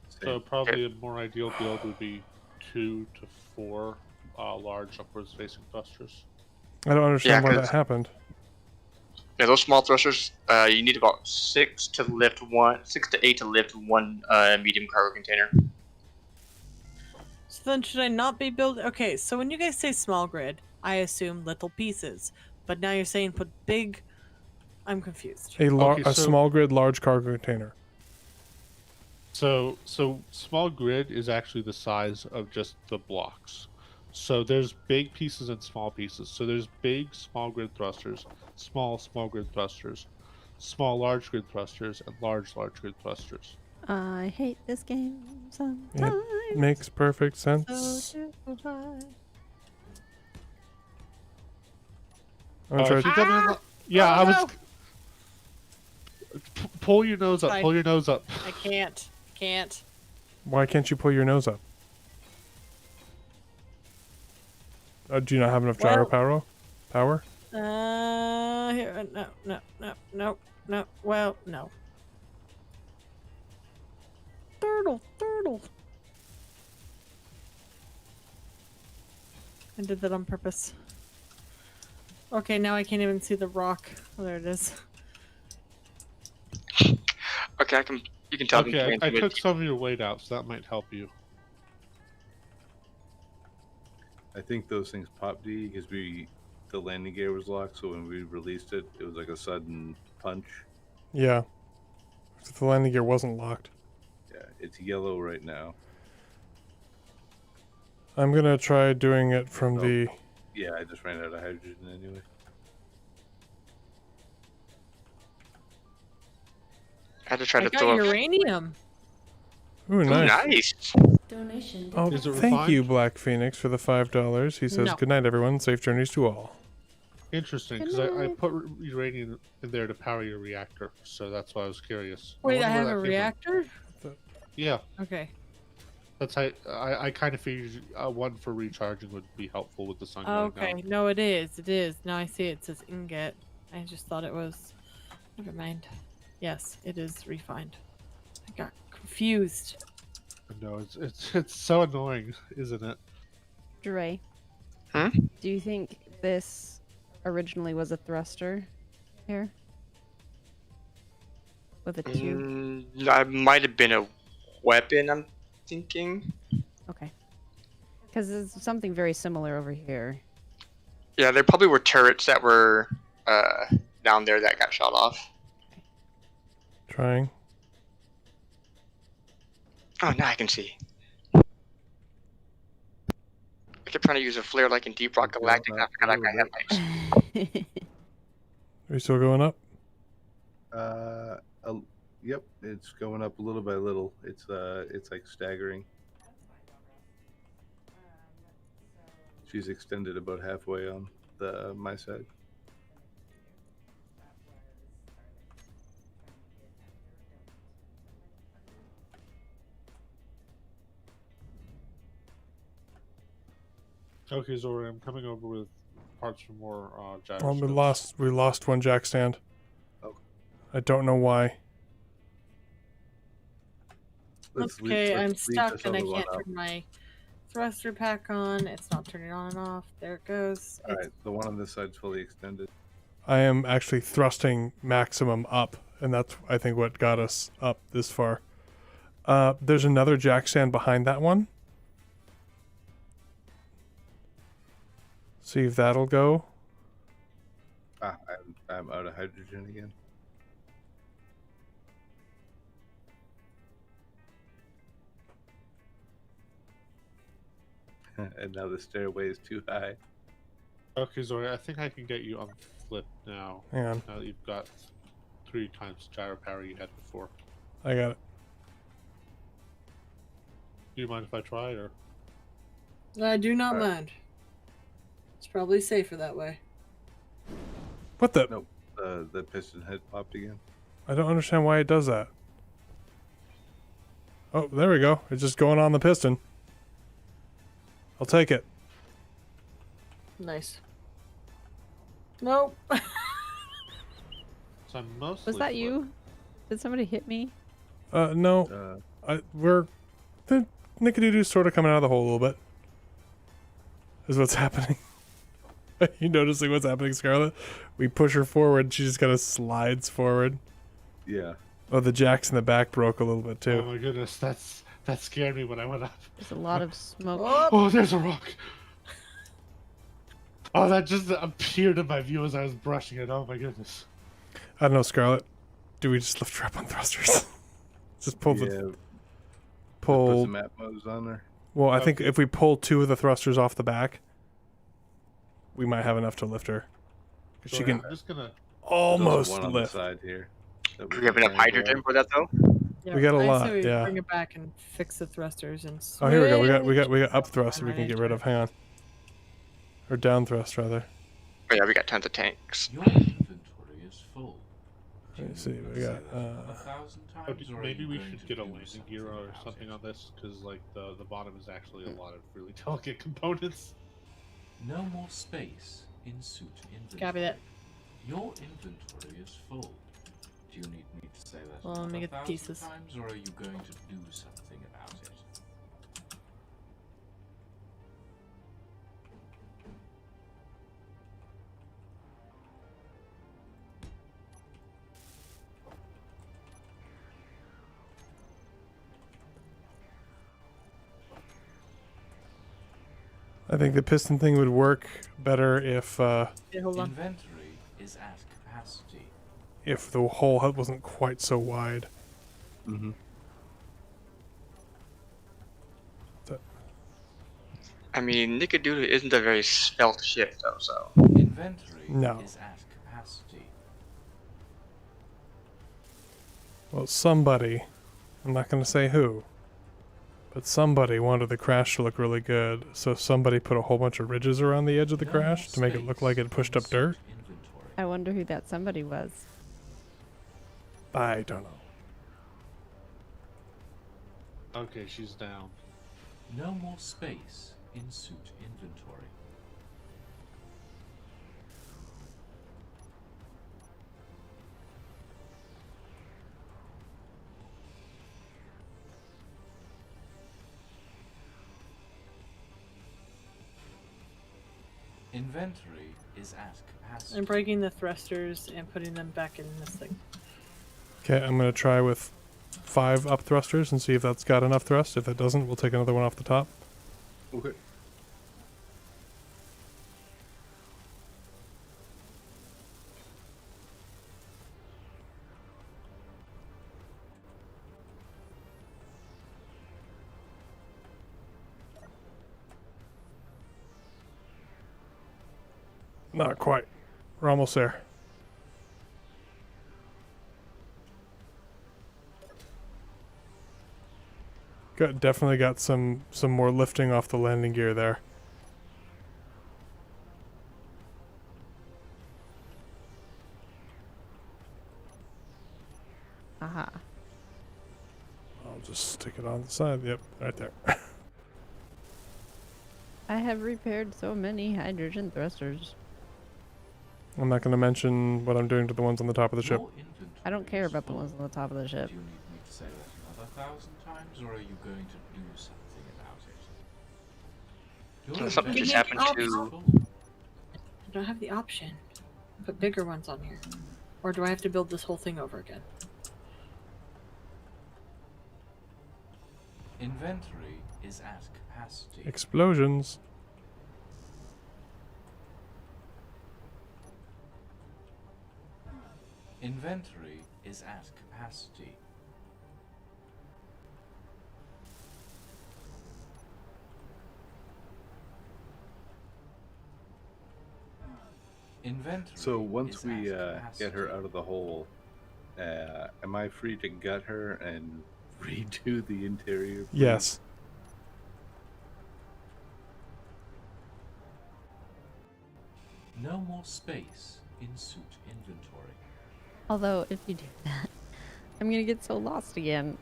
So probably a more ideal build would be 2 to 4 large upwards facing thrusters. I don't understand Yeah, why that 'cause- happened. Yeah, those small thrusters. You need about 6 to lift one, 6 to 8 to lift one medium cargo container. So then, should I not be building? Okay, so when you guys say small grid, I assume little pieces, but now you're saying put big. I'm confused. A Okay, so- small grid, large cargo container. So small grid is actually the size of just the blocks. So there's big pieces and small pieces. So there's big small grid thrusters, small grid thrusters, small large grid thrusters, and large grid thrusters. I hate this game sometimes. Makes perfect sense. So do I. I'm gonna If you try. come in, yeah, Oh, I was. no. Pull your nose up. Fine. Pull your nose up. I can't. Can't. Why can't you pull your nose up? Do you not have enough gyro Well- power? Here. No. Well, no. Turtle. I did that on purpose. Okay, now I can't even see the rock. Oh, there it is. Okay, I can. You can tell. them Okay, to I manage took it. some of your weight out, so that might help you. I think those things popped D because the landing gear was locked. So when we released it, it was like a sudden punch. Yeah. If the landing gear wasn't locked. Yeah, it's yellow right now. I'm gonna try doing it from the. Yeah, I just ran out of hydrogen anyway. I had to try I to got throw. uranium. Ooh, Ooh, nice. nice. Donation. Oh, Is it thank refined? you, Black Phoenix, for the $5. He says, No. "Good night, everyone. Safe journeys to all." Interesting, because I put uranium in there to power your reactor, so that's why I was curious. Wait, I wonder have where a that came reactor? from. Yeah, Okay. that's how I kind of figured one for recharging would be helpful with the sun going Okay. down. No, it is. It is. Now I see it says ingot. I just thought it was. Never mind. Yes, it is refined. I got confused. No, it's so annoying, isn't it? Dre. Hmm? Do you think this originally was a thruster here? With a tube? That might have been a weapon. I'm thinking. Okay. Because there's something very similar over here. Yeah, there probably were turrets that were down there that got shot off. Trying. Oh, now I can see. I kept trying to use a flare like in Deep Rock Galactic. And I forgot I got headlights. Are we still going up? Yep, it's going up little by little. It's like staggering. She's extended about halfway on the my side. Okay, Zori, I'm coming over with parts for more Well, gyroscopes. we lost one jack stand. Oh. I don't know why. That's okay. I'm leave stuck this and I other one can't up. turn my thruster pack on. It's not turning on and off. There it goes. All right, the one on this side's fully extended. I am actually thrusting maximum up, and that's, I think, what got us up this far. There's another jack stand behind that one. See if that'll go. I'm out of hydrogen again. And now the stairway is too high. Okay, Zori, I think I can get you unflipped now. Hang on. Now that you've got 3 times gyro power you had before. I got it. Do you mind if I try, or? I do not Alright. mind. It's probably safer that way. What the? Nope. The piston head popped again. I don't understand why it does that. Oh, there we go. It's just going on the piston. I'll take it. Nice. Nope. So I'm mostly Was that flipped. you? Did somebody hit me? No. The Nickadoodoo's sort of coming out of the hole a little bit. Is what's happening. You noticing what's happening, Scarlett? We push her forward, she just kind of slides forward. Yeah. Oh, the jacks in the back broke a little bit Oh too. my goodness, that scared me when I went up. There's a lot of smoke. Oh, Oh, there's a rock. Oh, that just appeared in my view as I was brushing it. Oh my goodness. I don't know, Scarlett. Do we just lift her up on thrusters? Just pull Yeah. the Put pull. some Atmos on her. Well, I think Okay. if we pull 2 of the thrusters off the back, we might have enough to lift her. She Zori, can I'm just gonna. There's also almost one on the lift. side here. that Do we we have can enough try and hydrogen grab. for that though? yeah, We got a I lot, say we yeah. bring it back and fix the thrusters and. Oh, here we go. We got switch. up thrust that we can get rid of. Hang on. Or down thrust rather. Oh yeah, we got tons of tanks. Your inventory is full. Do Let me you see, need me we to got, say that 1,000 Oh, times, or are maybe you we going should to get a do landing gear or about something it? on this, because like the bottom is actually a lot of really delicate components. No more space in suit inventory. Copy that. Your inventory is full. Do you need me to say that Well, let me get the 1,000 pieces. times, or are you going to do something about it? I think the piston thing would work better if Okay, hold on. Inventory is at capacity. the hole wasn't quite so wide. Mm-hmm. I mean, Nickadoodle isn't a very svelte ship though, so. Inventory No. is at capacity. Well, somebody, I'm not going to say who, but somebody wanted the crash to look really good, so somebody put a whole bunch of ridges around the edge of the No crash more to make it look like it space pushed in up dirt. suit inventory. I wonder who that somebody was. I don't know. Okay, she's down. No more space in suit inventory. Inventory is at capacity. I'm breaking the thrusters and putting them back in this thing. Okay, I'm going to try with 5 up thrusters and see if that's got enough thrust. If it doesn't, we'll take another one off the top. Okay. Not quite. We're almost there. Definitely got some more lifting off the landing gear there. Aha. I'll just stick it on the side. Yep, right there. I have repaired so many hydrogen thrusters. I'm not going to mention what I'm doing to the ones on the top of the ship. Your inventory I don't care is about the full. ones on the top of the ship. Do you need me to say that another 1,000 times, or are you going to do something about it? Your Something just inventory happened is to- full. I don't have the option. Put bigger ones on here. Or do I have to build this whole thing over again? Inventory is at capacity. Explosions. Inventory is at capacity. Inventory. So once is we at get her capacity. out of the hole, am I free to gut her and redo the interior? please? Yes. No more space in suit inventory. Although, if you do that, I'm gonna get so lost again.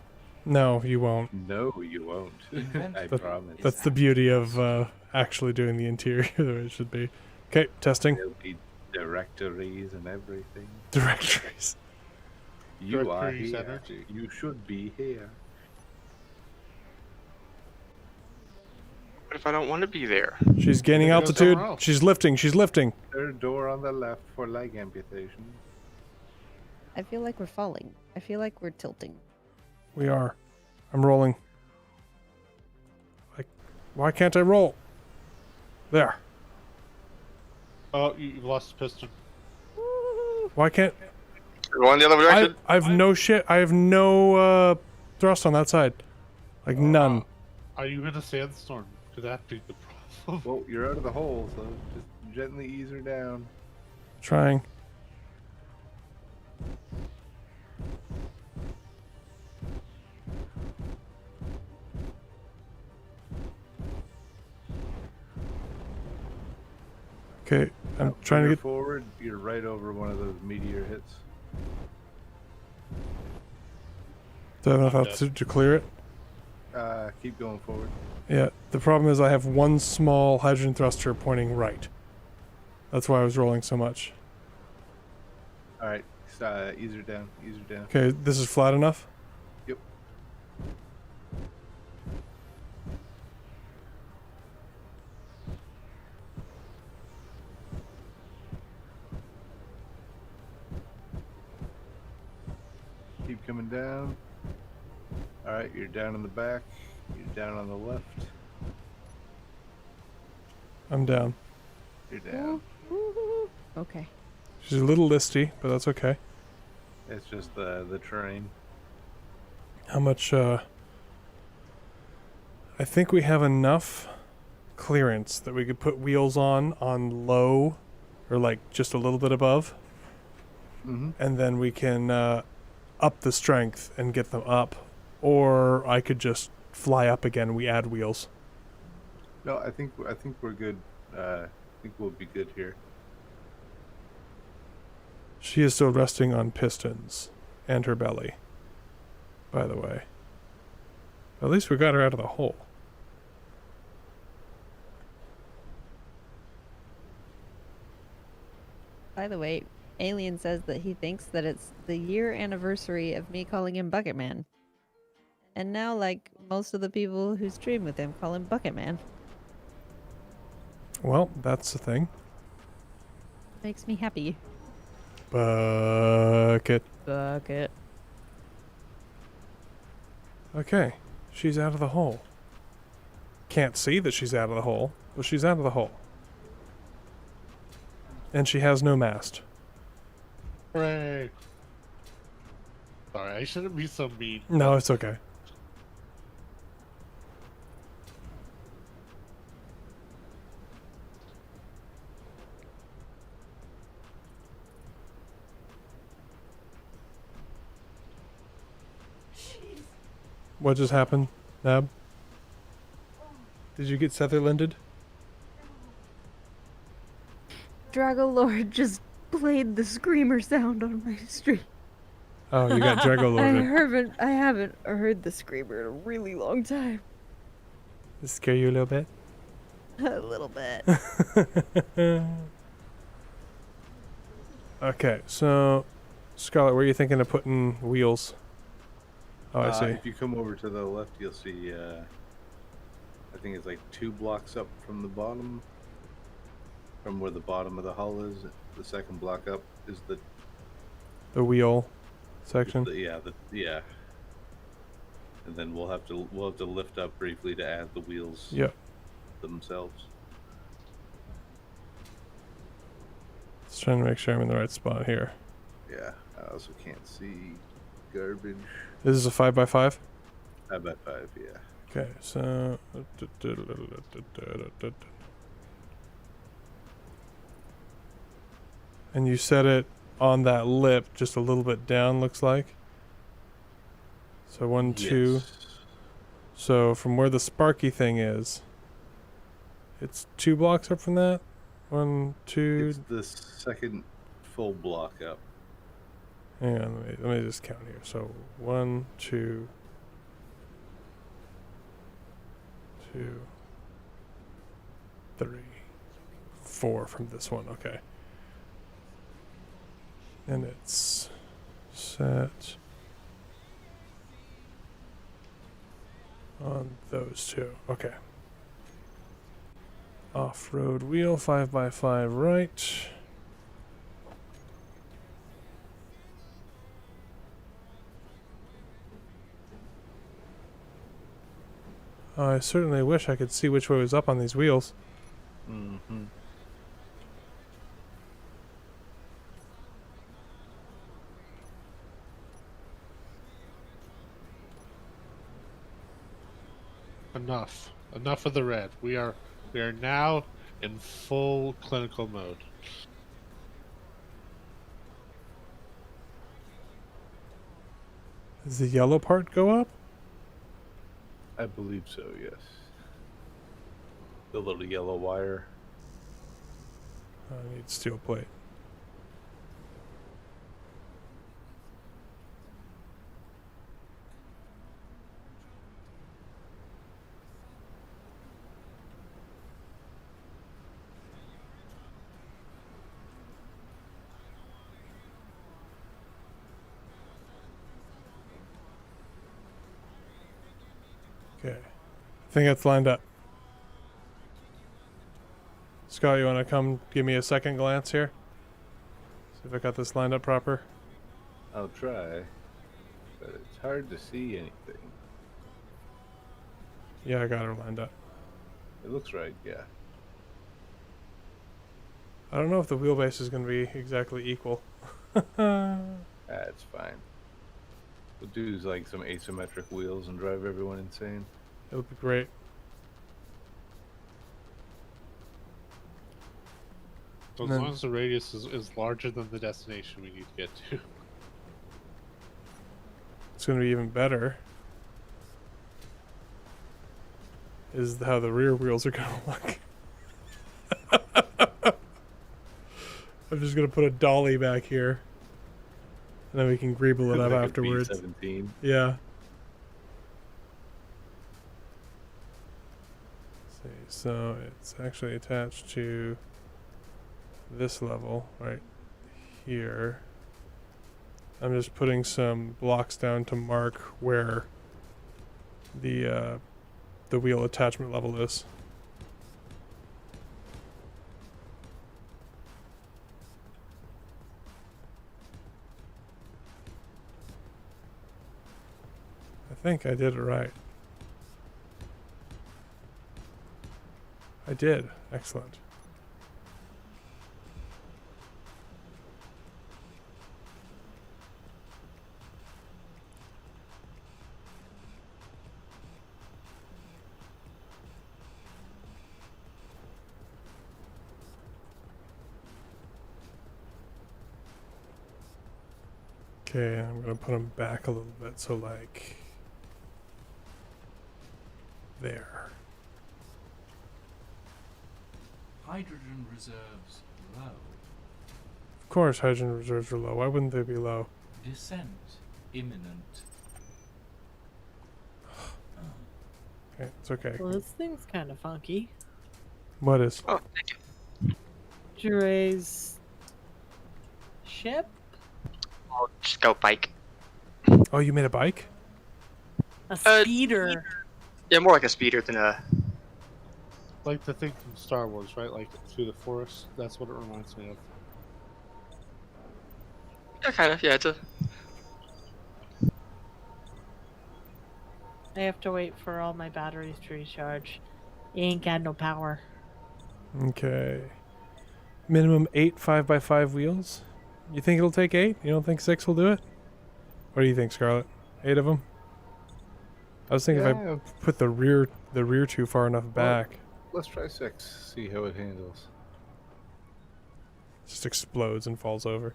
No, you won't. No, you won't. I Inventory promise. is That's the at beauty of capacity. actually doing the interior the way it should be. Okay, testing. There'll be directories and everything. Directories. You are Directories, here. energy. You should be here. What if I don't want to be there? She's gaining Maybe go altitude. somewhere else. She's lifting. She's lifting. Third door on the left for leg amputation. I feel like we're falling. I feel like we're tilting. We are. I'm rolling. Like, why can't I roll? There. Oh, you've lost the piston. Why can't We're going the other direction. I have no shit. I have no thrust on that side. Like none. Are you in a sandstorm? Could that be the problem? Well, you're out of the hole, so just gently ease her down. Trying. Okay, I'm Now, trying to further get. forward. You're right over one of those meteor hits. Do I have enough I'm dead. altitude to clear it? Keep going forward. Yeah. The problem is I have one small hydrogen thruster pointing right. That's why I was rolling so much. All right, ease her down. Ease her down. Okay, this is flat enough. Yep. Keep coming down. All right, you're down in the back. You're down on the left. I'm down. You're down. Okay. She's a little listy, but that's okay. It's just the terrain. How much, I think we have enough clearance that we could put wheels on low, or like just a little bit above, Mm-hmm. and then we can up the strength and get them up, or I could just fly up again. We add wheels. No, I think we're good. I think we'll be good here. She is still resting on pistons and her belly, by the way. At least we got her out of the hole. By the way, Alien says that he thinks that it's the year anniversary of me calling him Bucket Man. And now, like, most of the people who stream with him call him Bucket Man. Well, that's the thing. Makes me happy. Bucket. Bucket. Okay, she's out of the hole. Can't see that she's out of the hole, but she's out of the hole. And she has no mast. Hooray! Sorry, I shouldn't be so mean. No, it's okay. What just happened? Nab? Did you get Sutherlanded? Drago Lord just played the screamer sound on my stream. Oh, you got Drago Lorded. I haven't heard the screamer in a really long time. Does it scare you a little bit? A little bit. Okay, so Scarlett, where are you thinking of putting wheels? Oh, I see. If you come over to the left, you'll see. I think it's like 2 blocks up from the bottom, from where the bottom of the hull is. The second block up is The wheel section. yeah. And then we'll have to lift up briefly to add the wheels. Yep. Themselves. Just trying to make sure I'm in the right spot here. Yeah. I also can't see garbage. This is a 5x5? 5x5, yeah. Okay, so and you set it on that lip just a little bit down, looks like. So 1, 2. Yes. So from where the sparky thing is, it's 2 blocks up from that. 1, 2. It's the second full block up. Hang on, let me just count here. So 1, 2, 2, 3, 4 from this one. Okay. And it's set on those 2. Okay. Off-road wheel, 5x5 right. I certainly wish I could see which way was up on these wheels. Mm-hmm. Enough of the red. We are now in full clinical mode. Does the yellow part go up? I believe so, yes. The little yellow wire. I need steel plate. Okay. I think it's lined up. Scott, you want to come give me a second glance here? See if I got this lined up proper. I'll try, but it's hard to see anything. Yeah, I got her lined up. It looks right, yeah. I don't know if the wheelbase is going to be exactly equal. That's fine. We'll do like some asymmetric wheels and drive everyone insane. It'll be great. So as long as the radius is larger than the destination we need to get to. It's going to be even better. Is how the rear wheels are going to look. I'm just going to put a dolly back here. And then we can greeble it up Like a afterwards. B-17. Yeah. Let's see, so it's actually attached to this level right here. I'm just putting some blocks down to mark where the wheel attachment level is. I think I did it right. I did. Excellent. Okay, I'm gonna put them back a little bit, so like there. Hydrogen reserves low. Of course, hydrogen reserves are low. Why wouldn't they be low? Descent imminent. Okay, it's okay. Well, this thing's kind of funky. What is? Oh, thank you. Jure's ship? Oh, scout bike. Oh, you made a bike? A speeder. Yeah, more like a speeder than a. Like the thing from Star Wars, right? Like through the forest. That's what it reminds me of. Yeah, kind of. Yeah, it's a. I have to wait for all my batteries to recharge. Ain't got no power. Okay. Minimum 8 5x5 wheels? You think it'll take 8? You don't think 6 will do it? What do you think, Scarlett? 8 of them? I was thinking if I Yeah, put the rear too far enough back, let's try 6. See how it handles. it just explodes and falls over.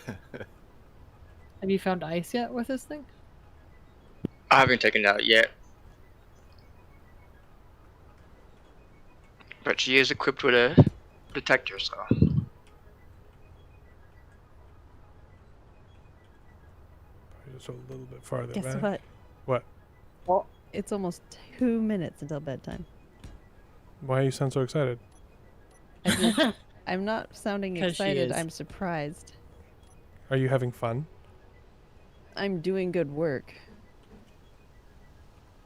Have you found ice yet with this thing? I haven't taken it out yet. But she is equipped with a detector, so. Probably just a little bit farther Guess back. what? What? Well, it's almost 2 minutes until bedtime. Why you sound so excited? I'm not sounding 'Cause she excited. is. I'm surprised. Are you having fun? I'm doing good work.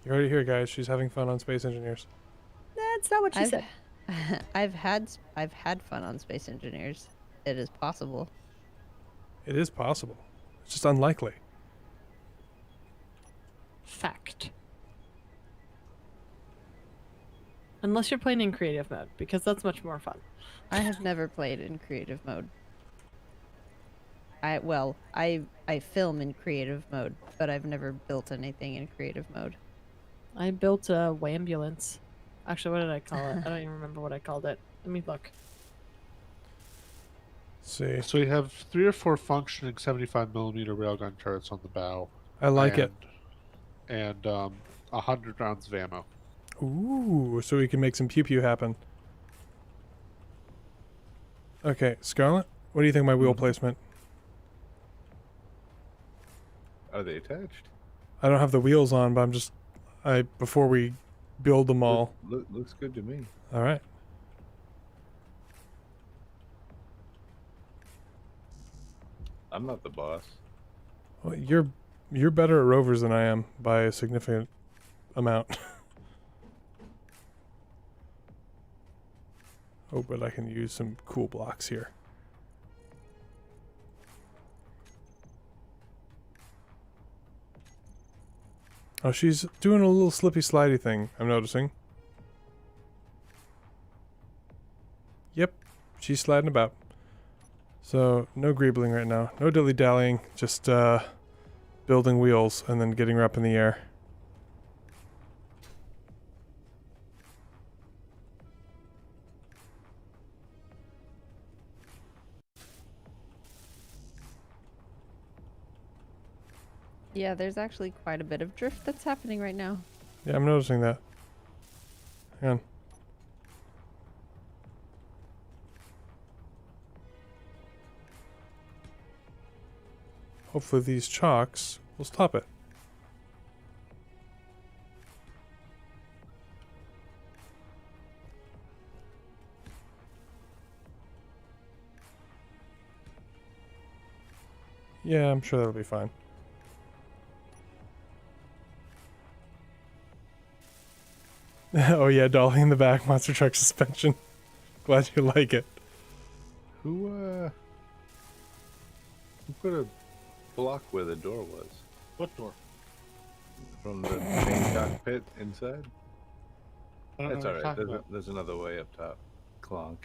You heard it here, guys. She's having fun on Space Engineers. That's not what she said. I've had fun on Space Engineers. It is possible. It is possible. It's just unlikely. Fact. Unless you're playing in creative mode, because that's much more fun. I have never played in creative mode. I film in creative mode, but I've never built anything in creative mode. I built a wambulance. Actually, what did I call it? I don't even remember what I called it. Let me look. Let's see. So you have 3 or 4 functioning 75mm railgun turrets on the bow. I like it. And 100 rounds of ammo. Ooh, so we can make some pew pew happen. Okay, Scarlett, what do you think of my wheel placement? Are they attached? I don't have the wheels on, but before we build them all. Looks good to me. All right. I'm not the boss. Well, you're better at rovers than I am by a significant amount. Oh, but I can use some cool blocks here. Oh, she's doing a little slippy slidey thing, I'm noticing. Yep, she's sliding about. So, no greebling right now. No dilly-dallying, just building wheels and then getting her up in the air. Yeah, there's actually quite a bit of drift that's happening right now. Yeah, I'm noticing that. Hang on. Hopefully these chalks will stop it. Yeah, I'm sure that'll be fine. Oh yeah, dolly in the back, monster truck suspension. Glad you like it. Who put a block where the door was? What door? From the main cockpit inside? I don't That's know what you're alright. talking about. There's another way up top. Clonk.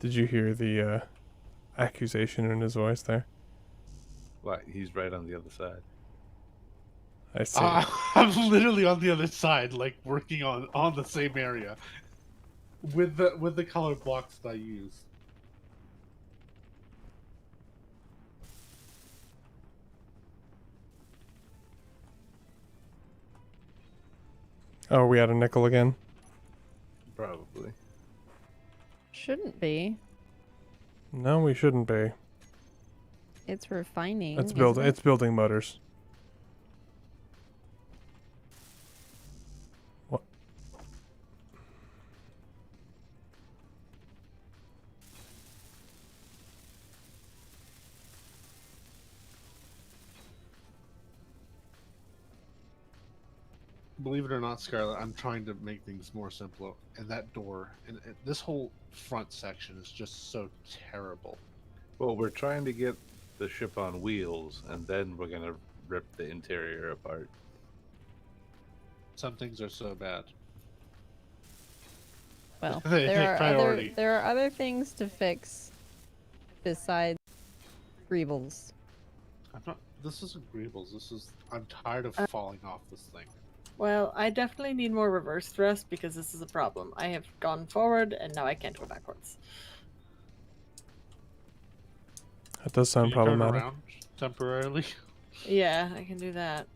Did you hear the accusation in his voice there? What? He's right on the other side. I see. I'm literally on the other side, like working on the same area, with the color blocks that I use. Oh, we had a nickel again. Probably. Shouldn't be. No, we shouldn't be. It's refining. It's isn't it? It's building motors. What? Believe it or not, Scarlett, I'm trying to make things more simple. And that door, and this whole front section is just so terrible. Well, we're trying to get the ship on wheels, and then we're gonna rip the interior apart. Some things are so bad. Well, They take priority. there are other things to fix besides Greebles. I'm not. This isn't Greebles. This is. I'm tired of falling off this thing. Well, I definitely need more reverse thrust because this is a problem. I have gone forward and now I can't go backwards. That does Can sound you turn problematic. around temporarily? Yeah, I can do that.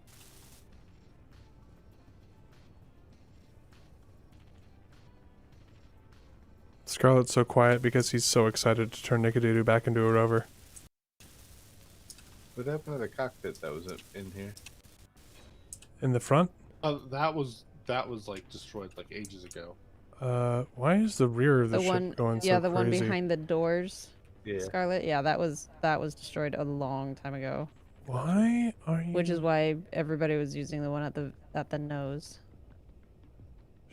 Scarlett's so quiet because he's so excited to turn Nickadoodoo back into a rover. What happened to the cockpit that was in here? In the front? That was like destroyed like ages ago. Why is the rear of the, The ship one, going yeah, so the crazy? one behind the doors. Yeah. Scarlet, yeah, that was destroyed a long time ago. Why are you? Which is why everybody was using the one at the nose.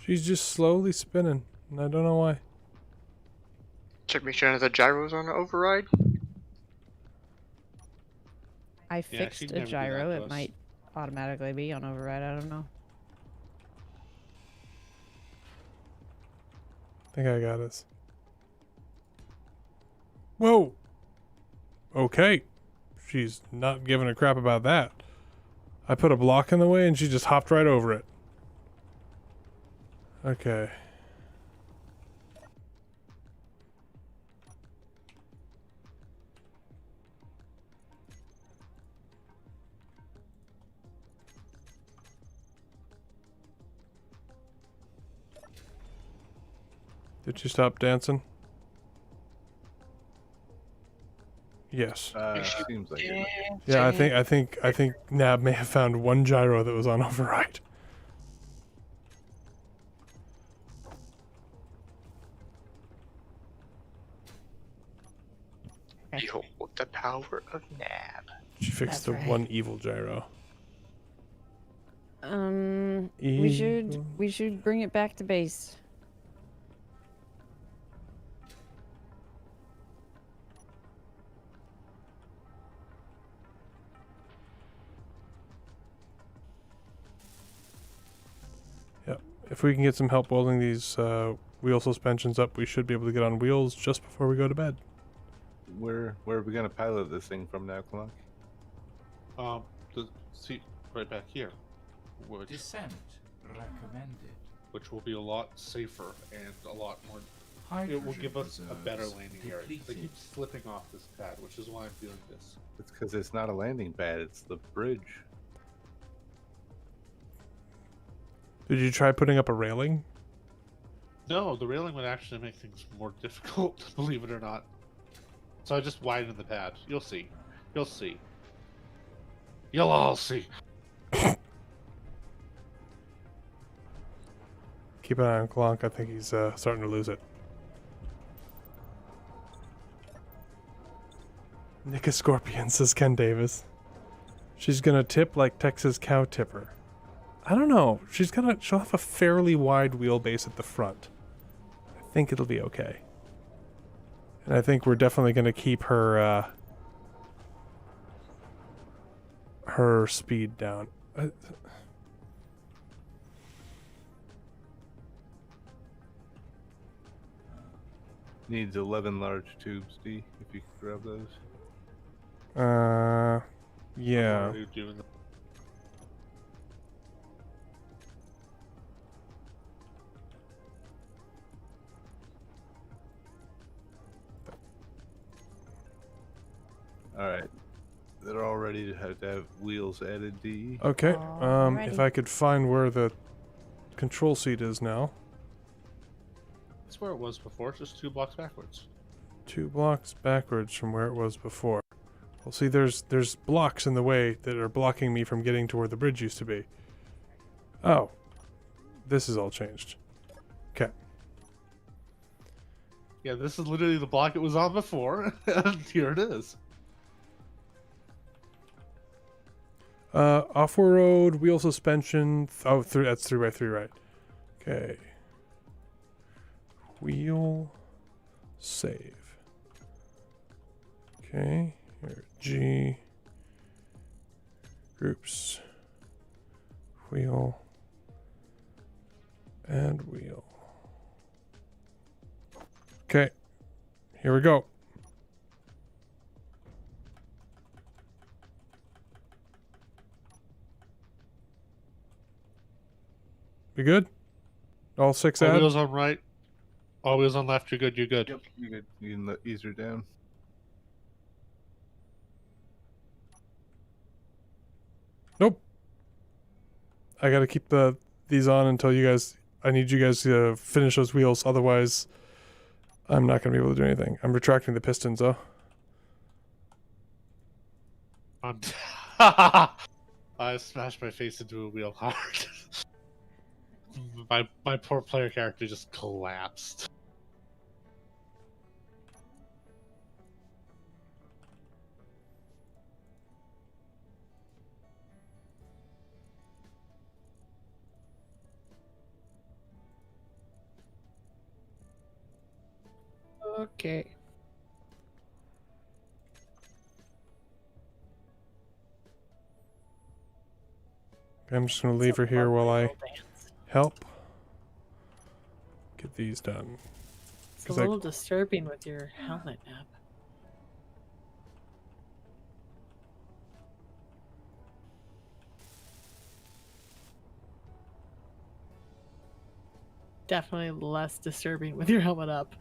She's just slowly spinning, and I don't know why. Check make sure none of the gyros on the override. I she fixed can a never do that gyro. to It us. might automatically be on override. I don't know. I think I got this. Whoa! Okay. She's not giving a crap about that. I put a block in the way and she just hopped right over it. Okay. Did you stop dancing? Yes. Seems like it. Yeah, I think Nab may have found one gyro that was on override. Behold the power of Nab. She fixed That's the right. one evil gyro. We should bring it back to base. Yep. If we can get some help welding these wheel suspensions up, we should be able to get on wheels just before we go to bed. Where are we gonna pilot this thing from now, Clunk? The seat right back here, Descent recommended. which will be a lot safer and a lot more. It will Hydrogen give us a better reserves landing area. They depleted. keep slipping off this pad, which is why I'm doing this. It's because it's not a landing pad; it's the bridge. Did you try putting up a railing? No, the railing would actually make things more difficult, believe it or not. So I just widened the pad. You'll see. You'll see. You'll all see. Keep an eye on Clonk. I think he's starting to lose it. Nick a scorpion, says Ken Davis. She's gonna tip like Texas cow tipper. I don't know. She'll have a fairly wide wheelbase at the front. I think it'll be okay. And I think we're definitely gonna keep her her speed down. Needs 11 large tubes, D. If you could grab those. Yeah. Already doing the- All right, they're all ready to have wheels added, D. Okay. If Alrighty. I could find where the control seat is now. That's where it was before, just 2 blocks backwards. 2 blocks backwards from where it was before. Well, see, there's blocks in the way that are blocking me from getting to where the bridge used to be. Oh. This is all changed. Okay. Yeah, this is literally the block it was on before, and here it is. Off-road, wheel suspension. That's 3x3, right. Okay. Wheel. Save. Okay. Here, G. Groups. Wheel. And wheel. Okay. Here we go. We good? All 6 All add? wheels on right, all wheels on left, you're good, you're good. Yep, you can, ease her down. Nope. I gotta keep these on until you guys... I need you guys to finish those wheels, otherwise I'm not gonna be able to do anything. I'm retracting the pistons, though. I smashed my face into a wheel hard. my poor player character just collapsed. Okay. I'm just gonna leave her here while I help get these done. It's a 'Cause I- little disturbing with your helmet app. Definitely less disturbing with your helmet up.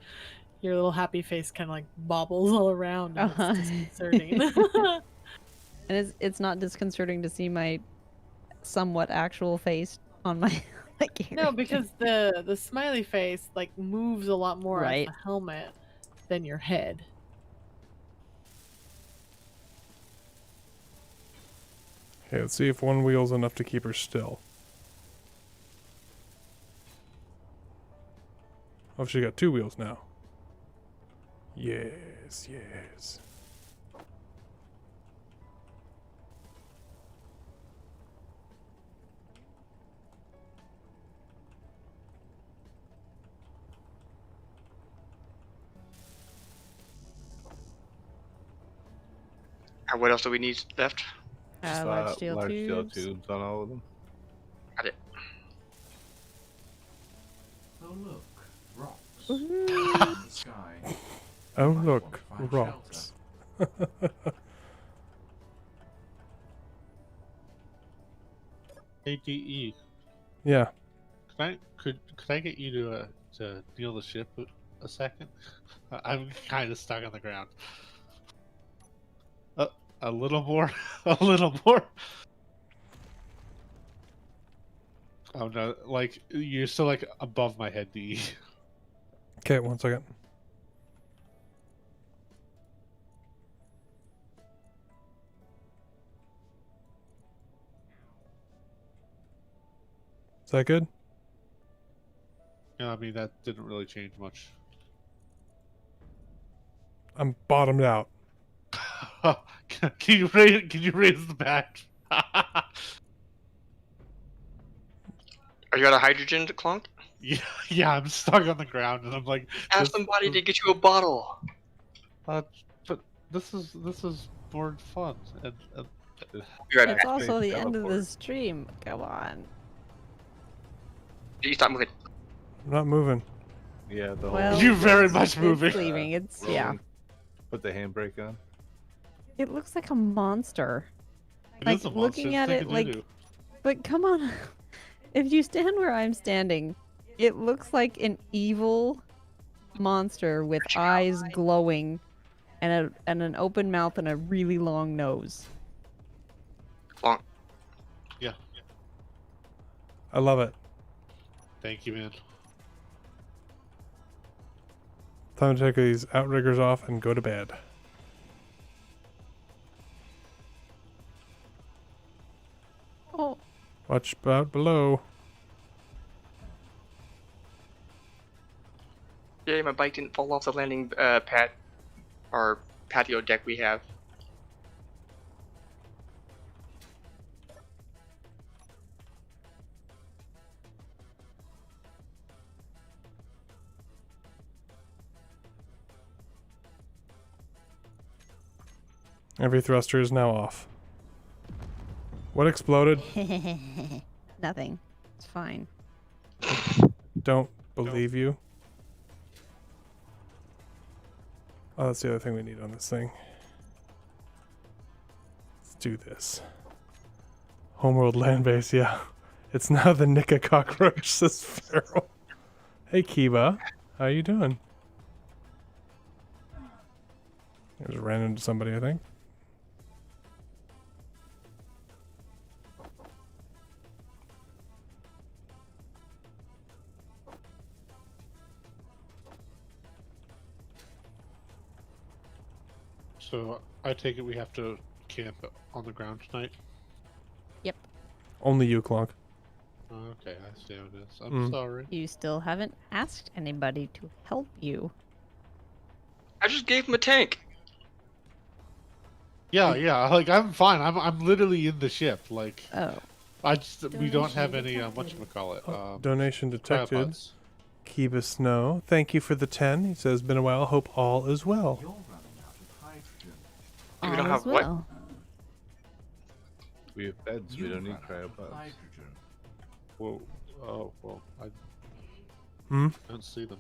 Your little happy face kind of like bobbles all around. And Uh-huh. It's disconcerting. And it's not disconcerting to see my somewhat actual face on my like No, because the smiley face like moves a lot more Right. as the helmet than your head. Okay, let's see if one wheel's enough to keep her still. Oh, she got 2 wheels now. Yes, yes. And what else do we need left? large steel large steel tubes. tubes on all of them. Got it. Oh look, rocks Woohoo. in the sky. Oh, Might look, want to find rocks. ADE. Yeah. Could I get you to kneel the ship a second? I'm kind of stuck on the ground. A little more, a little more. Oh no! Like you're still like above my head, DE. Okay, 1 second. Is that good? Yeah, I mean that didn't really change much. I'm bottomed out. Can you raise the back? Are you out of hydrogen, Clunk? Yeah, I'm stuck on the ground, and I'm like, Ask somebody to get you a bottle. but this is more fun, and Be right It's back. also the end of teleport. the stream. Come on. You stop moving. I'm not moving. Yeah, the Well, whole You're very it's- much moving. It's leaving. It's yeah. rolling. Put the handbrake on. It looks like a monster. it Like, is a monster. looking at It's it, like a like- doo-doo. But come on. If you stand where I'm standing, it looks like an evil monster with eyes glowing and an open mouth and a really long nose. Clunk. Yeah. I love it. Thank you, man. Time to take these outriggers off and go to bed. Oh, Watch out below. Yay, my bike didn't fall off the landing pad or patio deck we have. Every thruster is now off. What exploded? nothing. It's fine. Don't believe you. Oh, that's the other thing we need on this thing. Let's do this. Homeworld land base, yeah. It's now the Nika cockroach, says Feral. Hey, Kiba. How you doing? I just ran into somebody, I think. So I take it we have to camp on the ground tonight? Yep. Only you, Clonk. Okay, I see how it is. I'm sorry. You still haven't asked anybody to help you. I just gave him a tank. Yeah, yeah. Like I'm fine. I'm literally in the ship. Like Oh. we don't have Donation any detected. whatchamacallit. Donation detected. tripods. Kiba Snow. Thank you for the 10. He says, been a while. Hope all is well. You're running out of hydrogen. We All don't is have what? well. We have beds. We You don't need run out of cryopods. hydrogen. Whoa. Oh well. I Hmm? don't see them.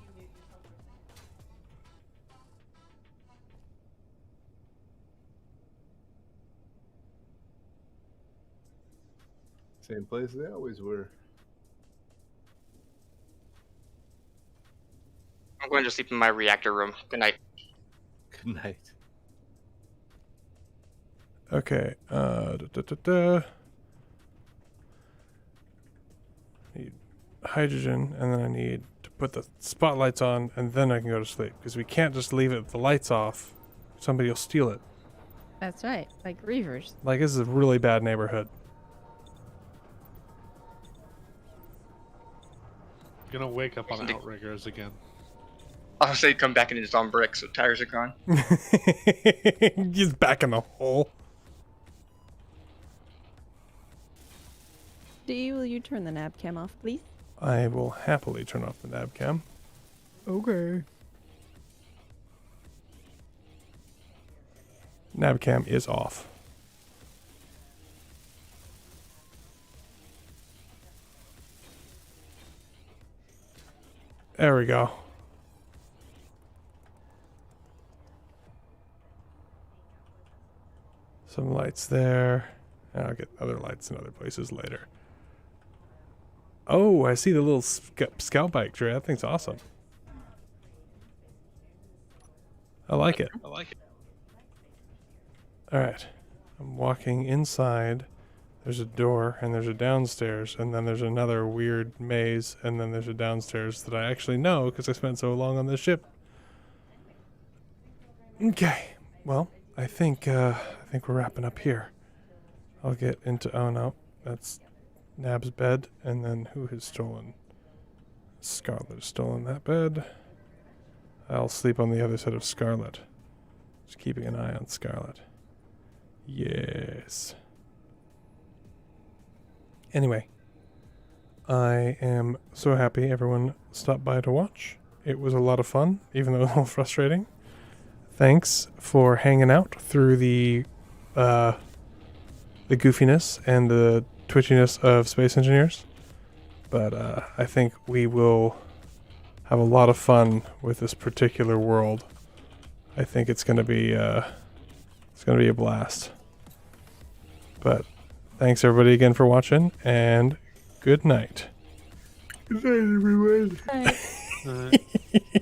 Same place they always were. I'm going to sleep in my reactor room. Good night. Good night. Okay. Need hydrogen, and then I need to put the spotlights on, and then I can go to sleep. Because we can't just leave it with the lights off. Somebody will steal it. That's right. Like Reavers. Like, this is a really bad neighborhood. Gonna wake up on outriggers again. I'll say come back and it's on bricks, so tires are gone. He's back in the hole. Dee, will you turn the nav cam off, please? I will happily turn off the nav cam. Okay. Nav cam is off. There we go. Some lights there. And I'll get other lights in other places later. Oh, I see the little scout bike, Dre. That thing's awesome. I like it. Alright. I'm walking inside. There's a door, and there's a downstairs, and then there's another weird maze, and then there's a downstairs that I actually know because I spent so long on this ship. Okay. Well, I think we're wrapping up here. I'll get into... Oh, no. That's Nab's bed, and then who has stolen? Scarlett has stolen that bed. I'll sleep on the other side of Scarlett. Just keeping an eye on Scarlett. Yes. Anyway, I am so happy everyone stopped by to watch. It was a lot of fun, even though it was a little frustrating. Thanks for hanging out through the goofiness and the twitchiness of Space Engineers. But I think we will have a lot of fun with this particular world. I think it's going to be a blast. But thanks everybody again for watching, and good night. Good night, everyone. Bye. Alright.